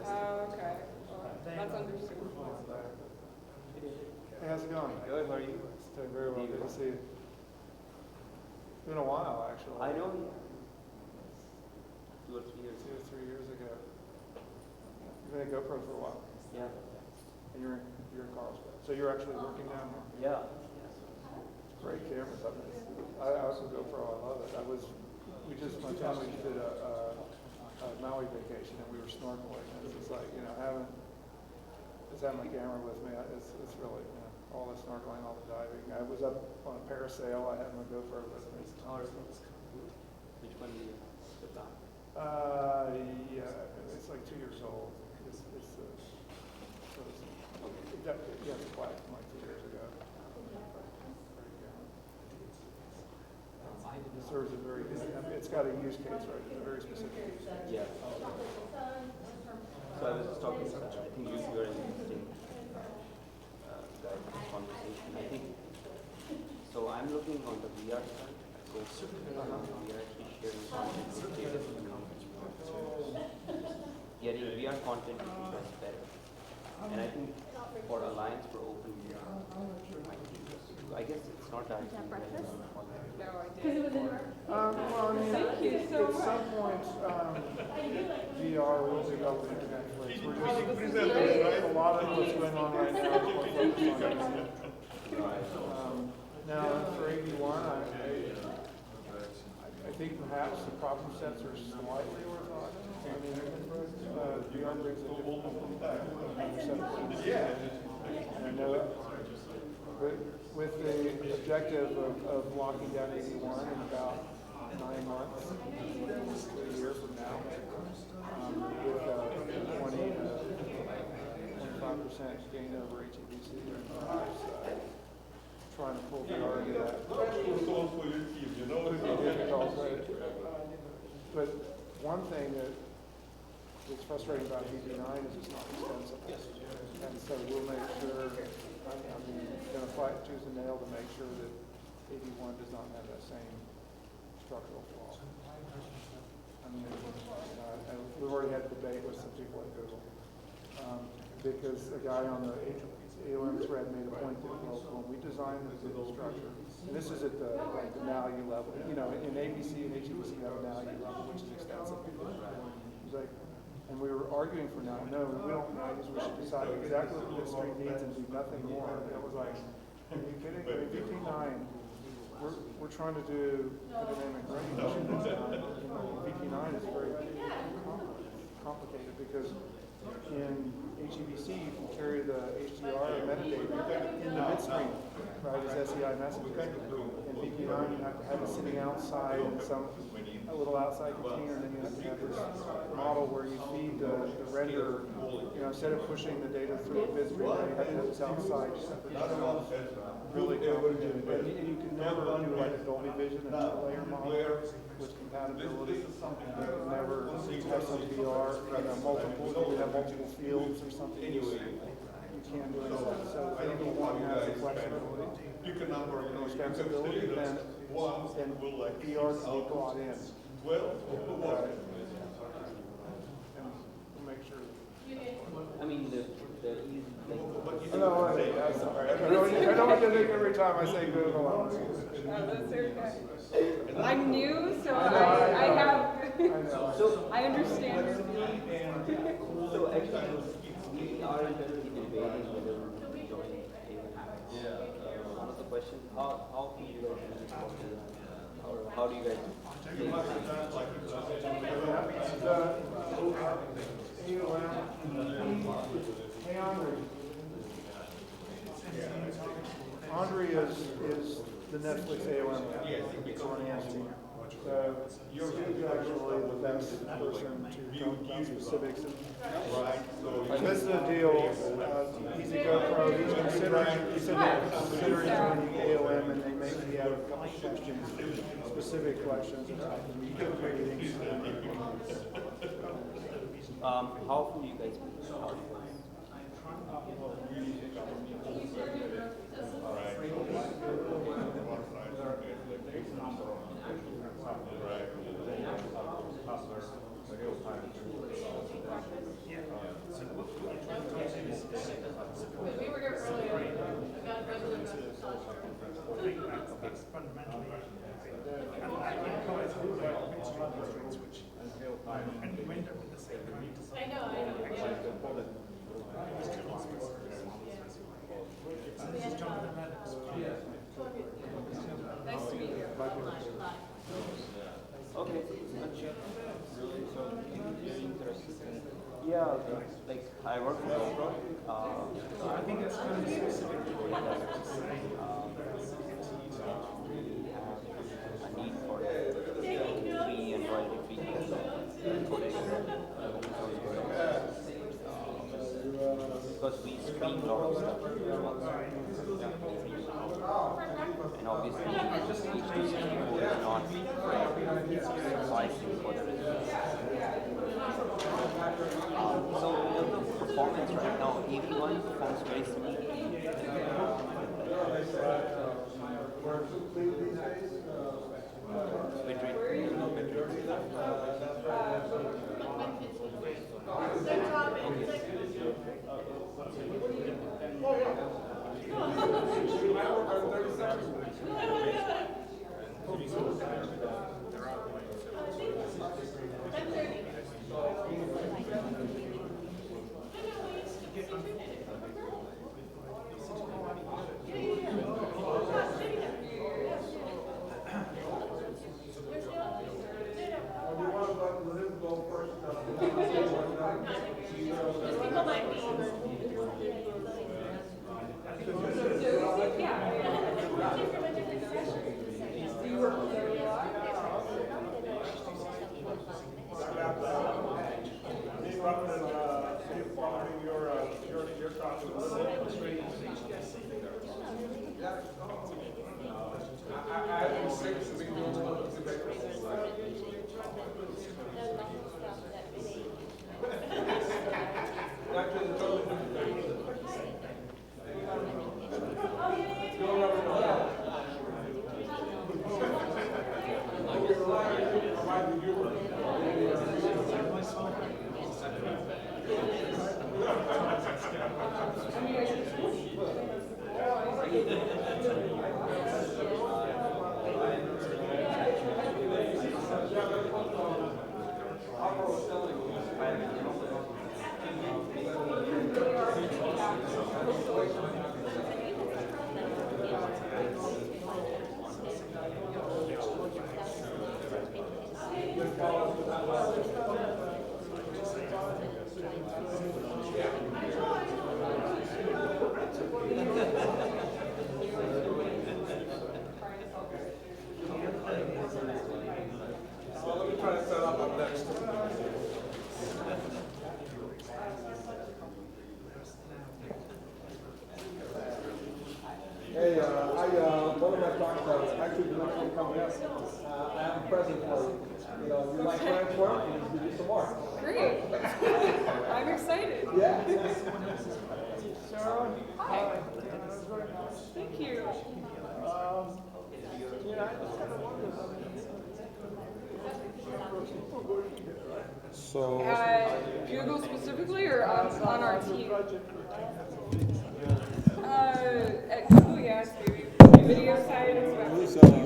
Oh, okay. Well, that's understandable. Hey, how's it going? Good, how are you? It's doing very well. Good to see you. It's been a while, actually. I know you. 2 or 3 years. 2 or 3 years ago. You've been at GoPro for a while. Yeah. And you're in Carlsbad. So you're actually working down there? Yeah. Great cameras. I also GoPro. I love it. My family did a Maui vacation, and we were snorkeling. And it's like, having my camera with me. It's really, all the snorkeling, all the diving. I was up on a parasail. I had my GoPro with me. Which one do you put on? Yeah, it's like 2 years old. It's quiet from like 2 years ago. It serves a very good, it's got a use case, right? It's a very specific use case. Yeah. So I was just talking about that. I think you were an interesting conversation. I think, so I'm looking on the VR side. So we are actually sharing content with data getting VR content to be much better. And I think for Alliance for Open VR, I guess it's not that. No, I did. Well, I mean, at some point, VR will be relevant to Netflix. We're just, a lot of what's going on right now is more focused on YouTube. Now, for 81, I think perhaps the problem sets are slightly orthogonal. I mean, VR brings a different set of and I know, but with the objective of locking down 81 in about 9 months, a year from now, with 25% gain over HEBC, trying to pull VR into that. Could be difficult, but one thing that's frustrating about VP9 is it's not extensible. And so we'll make sure, I'm going to fight tooth and nail to make sure that 81 does not have that same structural flaw. I mean, we've already had a debate with some people at Google because a guy on the AOM thread made a point that, well, when we design the Google structure, and this is at the value level, you know, in ABC and HEBC you have a value level, which is extensive. He's like, and we were arguing for now. No, we don't values. We should decide exactly what this stream needs and do nothing more. And it was like, are you kidding? I mean, VP9, we're trying to do the dynamic range. VP9 is very complicated because in HEBC you can carry the HDR metadata in the midstream, right, as SEI messages. In VP9 you have to have it sitting outside in a little outside container, and then you have to have this model where you feed the render, you know, instead of pushing the data through the midstream, you have to have this outside separate channels. Really complicated. And you can never do like a Dolby Vision and a layer model with compatibility. You can never have some VR, you know, multiple, you have multiple fields or something. You can't do any of that. So if anyone has the flexibility and extensibility, then VR can be brought in. And we'll make sure. I mean, the easy thing. No, I'm sorry. I don't want to think every time I say Google. No, that's okay. I'm new, so I have, I understand. So actually, we are interested in debating whether we join one of the questions, how do you guys, or how do you guys Hey, Andre is the Netflix AOM. It's on Anstey. So you're actually the best person to talk about specifics. And this is a deal. He's a GoPro. He's considering joining AOM, and they may be out of a couple of questions, specific questions about meetings. how often do you guys meet? We were here earlier. We got And we went up with the same meters. I know. So this is Jonathan Lennox. Nice to meet you. Okay, really, so you're interested in, yeah, like I work for GoPro. I think it's kind of specific to what I like to say. A need for free and royalty-free codec. Because we screen a lot of stuff. And obviously, H264 is not sufficing for the results. So, the performance right now, AV1 performs very sneaky. Let me try to set up next. Hey, one of my talks actually the next one coming up. I have a present for you. You know, you like French work, and give you some more. Great. I'm excited. Yeah. Sharon. Hi. Thank you. Yeah, I just kind of wondered. So. Google specifically, or on our team? At Google, yes, maybe. Video side, it's about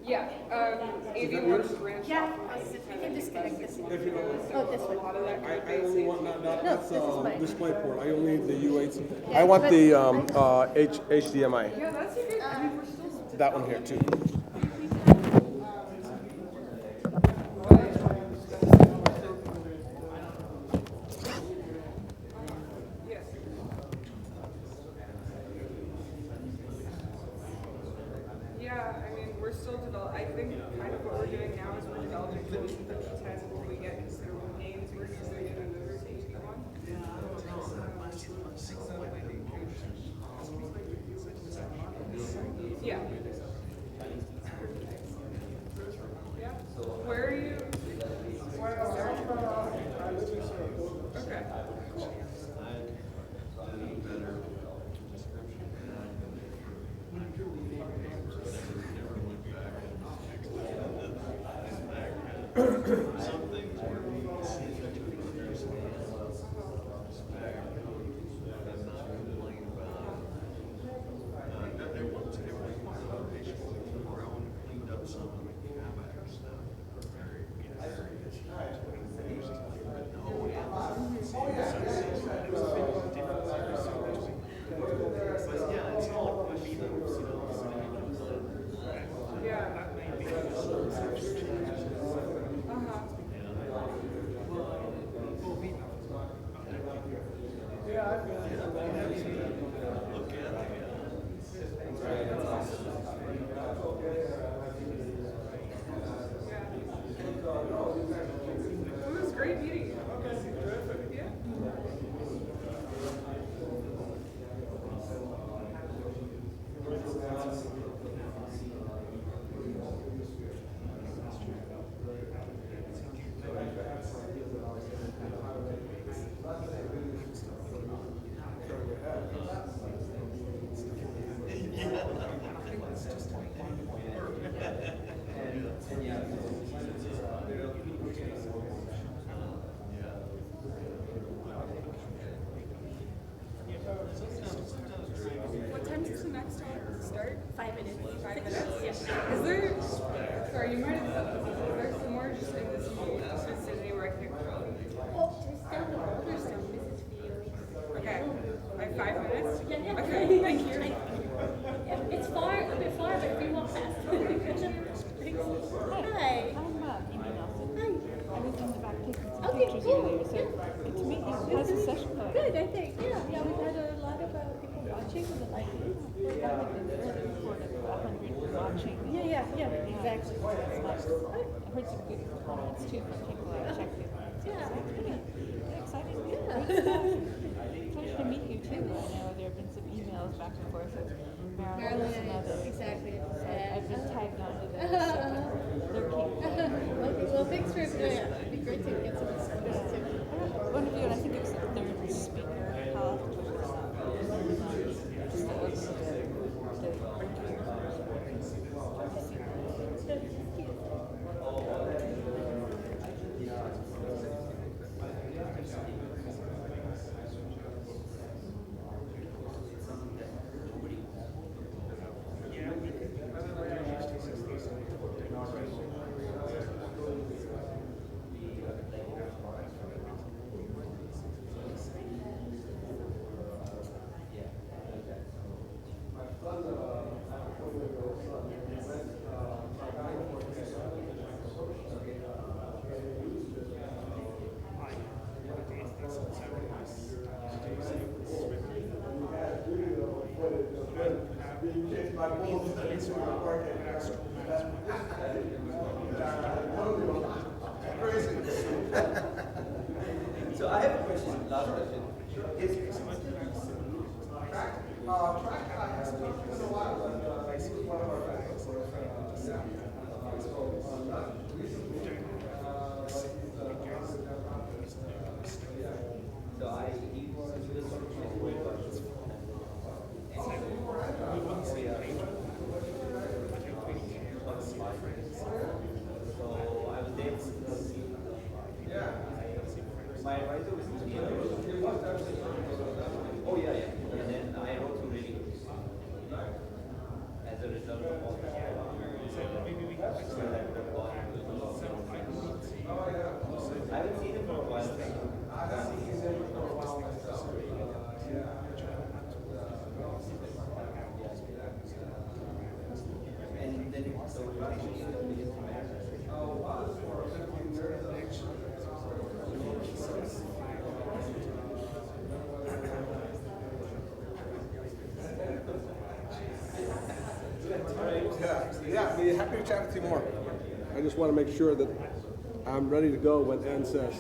yeah, AV works branch. Yeah, we can disconnect this. Oh, this one. A lot of that I only want not that's display port. I only need the U8. Yeah, I want but- the HDMI. Yeah, that's okay. I mean, we're still. That one here too. Yes. Yeah, I mean, we're still developing. I think kind of what we're doing now is we're developing tools for the P10 when we get considerable gains. We're just going to get over to HP1. Yeah. Yeah. Where are you? Okay. It was great meeting you. Okay, terrific. Yeah. What time does the next talk start? 5 minutes. 5 minutes? Yeah. Is there, sorry, you might have, is there some more just in this vicinity where I can go? Oh, there's still the older stuff. This is video. Okay, like 5 minutes? Yeah, yeah. Okay, thank you. It's far, a bit far, but if you walk fast. Hi. Okay, cool. Good to meet you. How's the session going? Good, I think. Yeah, we've had a lot of people watching and they like it. Watching. Yeah, exactly. That's nice. I heard some good comments too from people that checked it. Yeah. So I have a question, last question. My advisor was oh yeah, yeah. And then I wrote some really good as a result of all that. I haven't seen him for a while. And then so Yeah, I'd be happy to chat with you more. I just want to make sure that I'm ready to go when Ann says.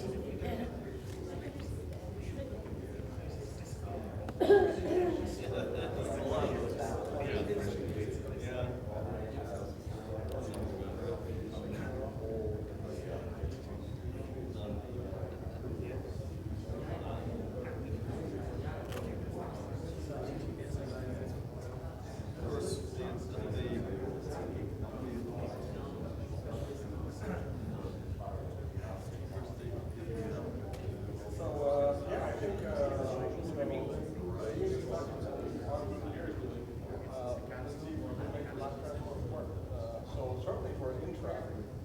So certainly for an intro,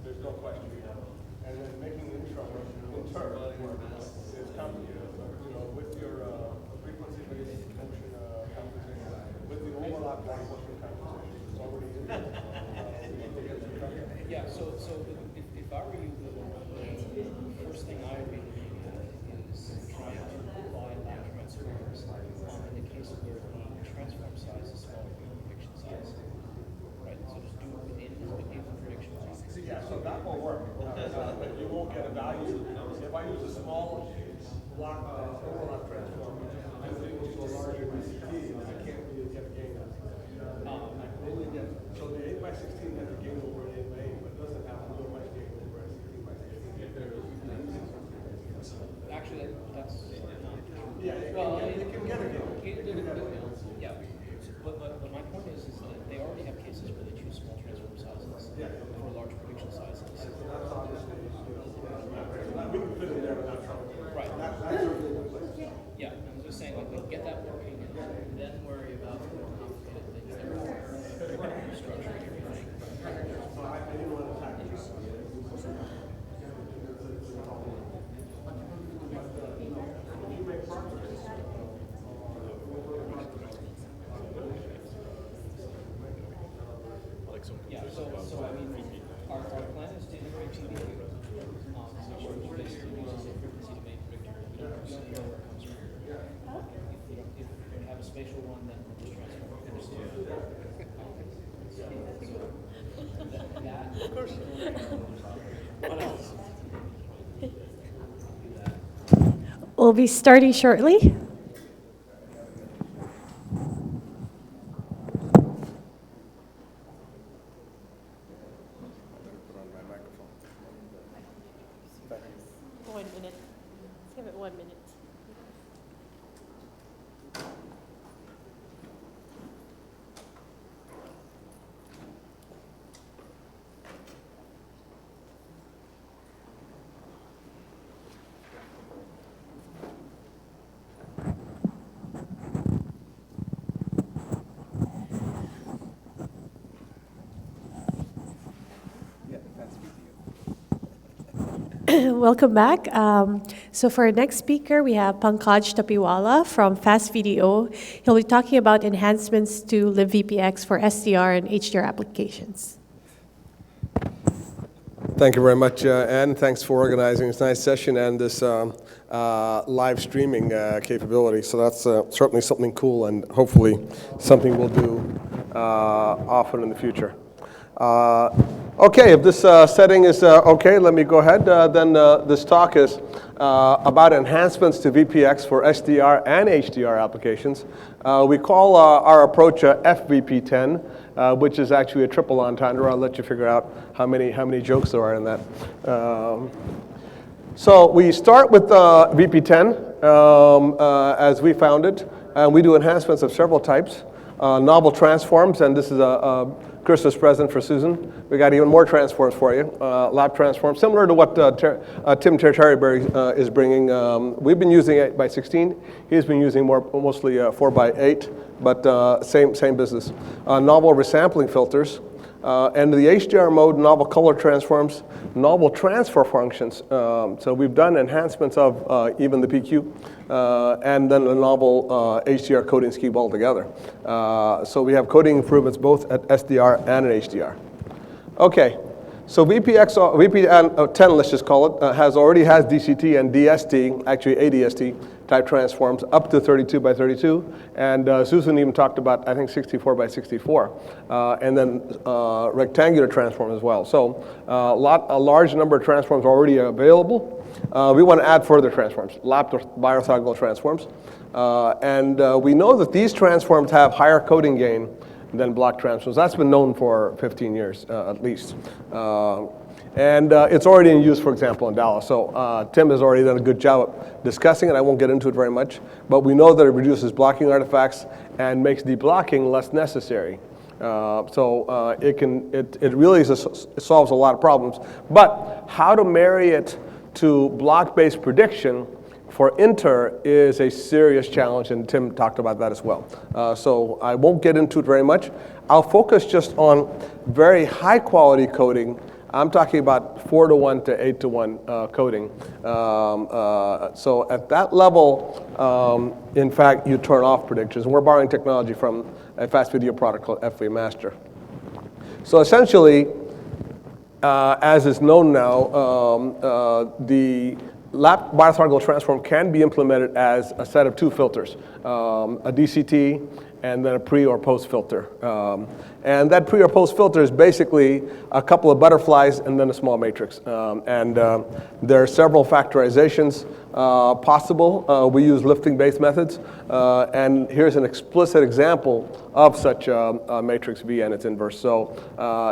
there's no question. And then making the intro work is complicated. You know, with your frequency-based function computation, with the overlap function computation, it's already in there. Yeah, so if I were you, the first thing I would be doing is trying to apply lab transforms in the case where the transform size is smaller than the prediction size. Right, so just do it within the prediction size. Yeah, so that will work, but you won't get a value. If I use a small block overlap transform, and it equals to a larger BCT, I can't really get a gain. I can only get, so the 8 by 16 has a gain over an 8 by 8, but doesn't have a real much gain over a 16 by 16. Actually, that's yeah, it can get a gain. Yeah, but my point is that they already have cases where they choose small transform sizes for large prediction sizes. That's obviously, we can fit in there without trouble. Right. That's certainly the place. Yeah, I'm just saying, like, we get that working and then worry about more complicated things that are structure and everything. So I didn't want to attack you. If you make progress, yeah, so I mean, our plan is to integrate TDD, which is basically uses a frequency domain predictor. You don't know where it comes from. If you have a spatial one, then we'll just transform it. Of course. What else? We'll be starting shortly. Welcome back. So for our next speaker, we have Pankaj Tapiwala from Fast VDO. He'll be talking about enhancements to libVPX for SDR and HDR applications. Thank you very much, Ann. Thanks for organizing this nice session and this live streaming capability. So that's certainly something cool and hopefully something we'll do often in the future. Okay, if this setting is okay, let me go ahead. Then this talk is about enhancements to VPX for SDR and HDR applications. We call our approach FVP10, which is actually a triple entendre. I'll let you figure out how many jokes there are in that. So we start with VP10 as we found it, and we do enhancements of several types. Novel transforms, and this is a Christmas present for Susan. We got even more transforms for you, lab transforms, similar to what Tim Terryberry is bringing. We've been using 8x16. He's been using mostly 4x8, but same business. Novel resampling filters. And the HDR mode, novel color transforms, novel transfer functions. So we've done enhancements of even the PQ, and then a novel HDR coding scheme altogether. So we have coding improvements both at SDR and at HDR. Okay, so VP10, let's just call it, already has DCT and DST, actually ADST type transforms up to 32x32, and Susan even talked about, I think, 64x64, and then rectangular transform as well. So a large number of transforms already available. We want to add further transforms, lapped biorthogonal transforms, and we know that these transforms have higher coding gain than block transforms. That's been known for 15 years at least. And it's already in use, for example, in Dallas. So Tim has already done a good job of discussing it. I won't get into it very much. But we know that it reduces blocking artifacts and makes deblocking less necessary. So it really solves a lot of problems. But how to marry it to block-based prediction for inter is a serious challenge, and Tim talked about that as well. So I won't get into it very much. I'll focus just on very high-quality coding. I'm talking about 4-to-1 to 8-to-1 coding. So at that level, in fact, you turn off predictions. And we're borrowing technology from a fast video product called FV Master. So essentially, as is known now, the lapped biorthogonal transform can be implemented as a set of two filters, a DCT and then a pre or post filter. And that pre or post filter is basically a couple of butterflies and then a small matrix. And there are several factorizations possible. We use lifting-based methods. And here's an explicit example of such a matrix V and its inverse. So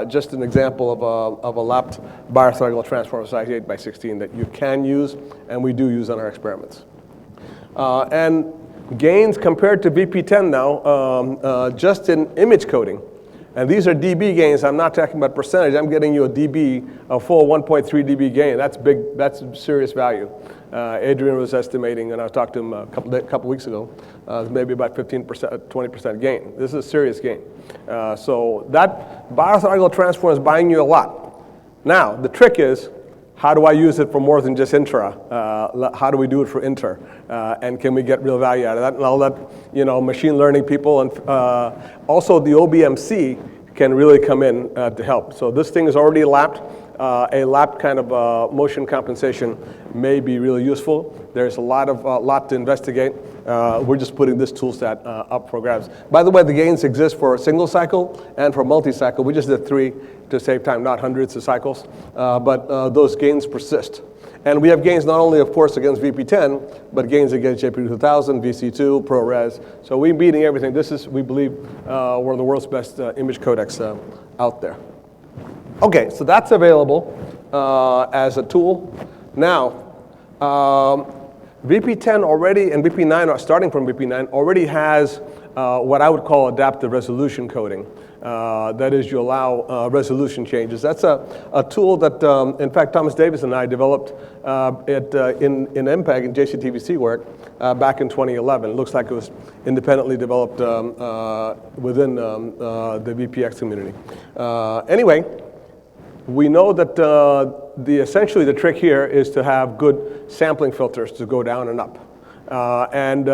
just an example of a lapped biorthogonal transform size 8x16 that you can use, and we do use on our experiments. And gains compared to VP10 now, just in image coding. And these are dB gains. I'm not talking about percentage. I'm getting you a dB, a full 1.3 dB gain. That's big. That's serious value. Adrian was estimating, and I talked to him a couple weeks ago, maybe about 15%, 20% gain. This is a serious gain. So that biorthogonal transform is buying you a lot. Now, the trick is, how do I use it for more than just intra? How do we do it for inter? And can we get real value out of that? And I'll let machine learning people and also the OBMC can really come in to help. So this thing is already lapped. A lapped kind of motion compensation may be really useful. There's a lot to investigate. We're just putting this tool set up for grabs. By the way, the gains exist for a single cycle and for multi-cycle. We just did 3 to save time, not hundreds of cycles. But those gains persist. And we have gains not only, of course, against VP10, but gains against JP2000, VC2, ProRes. So we're beating everything. This is, we believe, one of the world's best image codecs out there. Okay, so that's available as a tool. Now, VP10 already, and VP9, starting from VP9, already has what I would call adaptive resolution coding. That is, you allow resolution changes. That's a tool that, in fact, Thomas Davis and I developed in MPEG and JCTVC work back in 2011. It looks like it was independently developed within the VPX community. Anyway, we know that essentially the trick here is to have good sampling filters to go down and up. And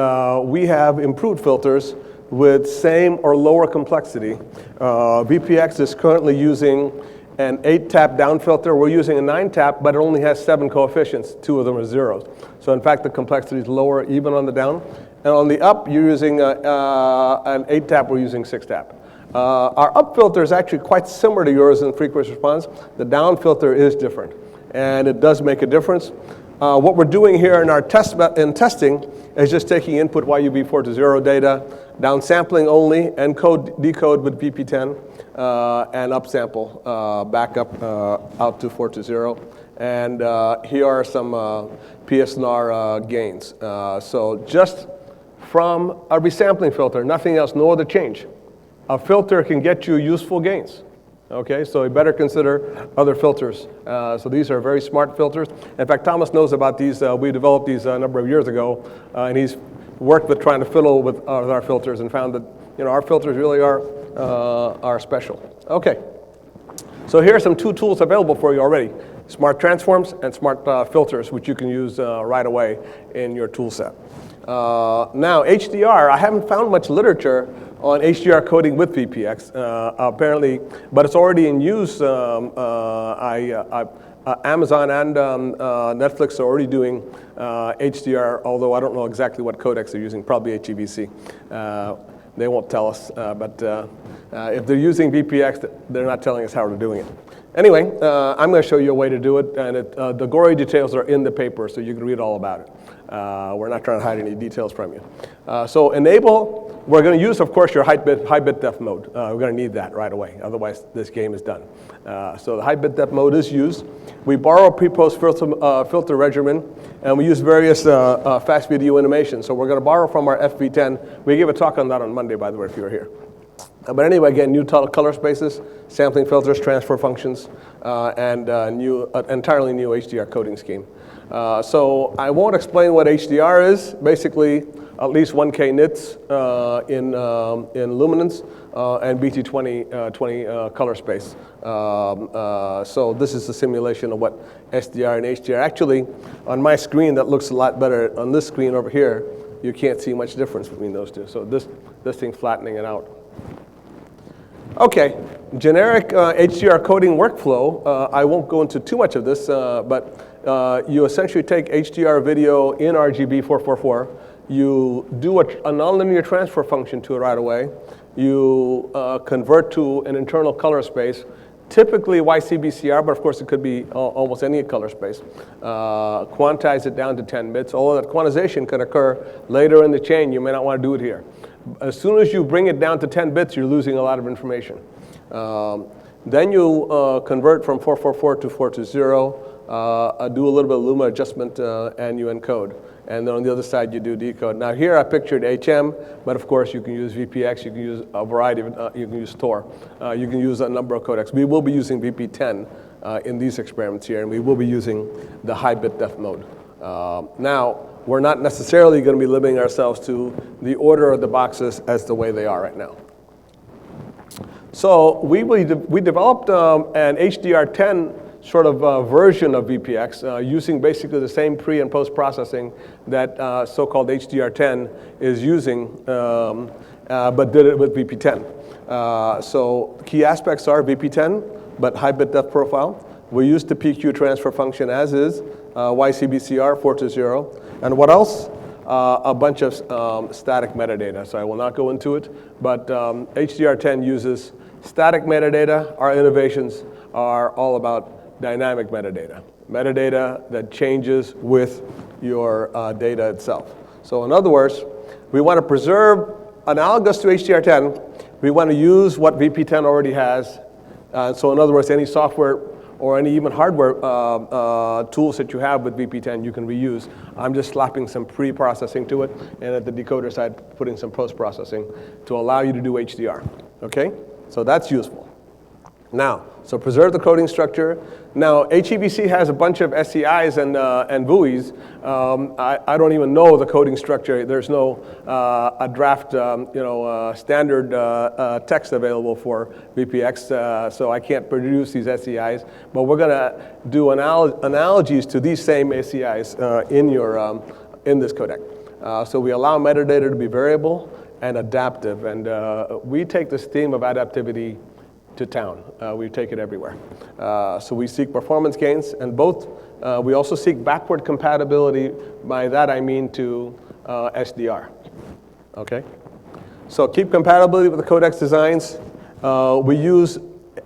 we have improved filters with same or lower complexity. VPX is currently using an 8-tap down filter. We're using a 9-tap, but it only has 7 coefficients. 2 of them are zeros. So in fact, the complexity is lower even on the down. And on the up, you're using an 8-tap, we're using 6-tap. Our up filter is actually quite similar to yours in frequency response. The down filter is different, and it does make a difference. What we're doing here in our testing is just taking input YUV4 to 0 data, downsampling only, encode, decode with VP10, and upsample back up out to 4 to 0. And here are some PSNR gains. So just from a resampling filter, nothing else, no other change. A filter can get you useful gains. Okay, so you better consider other filters. So these are very smart filters. In fact, Thomas knows about these. We developed these a number of years ago, and he's worked with trying to fiddle with our filters and found that our filters really are special. Okay, so here are some two tools available for you already: smart transforms and smart filters, which you can use right away in your tool set. Now, HDR, I haven't found much literature on HDR coding with VPX, apparently, but it's already in use. Amazon and Netflix are already doing HDR, although I don't know exactly what codecs they're using, probably HEVC. They won't tell us, but if they're using VPX, they're not telling us how they're doing it. Anyway, I'm going to show you a way to do it, and the gory details are in the paper, so you can read all about it. We're not trying to hide any details from you. So enable, we're going to use, of course, your high bit depth mode. We're going to need that right away, otherwise this game is done. So the high bit depth mode is used. We borrow pre-post filter regimen, and we use various fast video animations. So we're going to borrow from our FV10. We gave a talk on that on Monday, by the way, if you were here. But anyway, again, new color spaces, sampling filters, transfer functions, and entirely new HDR coding scheme. So I won't explain what HDR is. Basically, at least 1K nits in luminance and BT20 color space. So this is a simulation of what SDR and HDR. Actually, on my screen, that looks a lot better. On this screen over here, you can't see much difference between those two. So this thing's flattening it out. Okay, generic HDR coding workflow. I won't go into too much of this, but you essentially take HDR video in RGB 444. You do a nonlinear transfer function to it right away. You convert to an internal color space, typically YCBCR, but of course it could be almost any color space. Quantize it down to 10 bits, although that quantization could occur later in the chain. You may not want to do it here. As soon as you bring it down to 10 bits, you're losing a lot of information. Then you convert from 444 to 420, do a little bit of luma adjustment, and you encode. And then on the other side, you do decode. Now here I pictured HM, but of course you can use VPX, you can use a variety of, you can use Tor, you can use a number of codecs. We will be using VP10 in these experiments here, and we will be using the high bit depth mode. Now, we're not necessarily going to be limiting ourselves to the order of the boxes as the way they are right now. So we developed an HDR10 sort of version of VPX using basically the same pre and post processing that so-called HDR10 is using, but did it with VP10. So key aspects are VP10, but high bit depth profile. We used the PQ transfer function as is, YCBCR 420. And what else? A bunch of static metadata. So I will not go into it, but HDR10 uses static metadata. Our innovations are all about dynamic metadata. Metadata that changes with your data itself. So in other words, we want to preserve, analogous to HDR10, we want to use what VP10 already has. So in other words, any software or any even hardware tools that you have with VP10 you can reuse. I'm just slapping some pre-processing to it, and at the decoder side, putting some post-processing to allow you to do HDR, okay? So that's useful. Now, so preserve the coding structure. Now, HEVC has a bunch of SCIs and buoys. I don't even know the coding structure. There's no a draft, standard text available for VPX, so I can't produce these SCIs. But we're going to do analogies to these same SCIs in this codec. So we allow metadata to be variable and adaptive, and we take this theme of adaptivity to town. We take it everywhere. So we seek performance gains, and we also seek backward compatibility. By that I mean to SDR, okay? So keep compatibility with the codecs designs. We use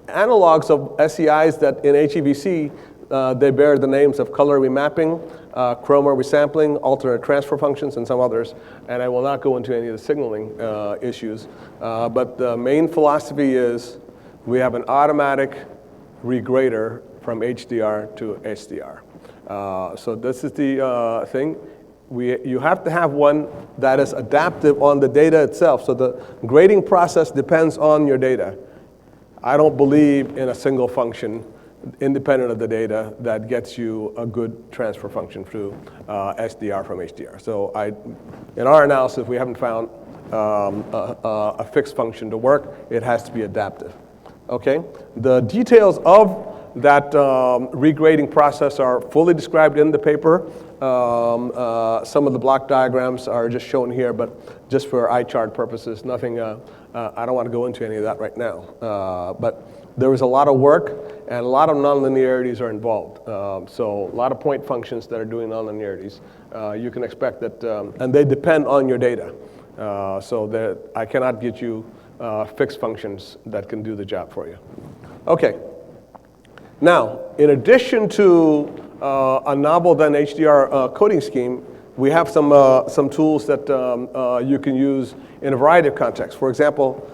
analogs of SEIs that in HEVC, they bear the names of color remapping, chroma resampling, alternate transfer functions, and some others. And I will not go into any of the signaling issues. But the main philosophy is we have an automatic regrader from HDR to SDR. So this is the thing. You have to have one that is adaptive on the data itself. So the grading process depends on your data. I don't believe in a single function independent of the data that gets you a good transfer function through SDR from HDR. So in our analysis, we haven't found a fixed function to work. It has to be adaptive. Okay? The details of that regrading process are fully described in the paper. Some of the block diagrams are just shown here, but just for eye chart purposes, nothing, I don't want to go into any of that right now. But there was a lot of work and a lot of nonlinearities are involved. So a lot of point functions that are doing nonlinearities. You can expect that, and they depend on your data. So that I cannot get you fixed functions that can do the job for you. Okay. Now, in addition to a novel then HDR coding scheme, we have some tools that you can use in a variety of contexts. For example,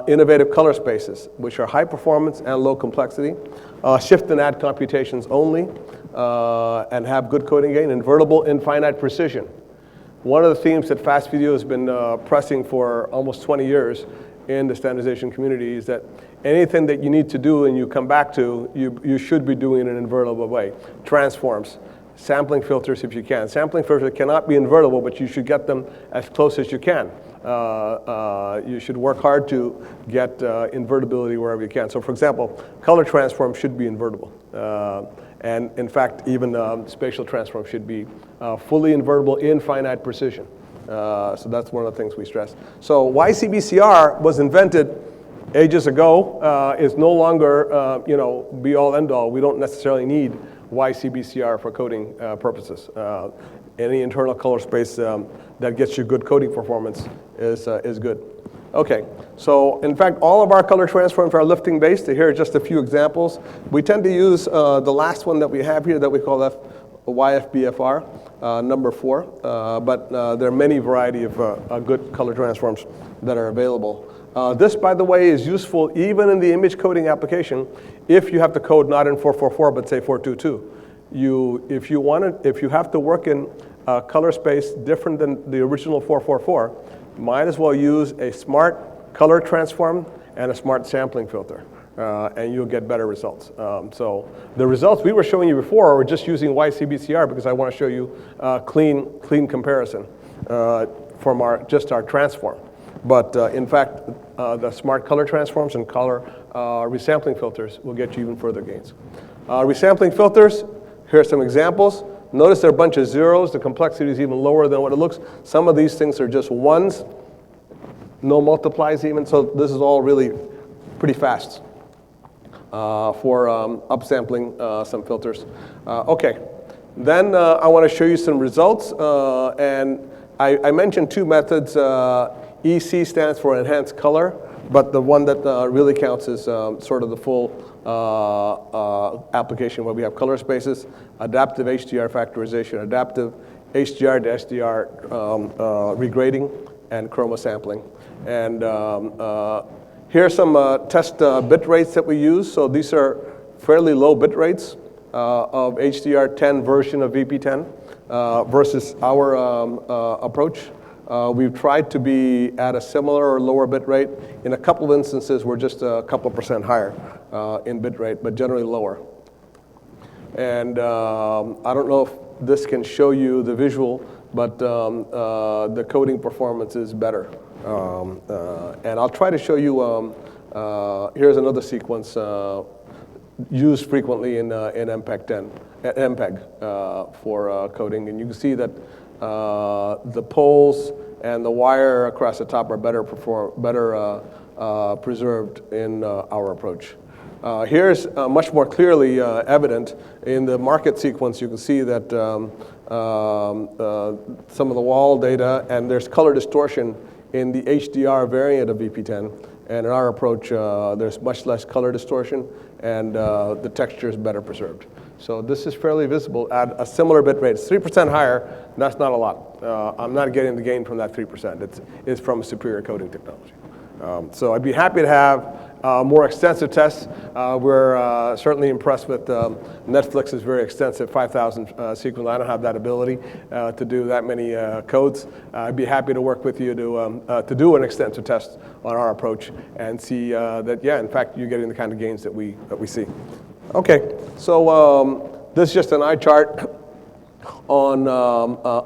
innovative color spaces, which are high performance and low complexity, shift and add computations only, and have good coding gain, invertible infinite precision. One of the themes that fast video has been pressing for almost 20 years in the standardization community is that anything that you need to do and you come back to, you should be doing in an invertible way. Transforms, sampling filters if you can. Sampling filters cannot be invertible, but you should get them as close as you can. You should work hard to get invertibility wherever you can. So for example, color transform should be invertible. And in fact, even spatial transform should be fully invertible in finite precision. So that's one of the things we stress. So YCBCR was invented ages ago, is no longer be all end all. We don't necessarily need YCBCR for coding purposes. Any internal color space that gets you good coding performance is good. Okay, so in fact, all of our color transforms are lifting based. Here are just a few examples. We tend to use the last one that we have here that we call YFBFR, number 4, but there are many variety of good color transforms that are available. This, by the way, is useful even in the image coding application if you have to code not in 444 but say 422. If you have to work in a color space different than the original 444, might as well use a smart color transform and a smart sampling filter. And you'll get better results. So the results we were showing you before were just using YCBCR because I want to show you clean comparison from just our transform. But in fact, the smart color transforms and color resampling filters will get you even further gains. Resampling filters, here are some examples. Notice there are a bunch of zeros. The complexity is even lower than what it looks. Some of these things are just ones, no multiplies even. So this is all really pretty fast for upsampling some filters. Okay, then I want to show you some results. And I mentioned two methods. EC stands for enhanced color, but the one that really counts is sort of the full application where we have color spaces, adaptive HDR factorization, adaptive HDR to SDR regrading, and chroma sampling. And here are some test bit rates that we use. So these are fairly low bit rates of HDR10 version of VP10 versus our approach. We've tried to be at a similar or lower bit rate. In a couple of instances, we're just a couple % higher in bit rate, but generally lower. And I don't know if this can show you the visual, but the coding performance is better. And I'll try to show you, here's another sequence used frequently in MPEG for coding. And you can see that the poles and the wire across the top are better preserved in our approach. Here's much more clearly evident in the market sequence. You can see that some of the wall data, and there's color distortion in the HDR variant of VP10, And in our approach, there's much less color distortion, and the texture is better preserved. So this is fairly visible at a similar bit rate. It's 3% higher, that's not a lot. I'm not getting the gain from that 3%. It's from a superior coding technology. So I'd be happy to have more extensive tests. We're certainly impressed with Netflix's very extensive 5,000 sequence. I don't have that ability to do that many codes. I'd be happy to work with you to do an extensive test on our approach and see that, yeah, in fact, you're getting the kind of gains that we see. Okay, so this is just an eye chart on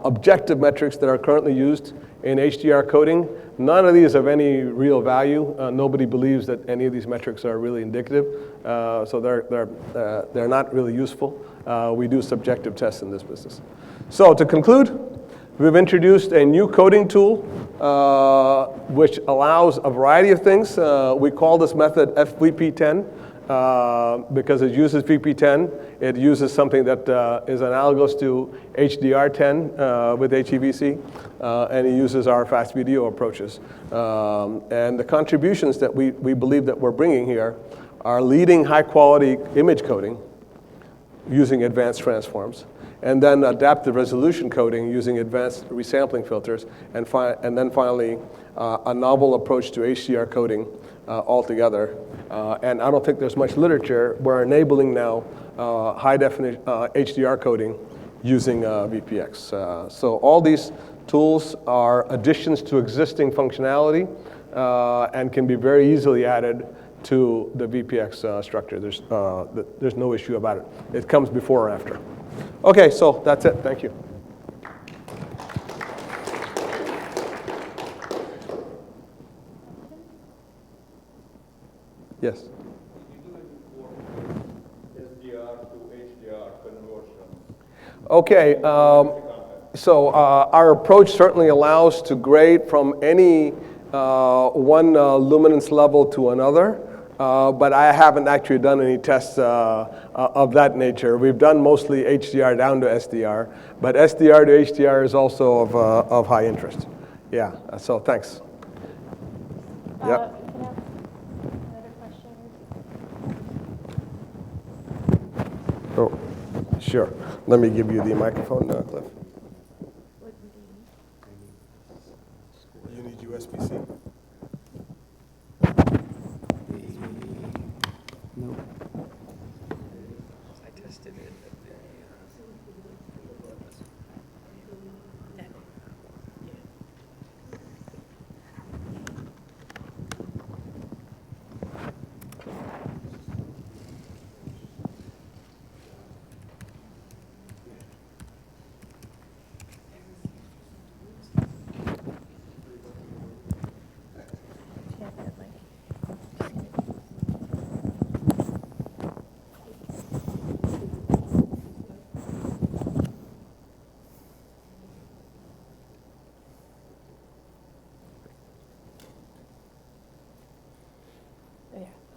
objective metrics that are currently used in HDR coding. None of these have any real value. Nobody believes that any of these metrics are really indicative, so they're not really useful. We do subjective tests in this business. So to conclude, we've introduced a new coding tool which allows a variety of things. We call this method FVP10. Because it uses VP10, it uses something that is analogous to HDR10 with HEVC, and it uses our fast video approaches. And the contributions that we believe that we're bringing here are leading high-quality image coding using advanced transforms, and then adaptive resolution coding using advanced resampling filters, and then finally a novel approach to HDR coding altogether. And I don't think there's much literature. We're enabling now high-definition HDR coding using VPX. So all these tools are additions to existing functionality and can be very easily added to the VPX structure. There's no issue about it. It comes before or after. Okay, so that's it. Thank you. Yes. SDR to HDR conversion. Okay, so our approach certainly allows to grade from any one luminance level to another, but I haven't actually done any tests of that nature. We've done mostly HDR down to SDR, but SDR to HDR is also of high interest. Yeah, so thanks. Yep. Oh, sure. Let me give you the microphone now, Cliff. You need USB-C? No. I tested it at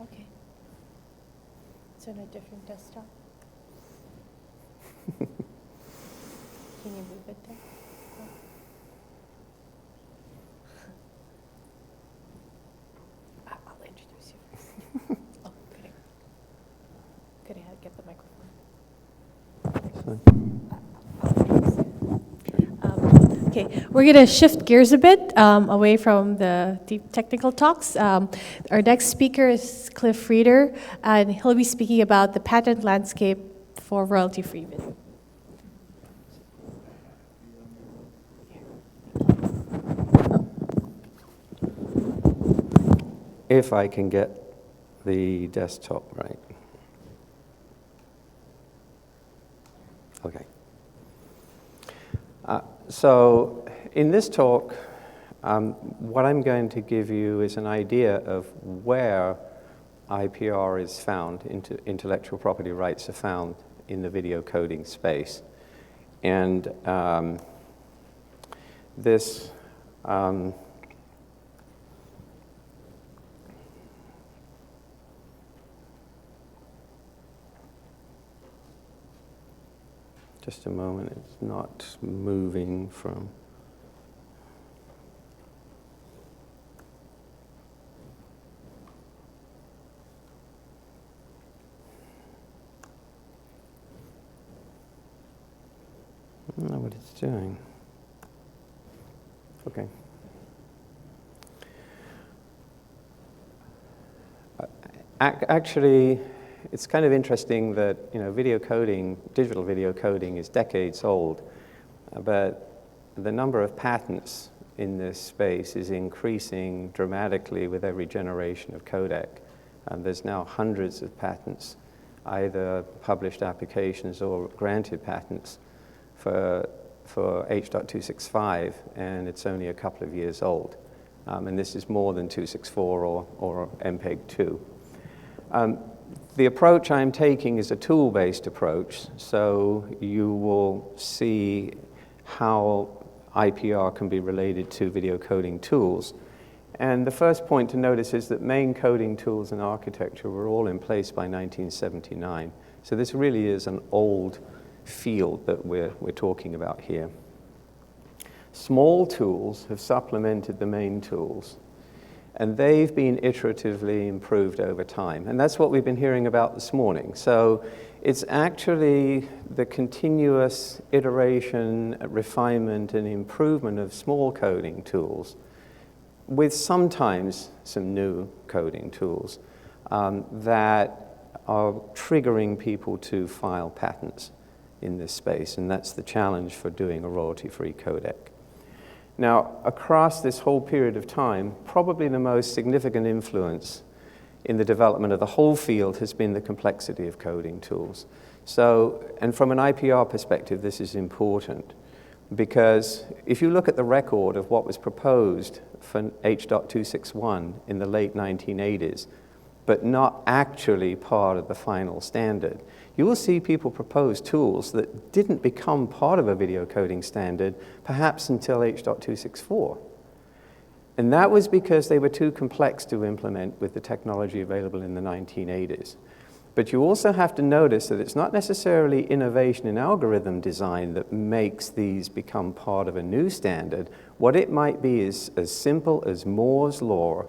Okay. It's on a different desktop. Can you move it there? I'll introduce you. Oh, could I get the microphone? Okay, we're going to shift gears a bit away from the deep technical talks. Our next speaker is Cliff Reeder, and he'll be speaking about the patent landscape for royalty-free video. If I can get the desktop right. Okay. So in this talk, what I'm going to give you is an idea of where IPR is found, intellectual property rights are found in the video coding space. And this just a moment, it's not moving from. don't know what it's doing. Okay. Actually, it's kind of interesting that video coding, digital video coding, is decades old, but the number of patents in this space is increasing dramatically with every generation of codec. There's now hundreds of patents, either published applications or granted patents for H.265, and it's only a couple of years old. And this is more than 264 or MPEG-2. The approach I'm taking is a tool-based approach, so you will see how IPR can be related to video coding tools. And the first point to notice is that main coding tools and architecture were all in place by 1979. So this really is an old field that we're talking about here. Small tools have supplemented the main tools, and they've been iteratively improved over time. And that's what we've been hearing about this morning. So it's actually the continuous iteration, refinement, and improvement of small coding tools, with sometimes some new coding tools that are triggering people to file patents in this space. And that's the challenge for doing a royalty-free codec. Now, across this whole period of time, probably the most significant influence in the development of the whole field has been the complexity of coding tools. So, and from an IPR perspective, this is important, because if you look at the record of what was proposed for H.261 in the late 1980s, but not actually part of the final standard, you will see people propose tools that didn't become part of a video coding standard, perhaps until H.264. And that was because they were too complex to implement with the technology available in the 1980s. But you also have to notice that it's not necessarily innovation in algorithm design that makes these become part of a new standard. What it might be is as simple as Moore's law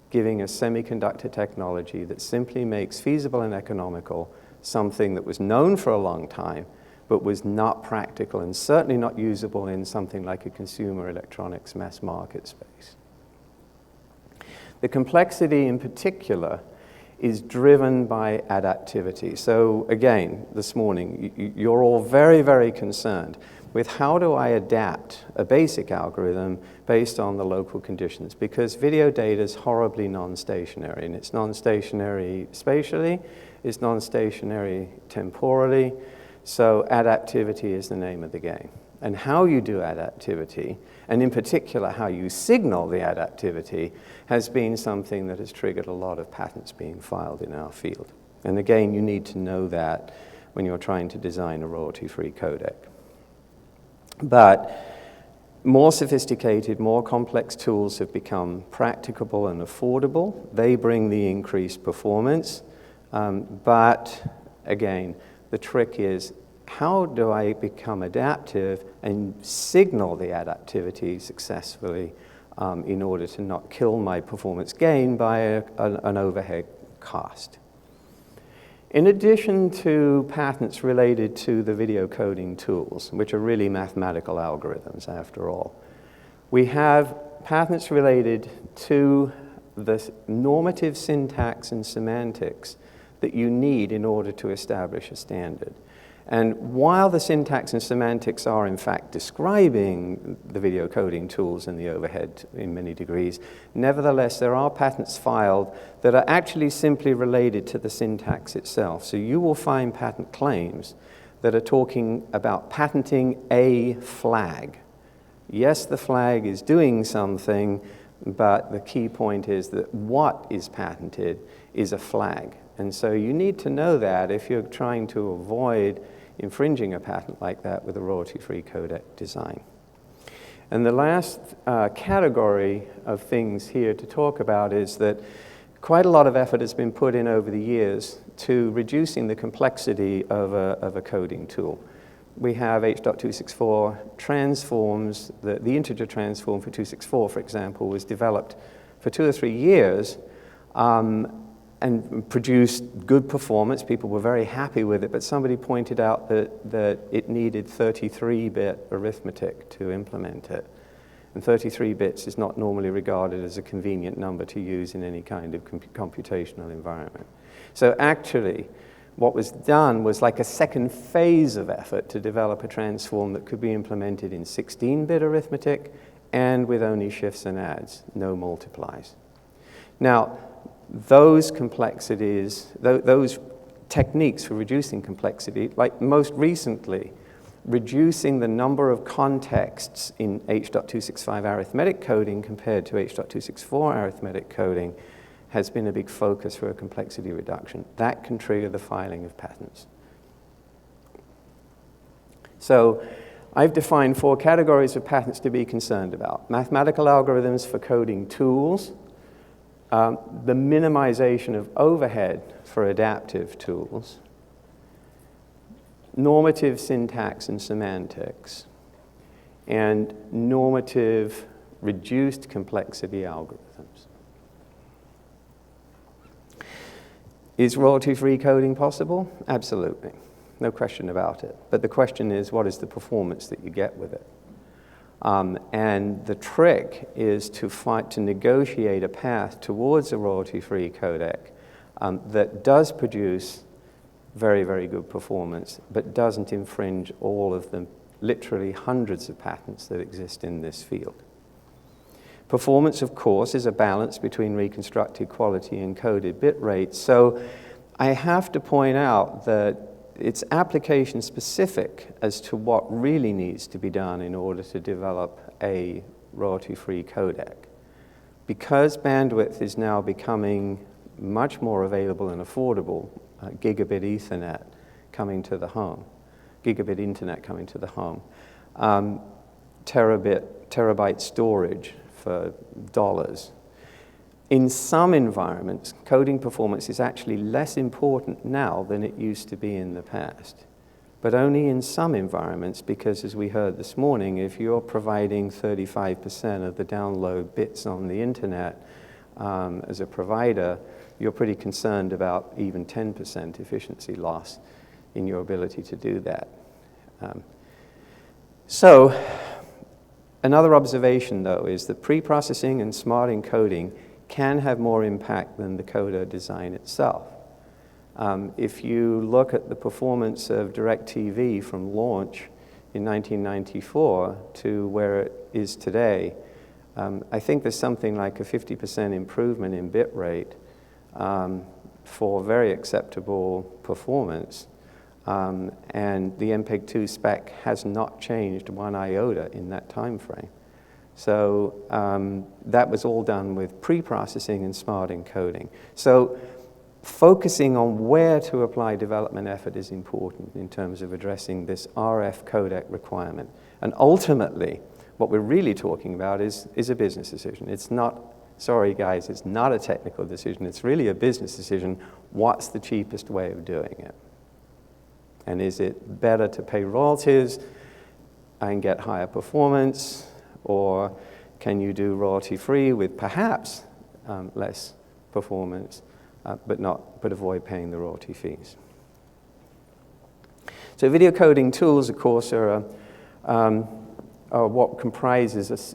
giving a semiconductor technology that simply makes feasible and economical something that was known for a long time, but was not practical and certainly not usable in something like a consumer electronics mass market space. The complexity in particular is driven by adaptivity. So again, this morning, you're all very, very concerned with how do I adapt a basic algorithm based on the local conditions, because video data is horribly non-stationary, and it's non-stationary spatially, it's non-stationary temporally, so adaptivity is the name of the game. And how you do adaptivity, and in particular how you signal the adaptivity, has been something that has triggered a lot of patents being filed in our field. And again, you need to know that when you're trying to design a royalty-free codec. But more sophisticated, more complex tools have become practicable and affordable. They bring the increased performance. But again, the trick is, how do I become adaptive and signal the adaptivity successfully in order to not kill my performance gain by an overhead cost? In addition to patents related to the video coding tools, which are really mathematical algorithms after all, we have patents related to the normative syntax and semantics that you need in order to establish a standard. And while the syntax and semantics are in fact describing the video coding tools and the overhead in many degrees, nevertheless there are patents filed that are actually simply related to the syntax itself. So you will find patent claims that are talking about patenting a flag. Yes, the flag is doing something, but the key point is that what is patented is a flag. And so you need to know that if you're trying to avoid infringing a patent like that with a royalty-free codec design. And the last category of things here to talk about is that quite a lot of effort has been put in over the years to reducing the complexity of a coding tool. We have H.264 transforms, the integer transform for 264, for example, was developed for 2 or 3 years. and produced good performance. People were very happy with it, but somebody pointed out that it needed 33-bit arithmetic to implement it. And 33 bits is not normally regarded as a convenient number to use in any kind of computational environment. So actually, what was done was like a second phase of effort to develop a transform that could be implemented in 16-bit arithmetic and with only shifts and adds, no multiplies. Now, those complexities, those techniques for reducing complexity, like most recently, reducing the number of contexts in H.265 arithmetic coding compared to H.264 arithmetic coding has been a big focus for a complexity reduction. That can trigger the filing of patents. So I've defined 4 categories of patents to be concerned about. Mathematical algorithms for coding tools, the minimization of overhead for adaptive tools, normative syntax and semantics, and normative reduced complexity algorithms. Is royalty-free coding possible? Absolutely. No question about it. But the question is, what is the performance that you get with it? And the trick is to negotiate a path towards a royalty-free codec that does produce very, very good performance, but doesn't infringe all of the literally hundreds of patents that exist in this field. Performance, of course, is a balance between reconstructed quality and coded bit rate. So I have to point out that it's application specific as to what really needs to be done in order to develop a royalty-free codec. Because bandwidth is now becoming much more available and affordable, gigabit Ethernet coming to the home, gigabit internet coming to the home, terabyte storage for dollars. In some environments, coding performance is actually less important now than it used to be in the past. But only in some environments, because as we heard this morning, if you're providing 35% of the download bits on the internet as a provider, you're pretty concerned about even 10% efficiency loss in your ability to do that. So another observation, though, is that pre-processing and smart encoding can have more impact than the coder design itself. If you look at the performance of DirecTV from launch in 1994 to where it is today, I think there's something like a 50% improvement in bit rate for very acceptable performance. And the MPEG-2 spec has not changed 1 iota in that time frame. So that was all done with pre-processing and smart encoding. So focusing on where to apply development effort is important in terms of addressing this RF codec requirement. And ultimately, what we're really talking about is a business decision. It's not, sorry guys, it's not a technical decision. It's really a business decision. What's the cheapest way of doing it? And is it better to pay royalties and get higher performance? Or can you do royalty-free with perhaps less performance, but avoid paying the royalty fees? So video coding tools, of course, are what comprises,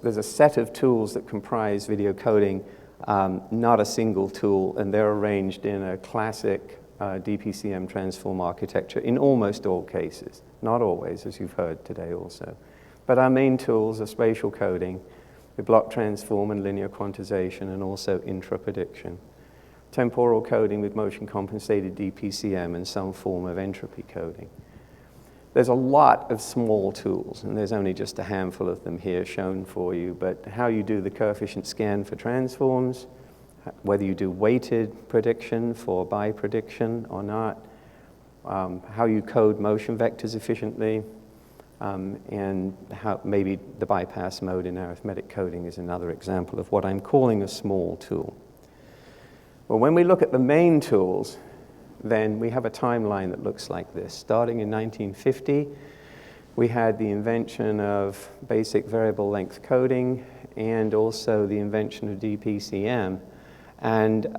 there's a set of tools that comprise video coding, not a single tool, and they're arranged in a classic DPCM transform architecture in almost all cases. Not always, as you've heard today also. But our main tools are spatial coding, with block transform and linear quantization, and also intra-prediction. Temporal coding with motion compensated DPCM and some form of entropy coding. There's a lot of small tools, and there's only just a handful of them here shown for you, but how you do the coefficient scan for transforms, whether you do weighted prediction for bi-prediction or not, how you code motion vectors efficiently, and how maybe the bypass mode in arithmetic coding is another example of what I'm calling a small tool. Well, when we look at the main tools, then we have a timeline that looks like this. Starting in 1950, we had the invention of basic variable length coding and also the invention of DPCM. And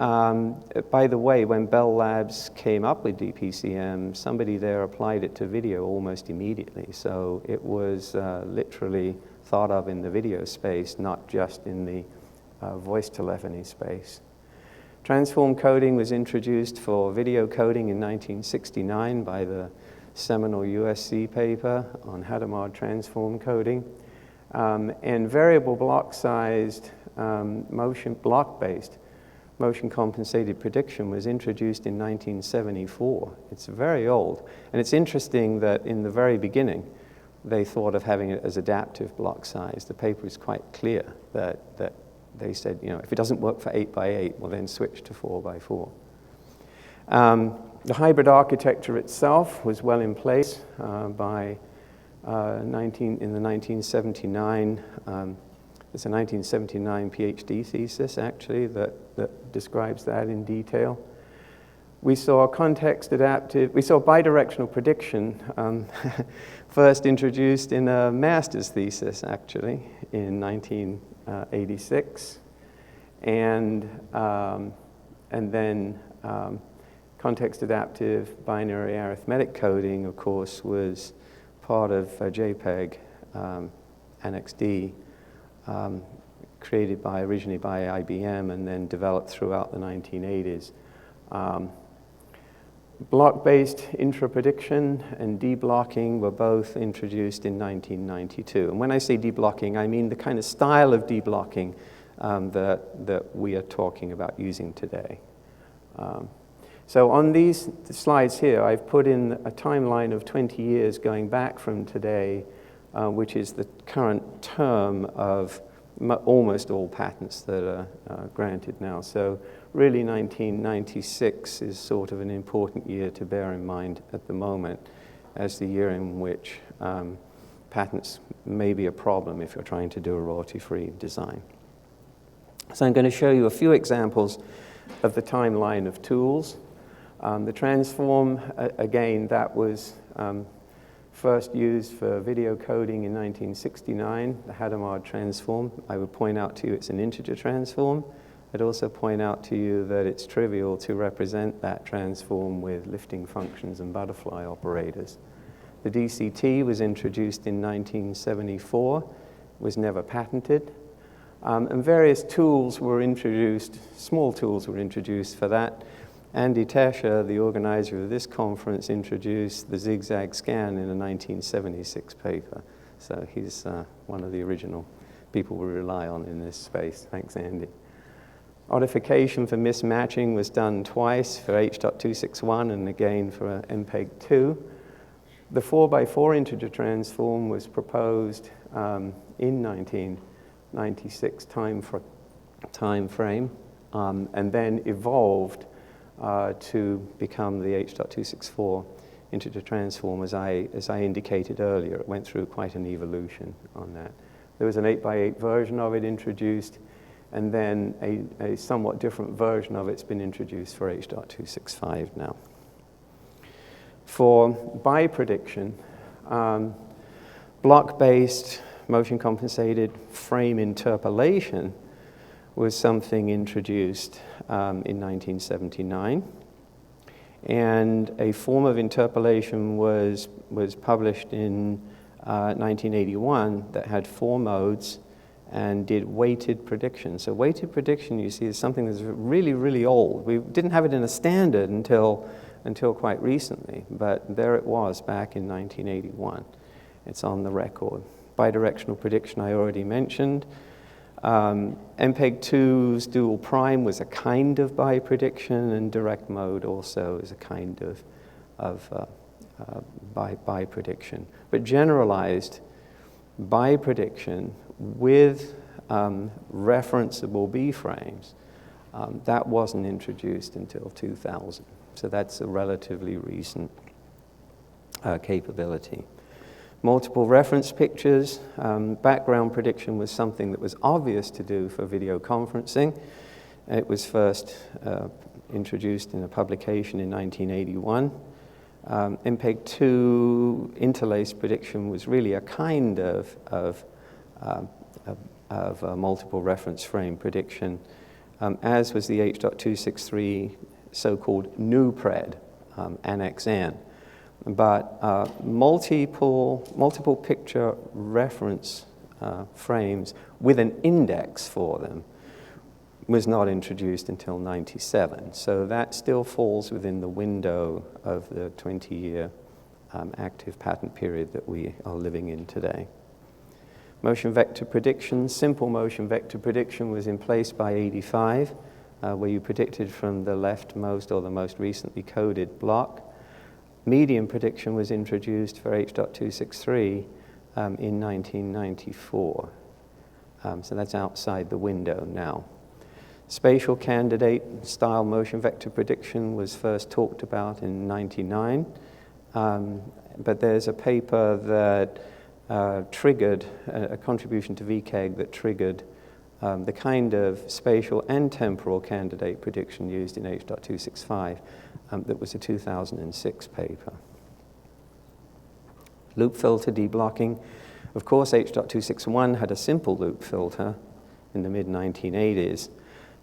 by the way, when Bell Labs came up with DPCM, somebody there applied it to video almost immediately. So it was literally thought of in the video space, not just in the voice telephony space. Transform coding was introduced for video coding in 1969 by the seminal USC paper on Hadamard transform coding. And variable block-sized block-based motion compensated prediction was introduced in 1974. It's very old. And it's interesting that in the very beginning, they thought of having it as adaptive block size. The paper is quite clear that they said, you know, if it doesn't work for 8 by 8, we'll then switch to 4 by 4. The hybrid architecture itself was well in place by in the 1979. It's a 1979 PhD thesis, actually, that describes that in detail. We saw bidirectional prediction first introduced in a master's thesis, actually, in 1986. And then context-adaptive binary arithmetic coding, of course, was part of JPEG Annex D, created originally by IBM and then developed throughout the 1980s. Block-based intra-prediction and deblocking were both introduced in 1992. And when I say deblocking, I mean the kind of style of deblocking that we are talking about using today. So on these slides here, I've put in a timeline of 20 years going back from today, which is the current term of almost all patents that are granted now. So really 1996 is sort of an important year to bear in mind at the moment as the year in which patents may be a problem if you're trying to do a royalty-free design. So I'm going to show you a few examples of the timeline of tools. The transform, again, that was first used for video coding in 1969, the Hadamard transform. I would point out to you it's an integer transform. I'd also point out to you that it's trivial to represent that transform with lifting functions and butterfly operators. The DCT was introduced in 1974, was never patented. And various tools were introduced, small tools were introduced for that. Andy Tesher, the organizer of this conference, introduced the zigzag scan in a 1976 paper. So he's one of the original people we rely on in this space. Thanks, Andy. Modification for mismatching was done twice for H.261 and again for MPEG-2. The 4x4 integer transform was proposed in 1996 time frame and then evolved to become the H.264 integer transform, as I indicated earlier. It went through quite an evolution on that. There was an 8x8 version of it introduced, and then a somewhat different version of it's been introduced for H.265 now. For biprediction, block-based motion compensated frame interpolation was something introduced in 1979. And a form of interpolation was published in 1981 that had 4 modes and did weighted prediction. So weighted prediction, you see, is something that's really, really old. We didn't have it in a standard until quite recently, but there it was back in 1981. It's on the record. Bidirectional prediction I already mentioned. MPEG-2's dual prime was a kind of biprediction, and direct mode also is a kind of biprediction. But generalized biprediction with referenceable B-frames, that wasn't introduced until 2000. So that's a relatively recent capability. Multiple reference pictures. Background prediction was something that was obvious to do for video conferencing. It was first introduced in a publication in 1981. MPEG-2 interlace prediction was really a kind of multiple reference frame prediction as was the H.263 so-called new pred, Annex N. But multiple picture reference frames with an index for them was not introduced until 97. So that still falls within the window of the 20-year active patent period that we are living in today. Motion vector prediction, simple motion vector prediction was in place by 85, where you predicted from the leftmost or the most recently coded block. Median prediction was introduced for H.263 in 1994. So that's outside the window now. Spatial candidate style motion vector prediction was first talked about in 99, but there's a paper that triggered a contribution to VCAG that triggered the kind of spatial and temporal candidate prediction used in H.265 that was a 2006 paper. Loop filter deblocking. Of course, H.261 had a simple loop filter in the mid-1980s,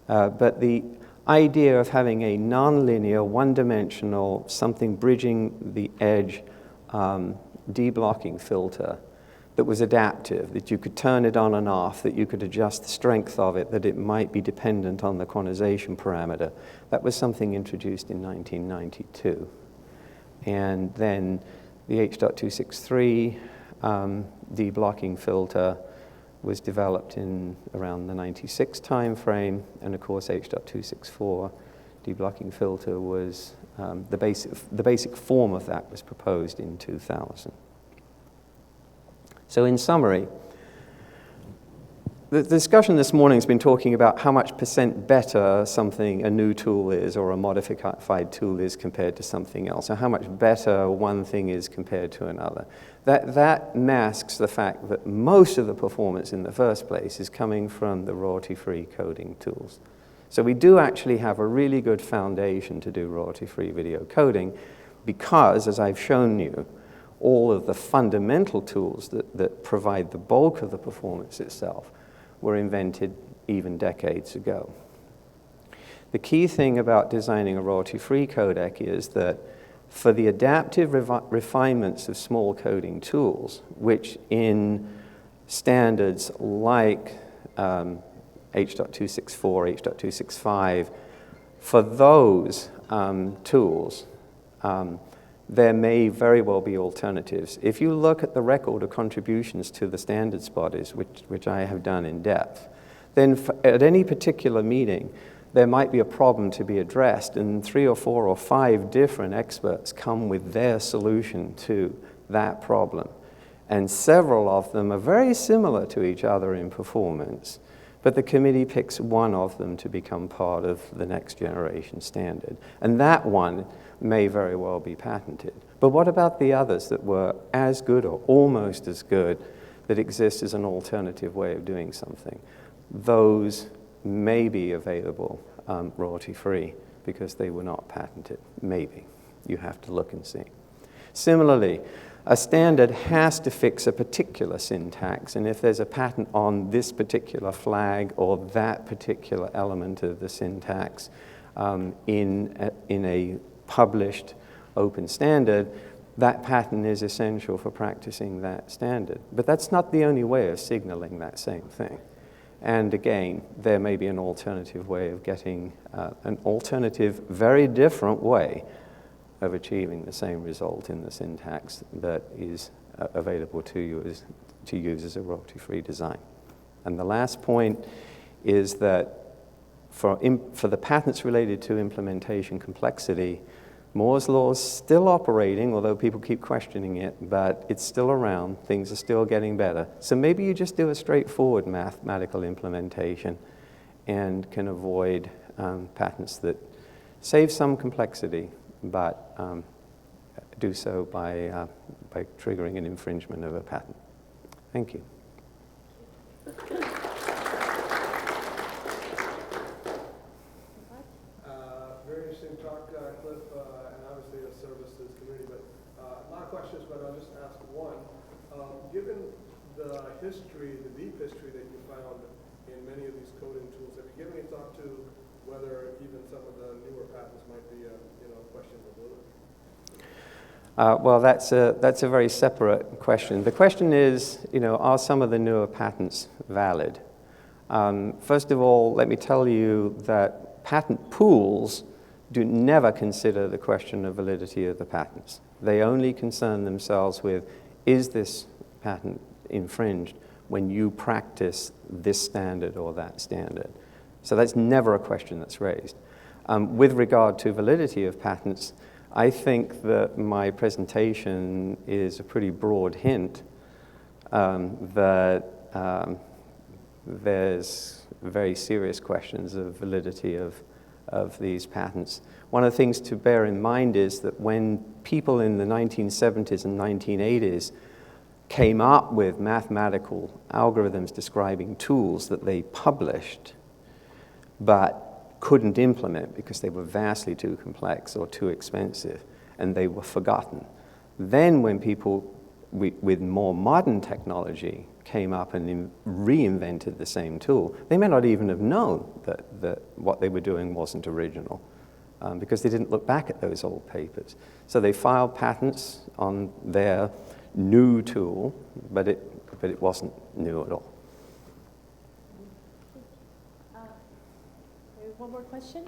but the idea of having a nonlinear, one-dimensional, something bridging the edge deblocking filter that was adaptive, that you could turn it on and off, that you could adjust the strength of it, that it might be dependent on the quantization parameter. That was something introduced in 1992. And then the H.263 deblocking filter was developed in around the 96 time frame, and of course H.264 deblocking filter was the basic form of that was proposed in 2000. So in summary, the discussion this morning has been talking about how much % better a new tool is or a modified tool is compared to something else, or how much better one thing is compared to another. That masks the fact that most of the performance in the first place is coming from the royalty-free coding tools. So we do actually have a really good foundation to do royalty-free video coding because, as I've shown you, all of the fundamental tools that provide the bulk of the performance itself were invented even decades ago. The key thing about designing a royalty-free codec is that for the adaptive refinements of small coding tools, which in standards like H.264, H.265, for those tools, there may very well be alternatives. If you look at the record of contributions to the standards bodies, which I have done in depth, then at any particular meeting, there might be a problem to be addressed, and 3 or 4 or 5 different experts come with their solution to that problem. And several of them are very similar to each other in performance, but the committee picks one of them to become part of the next generation standard. And that one may very well be patented. But what about the others that were as good or almost as good that exist as an alternative way of doing something? Those may be available royalty-free because they were not patented. Maybe. You have to look and see. Similarly, a standard has to fix a particular syntax, and if there's a patent on this particular flag or that particular element of the syntax in a published open standard, that patent is essential for practicing that standard. But that's not the only way of signaling that same thing. And again, there may be an alternative way of getting, an alternative, very different way of achieving the same result in the syntax that is available to you to use as a royalty-free design. And the last point is that for the patents related to implementation complexity, Moore's law is still operating, although people keep questioning it, but it's still around. Things are still getting better. So maybe you just do a straightforward mathematical implementation and can avoid patents that save some complexity, but do so by triggering an infringement of a patent. Thank you. Very interesting talk, Cliff, and obviously a service to this community, but a lot of questions, but I'll just ask one. Given the history, the deep history that you found in many of these coding tools, have you given any thought to Well, that's a very separate question. The question is, are some of the newer patents valid? First of all, let me tell you that patent pools do never consider the question of validity of the patents. They only concern themselves with, is this patent infringed when you practice this standard or that standard? So that's never a question that's raised. With regard to validity of patents, I think that my presentation is a pretty broad hint that there's very serious questions of validity of these patents. One of the things to bear in mind is that when people in the 1970s and 1980s came up with mathematical algorithms describing tools that they published but couldn't implement because they were vastly too complex or too expensive, and they were forgotten. Then when people with more modern technology came up and reinvented the same tool, they may not even have known that what they were doing wasn't original because they didn't look back at those old papers. So they filed patents on their new tool, but it wasn't new at all. One more question?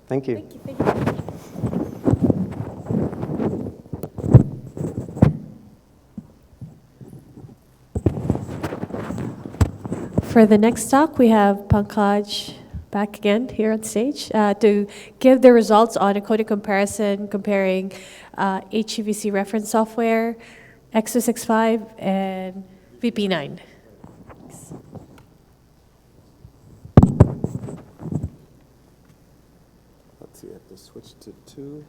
Thank you. Thank you. Thank you. For the next talk, we have Pankaj back again here on stage to give the results on a coding comparison comparing HEVC reference software, X265, and VP9. Thanks. Let's see, I have to switch to 2.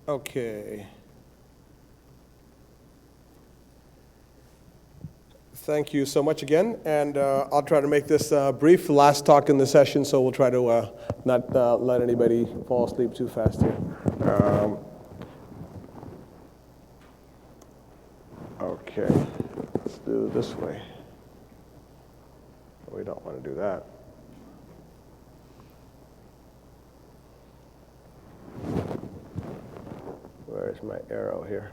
Okay. Thank you so much again, and I'll try to make this brief. Last talk in the session, so we'll try to not let anybody fall asleep too fast here. Okay, let's do it this way. We don't want to do that. Where's my arrow here?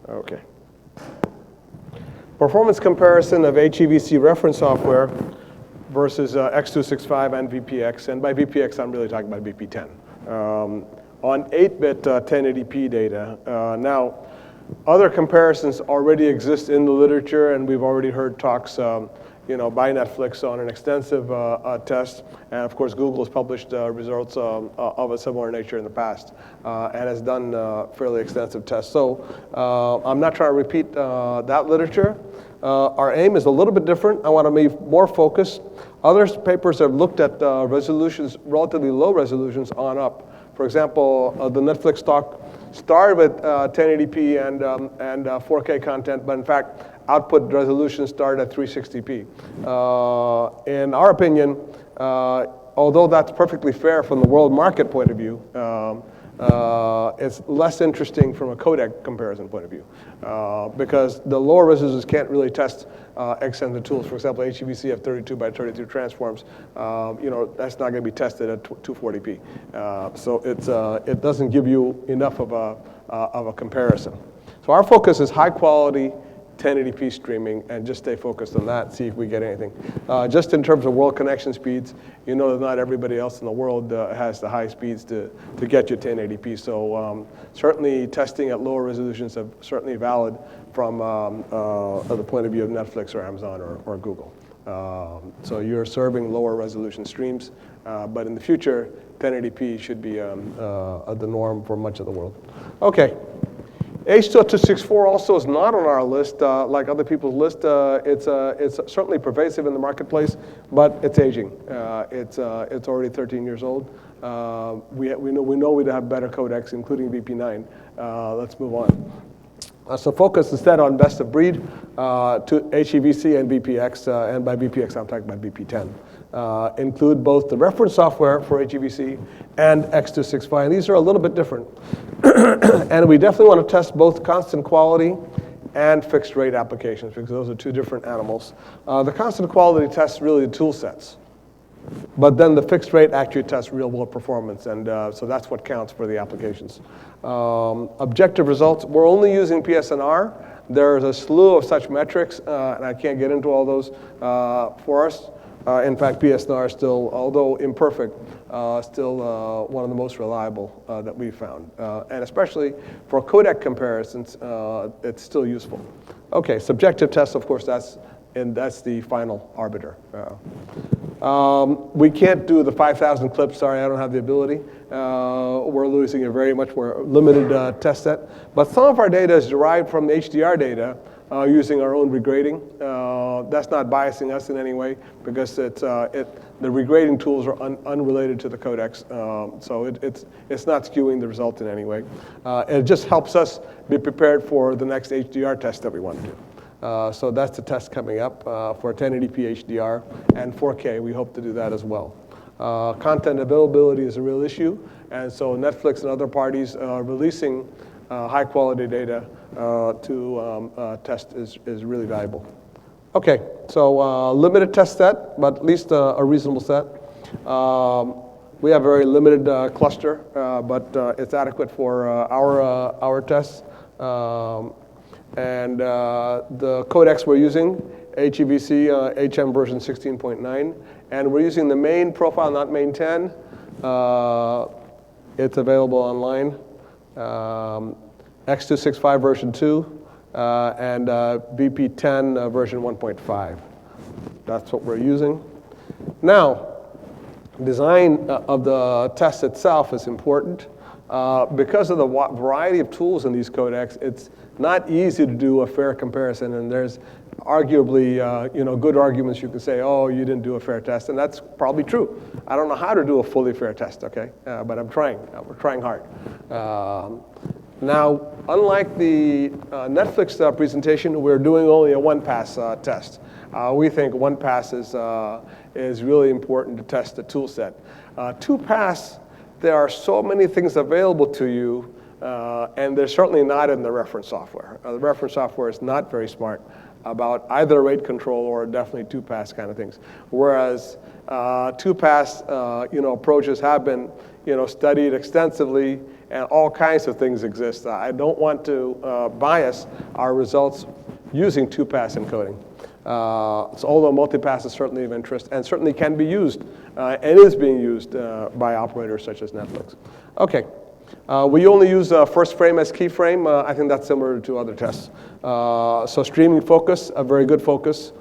Okay. Performance comparison of HEVC reference software versus X265 and VPX. And by VPX, I'm really talking about VP10. On 8-bit 1080p data. Now, other comparisons already exist in the literature, and we've already heard talks by Netflix on an extensive test. And of course, Google has published results of a similar nature in the past and has done fairly extensive tests. So I'm not trying to repeat that literature. Our aim is a little bit different. I want to be more focused. Other papers have looked at resolutions, relatively low resolutions on up. For example, the Netflix talk started with 1080p and 4K content, but in fact, output resolution started at 360p. In our opinion, although that's perfectly fair from the world market point of view, it's less interesting from a codec comparison point of view because the lower resolutions can't really test extended tools. For example, HEVC have 32 by 32 transforms. That's not going to be tested at 240p. So it doesn't give you enough of a comparison. So our focus is high quality 1080p streaming, and just stay focused on that, see if we get anything. Just in terms of world connection speeds, that not everybody else in the world has the high speeds to get you 1080p. So certainly testing at lower resolutions are certainly valid from the point of view of Netflix or Amazon or Google. So you're serving lower resolution streams, but in the future, 1080p should be the norm for much of the world. Okay. H.264 also is not on our list, like other people's list. It's certainly pervasive in the marketplace, but it's aging. It's already 13 years old. We know we'd have better codecs, including VP9. Let's move on. So focus instead on best of breed to HEVC and VPX, and by VPX I'm talking about VP10. include both the reference software for HEVC and X265. And these are a little bit different. And we definitely want to test both constant quality and fixed rate applications, because those are two different animals. The constant quality tests really the tool sets. But then the fixed rate actually tests real world performance, and so that's what counts for the applications. Objective results, we're only using PSNR. There's a slew of such metrics, and I can't get into all those for us. In fact, PSNR is still, although imperfect, still one of the most reliable that we've found. And especially for codec comparisons, it's still useful. Okay, subjective tests, of course, that's the final arbiter. We can't do the 5,000 clips. Sorry, I don't have the ability. We're losing a very much more limited test set. But some of our data is derived from the HDR data using our own regrading. That's not biasing us in any way, because the regrading tools are unrelated to the codecs. So it's not skewing the result in any way. It just helps us be prepared for the next HDR test that we want to do. So that's the test coming up for 1080p HDR and 4K. We hope to do that as well. Content availability is a real issue, and so Netflix and other parties releasing high quality data to test is really valuable. Okay, so limited test set, but at least a reasonable set. We have a very limited cluster, but it's adequate for our tests. And the codecs we're using, HEVC HM version 16.9, and we're using the main profile, not main 10. It's available online. X265 version 2, and BP10 version 1.5. That's what we're using. Now, design of the test itself is important. Because of the variety of tools in these codecs, it's not easy to do a fair comparison, and there's arguably good arguments you can say, oh, you didn't do a fair test, and that's probably true. I don't know how to do a fully fair test, okay? But I'm trying. We're trying hard. Now, unlike the Netflix presentation, we're doing only a one-pass test. We think one pass is really important to test the tool set. Two pass, there are so many things available to you, and they're certainly not in the reference software. The reference software is not very smart about either rate control or definitely two-pass kind of things. Whereas two-pass approaches have been studied extensively, and all kinds of things exist. I don't want to bias our results using two-pass encoding. So although multi-pass is certainly of interest and certainly can be used and is being used by operators such as Netflix. Okay, we only use first frame as keyframe. I think that's similar to other tests. So streaming focus, a very good focus.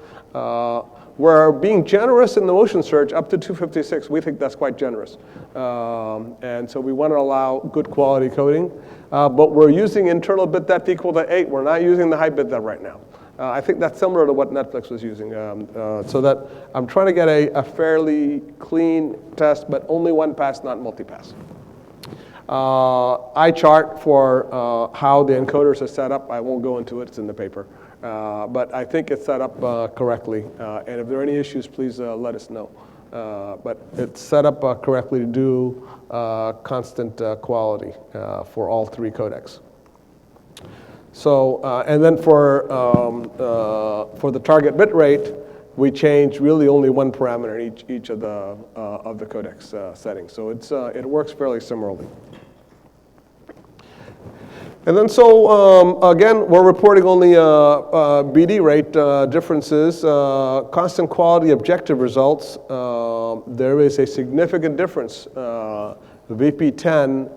We're being generous in the motion search up to 256. We think that's quite generous. And so we want to allow good quality coding. But we're using internal bit depth equal to 8. We're not using the high bit depth right now. I think that's similar to what Netflix was using. So that I'm trying to get a fairly clean test, but only one pass, not multi-pass. Eye chart for how the encoders are set up. I won't go into it. It's in the paper. But I think it's set up correctly. And if there are any issues, please let us know. But it's set up correctly to do constant quality for all three codecs. So, and then for the target bit rate, we change really only one parameter in each of the codecs settings. So it works fairly similarly. And then so, again, we're reporting only BD rate differences. Constant quality objective results, there is a significant difference. The VP10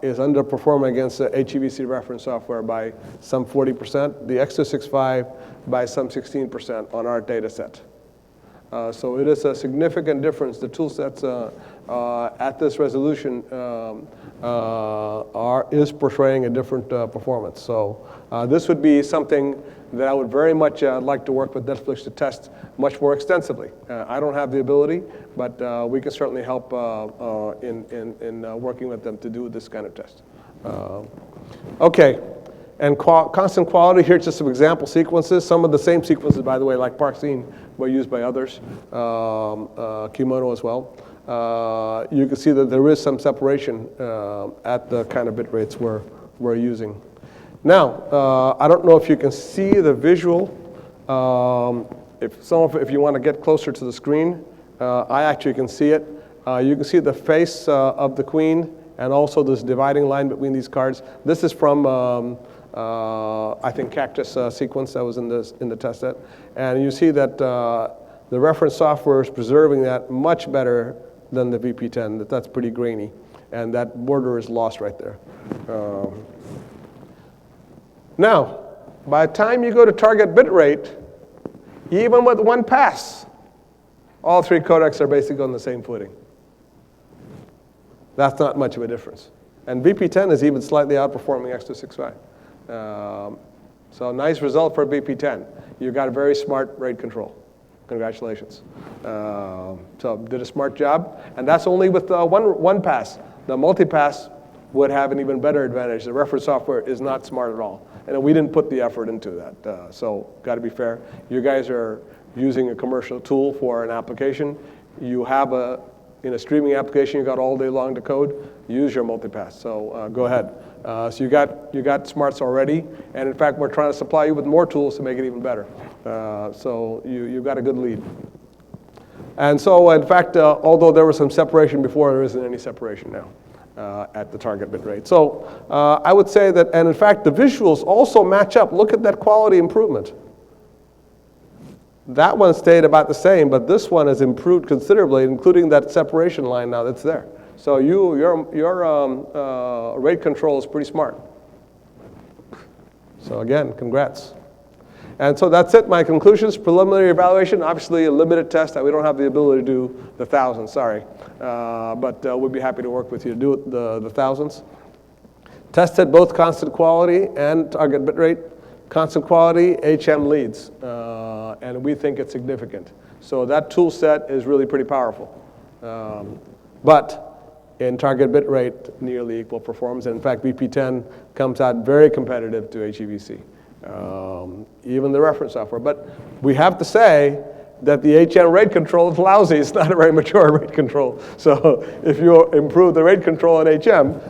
is underperforming against the HEVC reference software by some 40%, the X265 by some 16% on our data set. So it is a significant difference. The tool sets at this resolution is portraying a different performance. So this would be something that I would very much like to work with Netflix to test much more extensively. I don't have the ability, but we can certainly help in working with them to do this kind of test. Okay, And constant quality, here's just some example sequences. Some of the same sequences, by the way, like Parksine, were used by others, Kimono as well. You can see that there is some separation at the kind of bit rates we're using. Now, I don't know if you can see the visual. If you want to get closer to the screen, I actually can see it. You can see the face of the queen and also this dividing line between these cards. This is from, I think, Cactus sequence that was in the test set. And you see that the reference software is preserving that much better than the VP10. That's pretty grainy. And that border is lost right there. Now, by the time you go to target bit rate, even with one pass, all three codecs are basically on the same footing. That's not much of a difference. And VP10 is even slightly outperforming X265. So nice result for VP10. You got a very smart rate control. Congratulations. So did a smart job. And that's only with one pass. The multi-pass would have an even better advantage. The reference software is not smart at all. And we didn't put the effort into that. So got to be fair. You guys are using a commercial tool for an application. You have in a streaming application, you got all day long to code. Use your multipass. So go ahead. So you got smarts already. And in fact, we're trying to supply you with more tools to make it even better. So you've got a good lead. And so, in fact, although there was some separation before, there isn't any separation now. At the target bit rate. So I would say that, and in fact, the visuals also match up. Look at that quality improvement. That one stayed about the same, but this one has improved considerably, including that separation line now that's there. So your rate control is pretty smart. So again, congrats. And so that's it, my conclusions. Preliminary evaluation, obviously a limited test. We don't have the ability to do the thousands, sorry. But we'd be happy to work with you to do the thousands. Tested both constant quality and target bit rate. Constant quality, HM leads, and we think it's significant. So that tool set is really pretty powerful. But in target bit rate, nearly equal performance. And in fact, VP10 comes out very competitive to HEVC. Even the reference software. But we have to say that the HM rate control is lousy. It's not a very mature rate control. So if you improve the rate control in HM,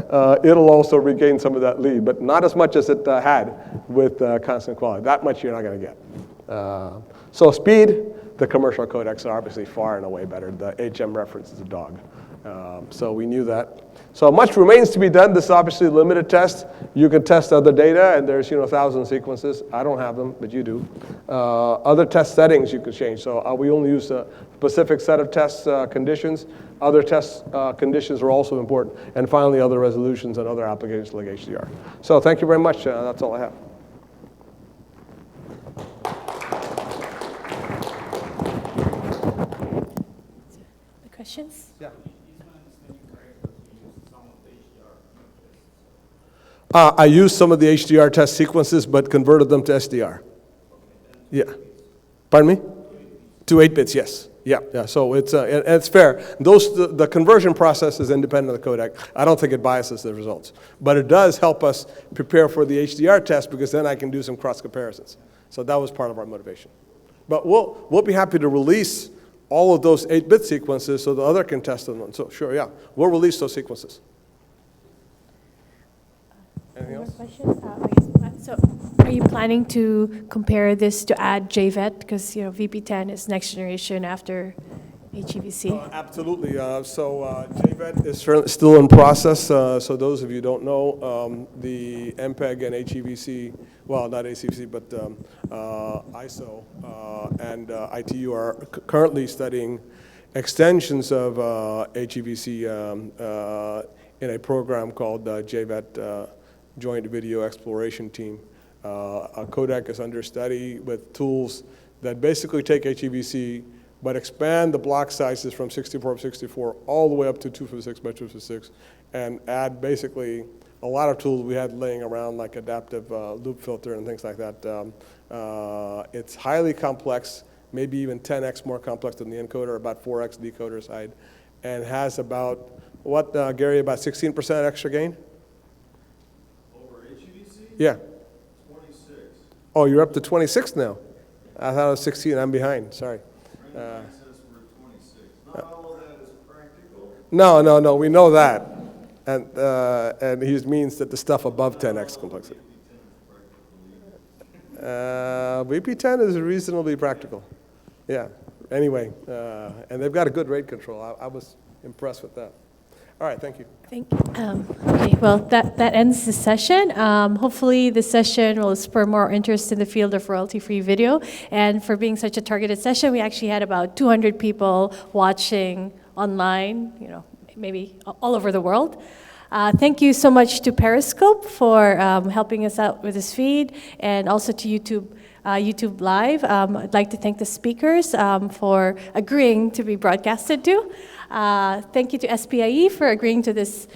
it'll also regain some of that lead, but not as much as it had with constant quality. That much you're not going to get. So speed, the commercial codecs are obviously far and away better. The HM reference is a dog. So we knew that. So much remains to be done. This is obviously a limited test. You can test other data, and there's 1,000 sequences. I don't have them, but you do. Other test settings you can change. So we only use a specific set of test conditions. Other test conditions are also important. And finally, other resolutions and other applications like HDR. So thank you very much. That's all I have. Questions? Yeah. I used some of the HDR test sequences, but converted them to SDR. Yeah. Pardon me? To 8 bits, yes. Yeah. So it's fair. The conversion process is independent of the codec. I don't think it biases the results, but it does help us prepare for the HDR test because then I can do some cross comparisons. So that was part of our motivation. But we'll be happy to release all of those 8-bit sequences so the other can test them. So sure, yeah, we'll release those sequences. Anything else? So are you planning to compare this to add JVET? Because VP10 is next generation after HEVC. Absolutely. So JVET is still in process. So those of you who don't know, the MPEG and HEVC, well, not HEVC, but ISO and ITU are currently studying extensions of HEVC in a program called JVET, Joint Video Exploration Team. A codec is under study with tools that basically take HEVC but expand the block sizes from 64 by 64 all the way up to 256 by 256 and add basically a lot of tools we had laying around like adaptive loop filter and things like that. It's highly complex, maybe even 10x more complex than the encoder, about 4x decoder side, and has about, what, Gary, about 16% extra gain? Over HEVC? Yeah. Oh, you're up to 26 now. I thought it was 16. I'm behind. Sorry. No. We know that, and he means that the stuff above 10x complexity. VP10 is reasonably practical. Yeah. Anyway, and they've got a good rate control. I was impressed with that. All right. Thank you. Thank you. Okay, well, that ends the session. Hopefully, this session will spur more interest in the field of royalty-free video. And for being such a targeted session, we actually had about 200 people watching online, maybe all over the world. Thank you so much to Periscope for helping us out with this feed, and also to YouTube Live. I'd like to thank the speakers for agreeing to be broadcasted to. Thank you to SPIE for agreeing to this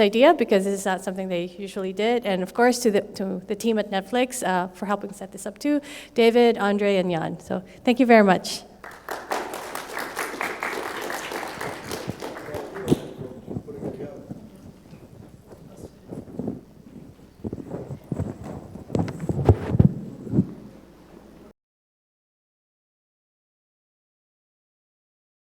idea, because this is not something they usually did. And of course, to the team at Netflix for helping set this up too, David, Andre, and Jan. So thank you very much.